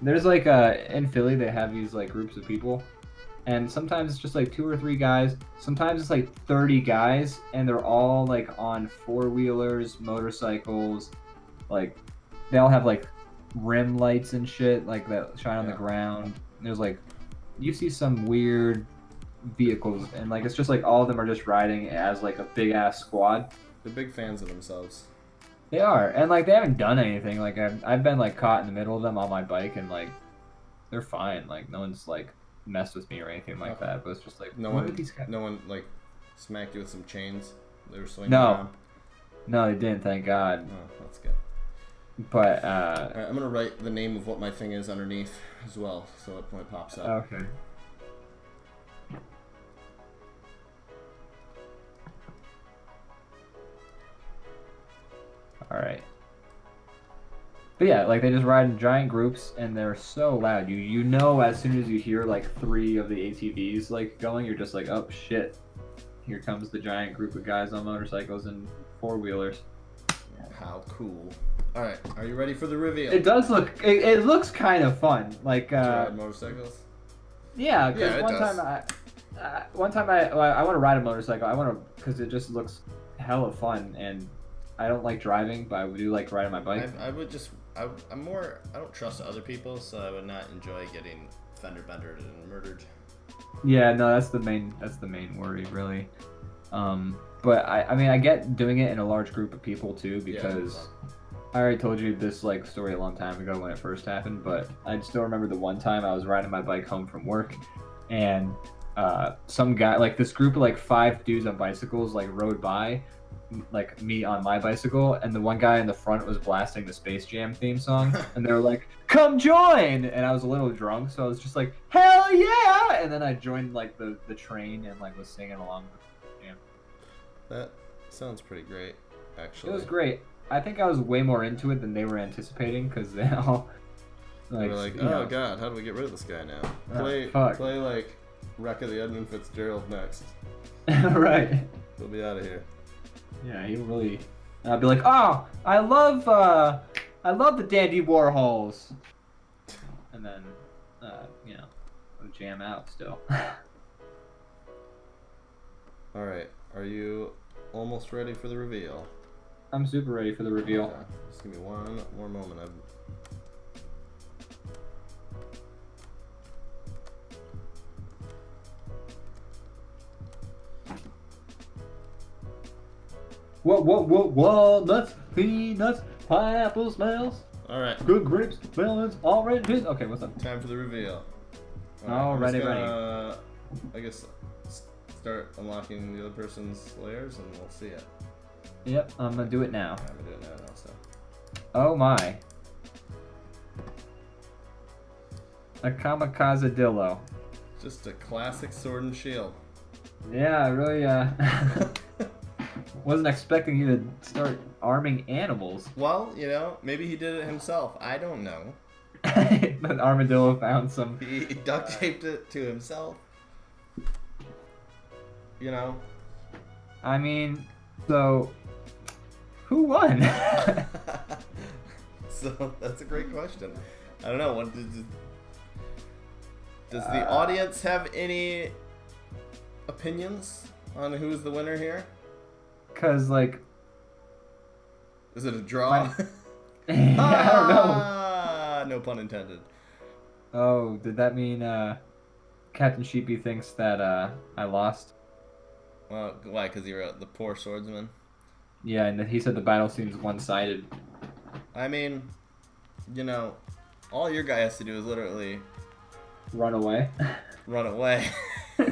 There's like, in Philly, they have these like groups of people. And sometimes it's just like 2 or 3 guys. Sometimes it's like 30 guys, and they're all like on 4-wheelers, motorcycles. Like, they all have like rim lights and shit, like that shine on the ground. There's like, you see some weird vehicles, and like it's just like all of them are just riding as like a big ass squad. They're big fans of themselves. They are, and like they haven't done anything. Like I've been like caught in the middle of them on my bike, and like they're fine. Like no one's like messed with me or anything like that. But it's just like no one like smacked you with some chains. They were swinging no. around. No, they didn't. Thank God. Oh, that's good. But All right, I'm gonna write the name of what my thing is underneath as well, so it when it pops up. Okay. All right. But yeah, like they just ride in giant groups and they're so loud. You know as soon as you hear like 3 of the ATVs like going, you're just like, oh shit. Here comes the giant group of guys on motorcycles and 4-wheelers. How cool. Alright, are you ready for the reveal? It does look it looks kind of fun. Like ride motorcycles? Yeah, because Yeah, one time I want to ride a motorcycle. I want to because it just looks hella fun and I don't like driving, but I do like riding my bike. I don't trust other people, so I would not enjoy getting fender bendered and murdered. Yeah, no, that's the main worry, really. But I mean, I get doing it in a large group of people too, because I already told you this like story a long time ago when it first happened. But I still remember the one time I was riding my bike home from work, and some guy, like this group of like 5 dudes on bicycles, like rode by, like me on my bicycle, and the one guy in the front was blasting the Space Jam theme song, and they were like, "Come join!" And I was a little drunk, so I was just like, "Hell yeah!" And then I joined like the train and like was singing along with the jam. That sounds pretty great, actually. It was great. I think I was way more into it than they were anticipating, because they all like, they were like, "Oh god, how do we get rid of this guy now?" Play like Wreck of the Edmund Fitzgerald next. Right. We'll be out of here. Yeah, he really. I'd be like, "Oh, I love the Dandy Warhols," and then, jam out still. All right, are you almost ready for the reveal? I'm super ready for the reveal. Okay. Just give me one more moment. Walnuts, peanuts, pineapple smells. All right. Good grapes, melons, oranges. Okay, what's up? Time for the reveal. Ready. I guess start unlocking the other person's layers, and we'll see it. Yep, I'm gonna do it now. I'm gonna do it now. So. Oh my. A kamikazadillo. Just a classic sword and shield. Yeah, I really wasn't expecting you to start arming animals. Well, maybe he did it himself. I don't know. But Armadillo found some. He duct taped it to himself. I mean, so who won? So that's a great question. I don't know. Does the audience have any opinions on who's the winner here? Cause like, is it a draw? I don't know. No pun intended. Oh, did that mean Captain Sheepy thinks that I lost? Well, why? Because you're the poor swordsman? Yeah, and he said the battle seems one-sided. I mean, all your guy has to do is literally... Run away? Run away. But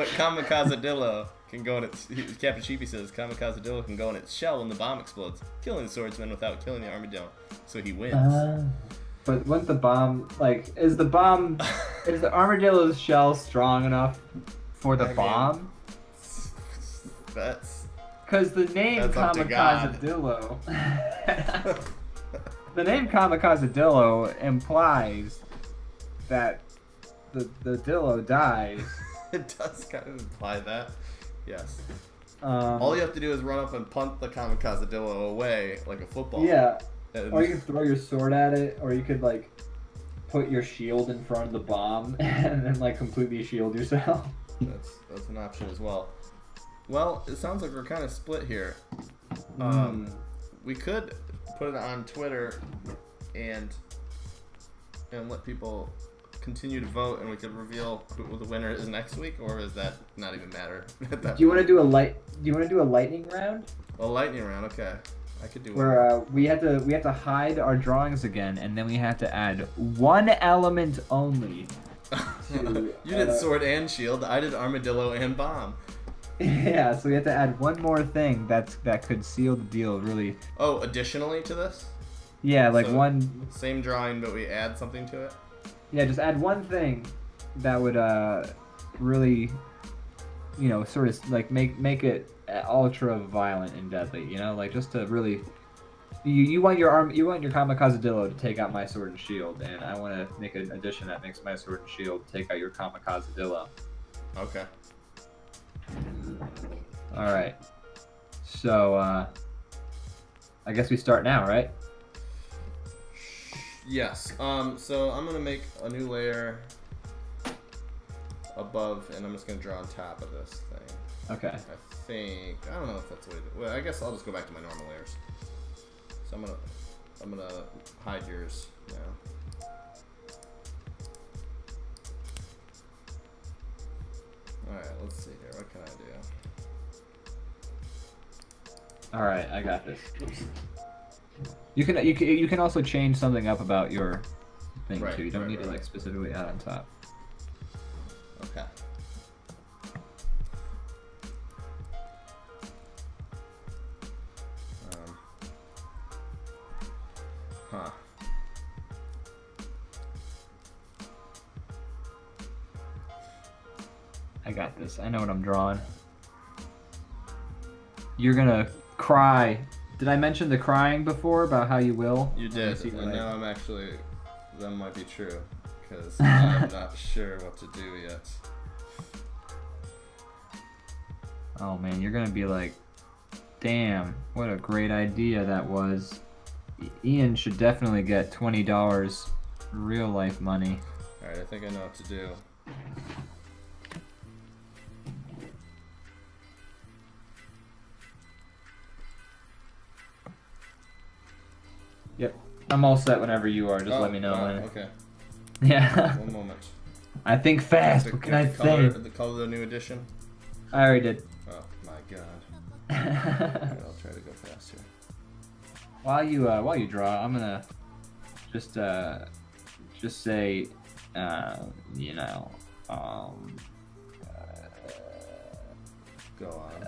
Kamikazadillo can go in its... Captain Sheepy says Kamikazadillo can go in its shell when the bomb explodes, killing the swordsman without killing the armadillo. So he wins. But wouldn't the bomb... is the armadillo's shell strong enough for the bomb? That's... Because the name Kamikazadillo... The name Kamikazadillo implies that the dillo dies. It does kind of imply that. Yes. All you have to do is run up and punt the Kamikazadillo away like a football. Yeah. Or you can throw your sword at it, or you could put your shield in front of the bomb and then completely shield yourself. That's an option as well. Well, it sounds like we're kind of split here. We could put it on Twitter and let people continue to vote, and we could reveal who the winner is next week, or does that not even matter? Do you want to do a lightning round? A lightning round, okay. I could do where we have to hide our drawings again, and then we have to add one element only. You did sword and shield. I did armadillo and bomb. Yeah, so we have to add one more thing that could seal the deal, really. Oh, additionally to this? Yeah, like So, one... Same drawing, but we add something to it? Yeah, just add one thing that would really, you know, sort of like make it ultra violent and deadly, you know? Like just to really... You want your Kamikazedillo to take out my sword and shield, and I want to make an addition that makes my sword and shield take out your Kamikazedillo. Okay. Alright. So, I guess we start now, right? Yes. So I'm gonna make a new layer above, and I'm just gonna draw on top of this thing. Okay. I don't know if that's the way to... Well, I guess I'll just go back to my normal layers. So I'm gonna hide yours now. Alright, let's see here. What can I do? Alright, I got this. You can also change something up about your thing too. You don't need to like specifically add on top. Okay. Huh. I got this. I know what I'm drawing. You're gonna cry. Did I mention the crying before about how you will? You did, and now I'm actually... That might be true, because I'm not sure what to do yet. Oh man, you're gonna be like, damn, what a great idea that was. Ian should definitely get $20 real life money. Alright, I think I know what to do. Yep. I'm all set whenever you are. Just let me know. Okay. Yeah. One moment. I think fast. What can I say? The color of the new edition? I already did. Oh my god. I'll try to go faster. While you draw, I'm gonna just say, you know, go on.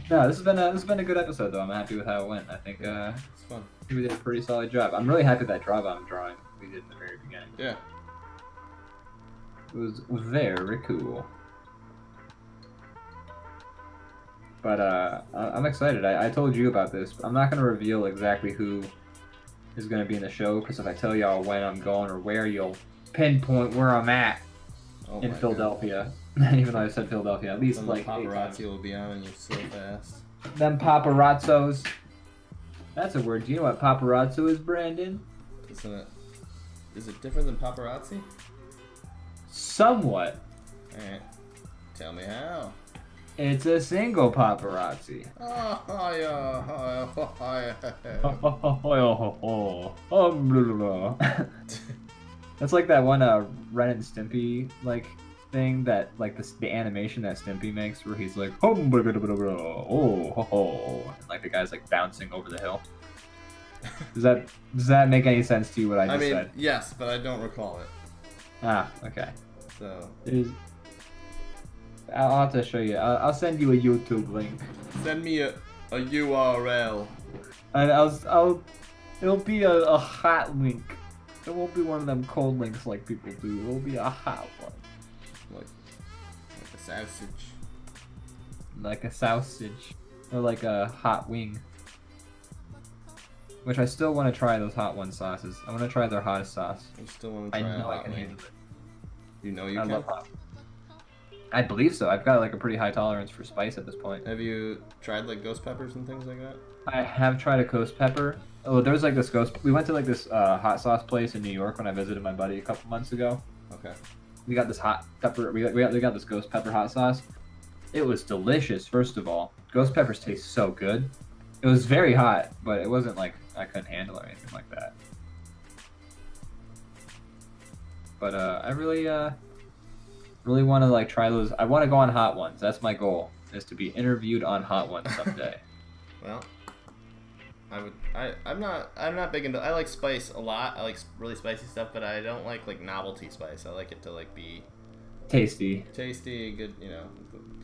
No, this has been a good episode though. I'm happy with how it went. I think It's fun. we did a pretty solid job. I'm really happy with that DrawBomb drawing we did in the very beginning. Yeah. It was very cool. But I'm excited. I told you about this. But I'm not gonna reveal exactly who is gonna be in the show because if I tell y'all when I'm going or where, you'll pinpoint where I'm at in Philadelphia. Even though I said Philadelphia, at least then like the paparazzi will be on you so fast. Them paparazzos. That's a word. Do you know what paparazzo is, Brandon? Isn't it? Is it different than paparazzi? Somewhat. Alright. Tell me how. It's a single paparazzi. That's like that one Ren and Stimpy like thing that like the animation that Stimpy makes where he's like and like the guy's like bouncing over the hill. Does that make any sense to you what I just said? Yes, but I don't recall it. Ah, okay. So I'll have to show you. I'll send you a YouTube link. Send me a URL. And it'll be a hot link. It won't be one of them cold links like people do. It'll be a hot one. Like a sausage. Like a sausage. Or like a hot wing. Which I still want to try those hot one sauces. I want to try their hottest sauce. You still want to try I know a I hot can wing? handle it. You know you I can? love hot. I believe so. I've got like a pretty high tolerance for spice at this point. Have you tried like ghost peppers and things like that? I have tried a ghost pepper. Oh, there was like this we went to like this hot sauce place in New York when I visited my buddy a couple months ago. Okay. We got this hot pepper. We got this ghost pepper hot sauce. It was delicious. First of all, ghost peppers taste so good. It was very hot, but it wasn't like I couldn't handle or anything like that. But I really want to like try those. I want to go on Hot Ones. That's my goal, is to be interviewed on Hot Ones someday. Well, I'm not big into. I like spice a lot. I like really spicy stuff, but I don't like novelty spice. I like it to like be Tasty. Tasty, good. You know,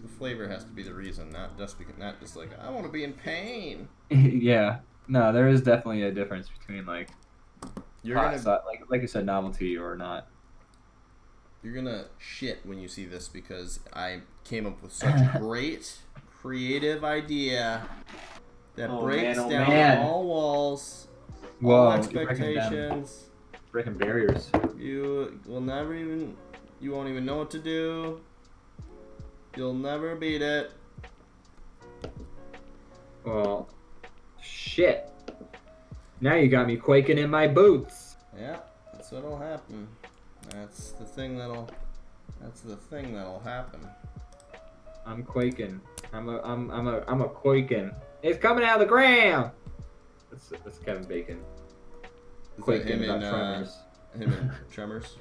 the flavor has to be the reason, not just like I want to be in pain. Yeah. No, there is definitely a difference between like You're like you said, novelty or not. You're gonna shit when you see this because I came up with such a great creative idea that breaks down all walls, all expectations, breaking barriers. You won't even know what to do. You'll never beat it. Well, shit. Now you got me quaking in my boots. Yeah, that's what'll happen. That's the thing that'll happen. I'm quaking. I'm a quaking. It's coming out of the ground. That's Kevin Bacon. Quaking about Tremors. Him in Tremors?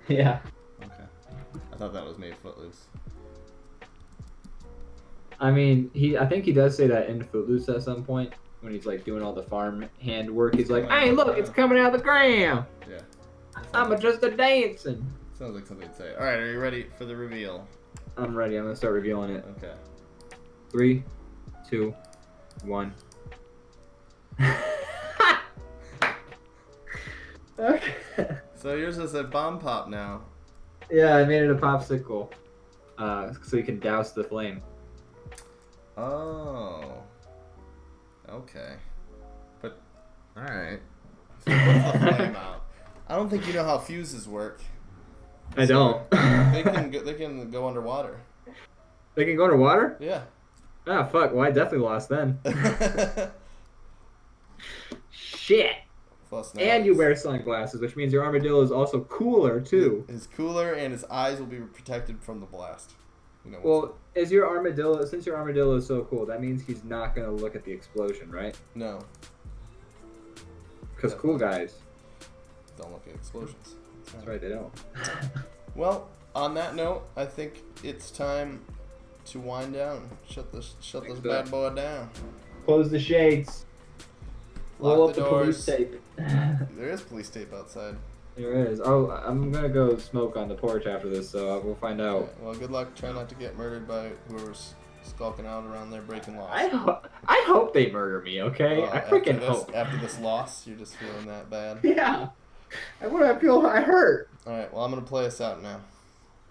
Yeah. Okay. I thought that was made Footloose. I mean, I think he does say that in Footloose at some point when he's like doing all the farm hand work. He's like, "Hey, look, it's coming out of the ground. Yeah. I'm just a dancing." Sounds like something to say. All right, are you ready for the reveal? I'm ready. I'm gonna start revealing it. Okay. 3, 2, 1. Okay. So yours is a bomb pop now. Yeah, I made it a popsicle, so you can douse the flame. Oh. Okay. But all right. So what's the flame out? I don't think you know how fuses work. I don't. They can go underwater. They can go underwater? Yeah. Ah, fuck. Well, I definitely lost then. Shit. Plus and you wear sunglasses, which means your armadillo is also cooler too. It's cooler, and his eyes will be protected from the blast. You know. Well, since your armadillo is so cool, that means he's not gonna look at the explosion, right? No. Because cool guys don't look at explosions. That's right, they don't. Well, on that note, I think it's time to wind down. Shut this bad boy down. Close the shades. Roll up the police tape. There is police tape outside. There is. Oh, I'm gonna go smoke on the porch after this, so we'll find out. Okay. Well, good luck. Try not to get murdered by whoever's skulking out around there breaking laws. I hope they murder me, okay? I freaking hope. After this loss, you're just feeling that bad. Yeah. I hurt. Alright, well, I'm gonna play us out now.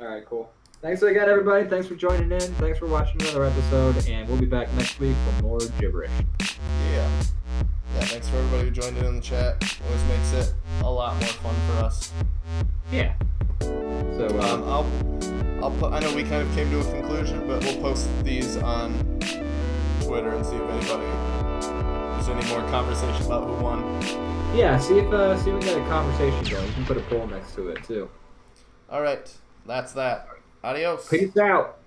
Alright, cool. Thanks again, everybody. Thanks for joining in. Thanks for watching another episode, and we'll be back next week for more gibberish. Yeah. Yeah, thanks for everybody who joined in the chat. Always makes it a lot more fun for us. Yeah. So, I know we kind of came to a conclusion, but we'll post these on Twitter and see if there's any more conversation about who won. Yeah, see if we can get a conversation going. You can put a poll next to it too. All right, that's that. Adios. Peace out.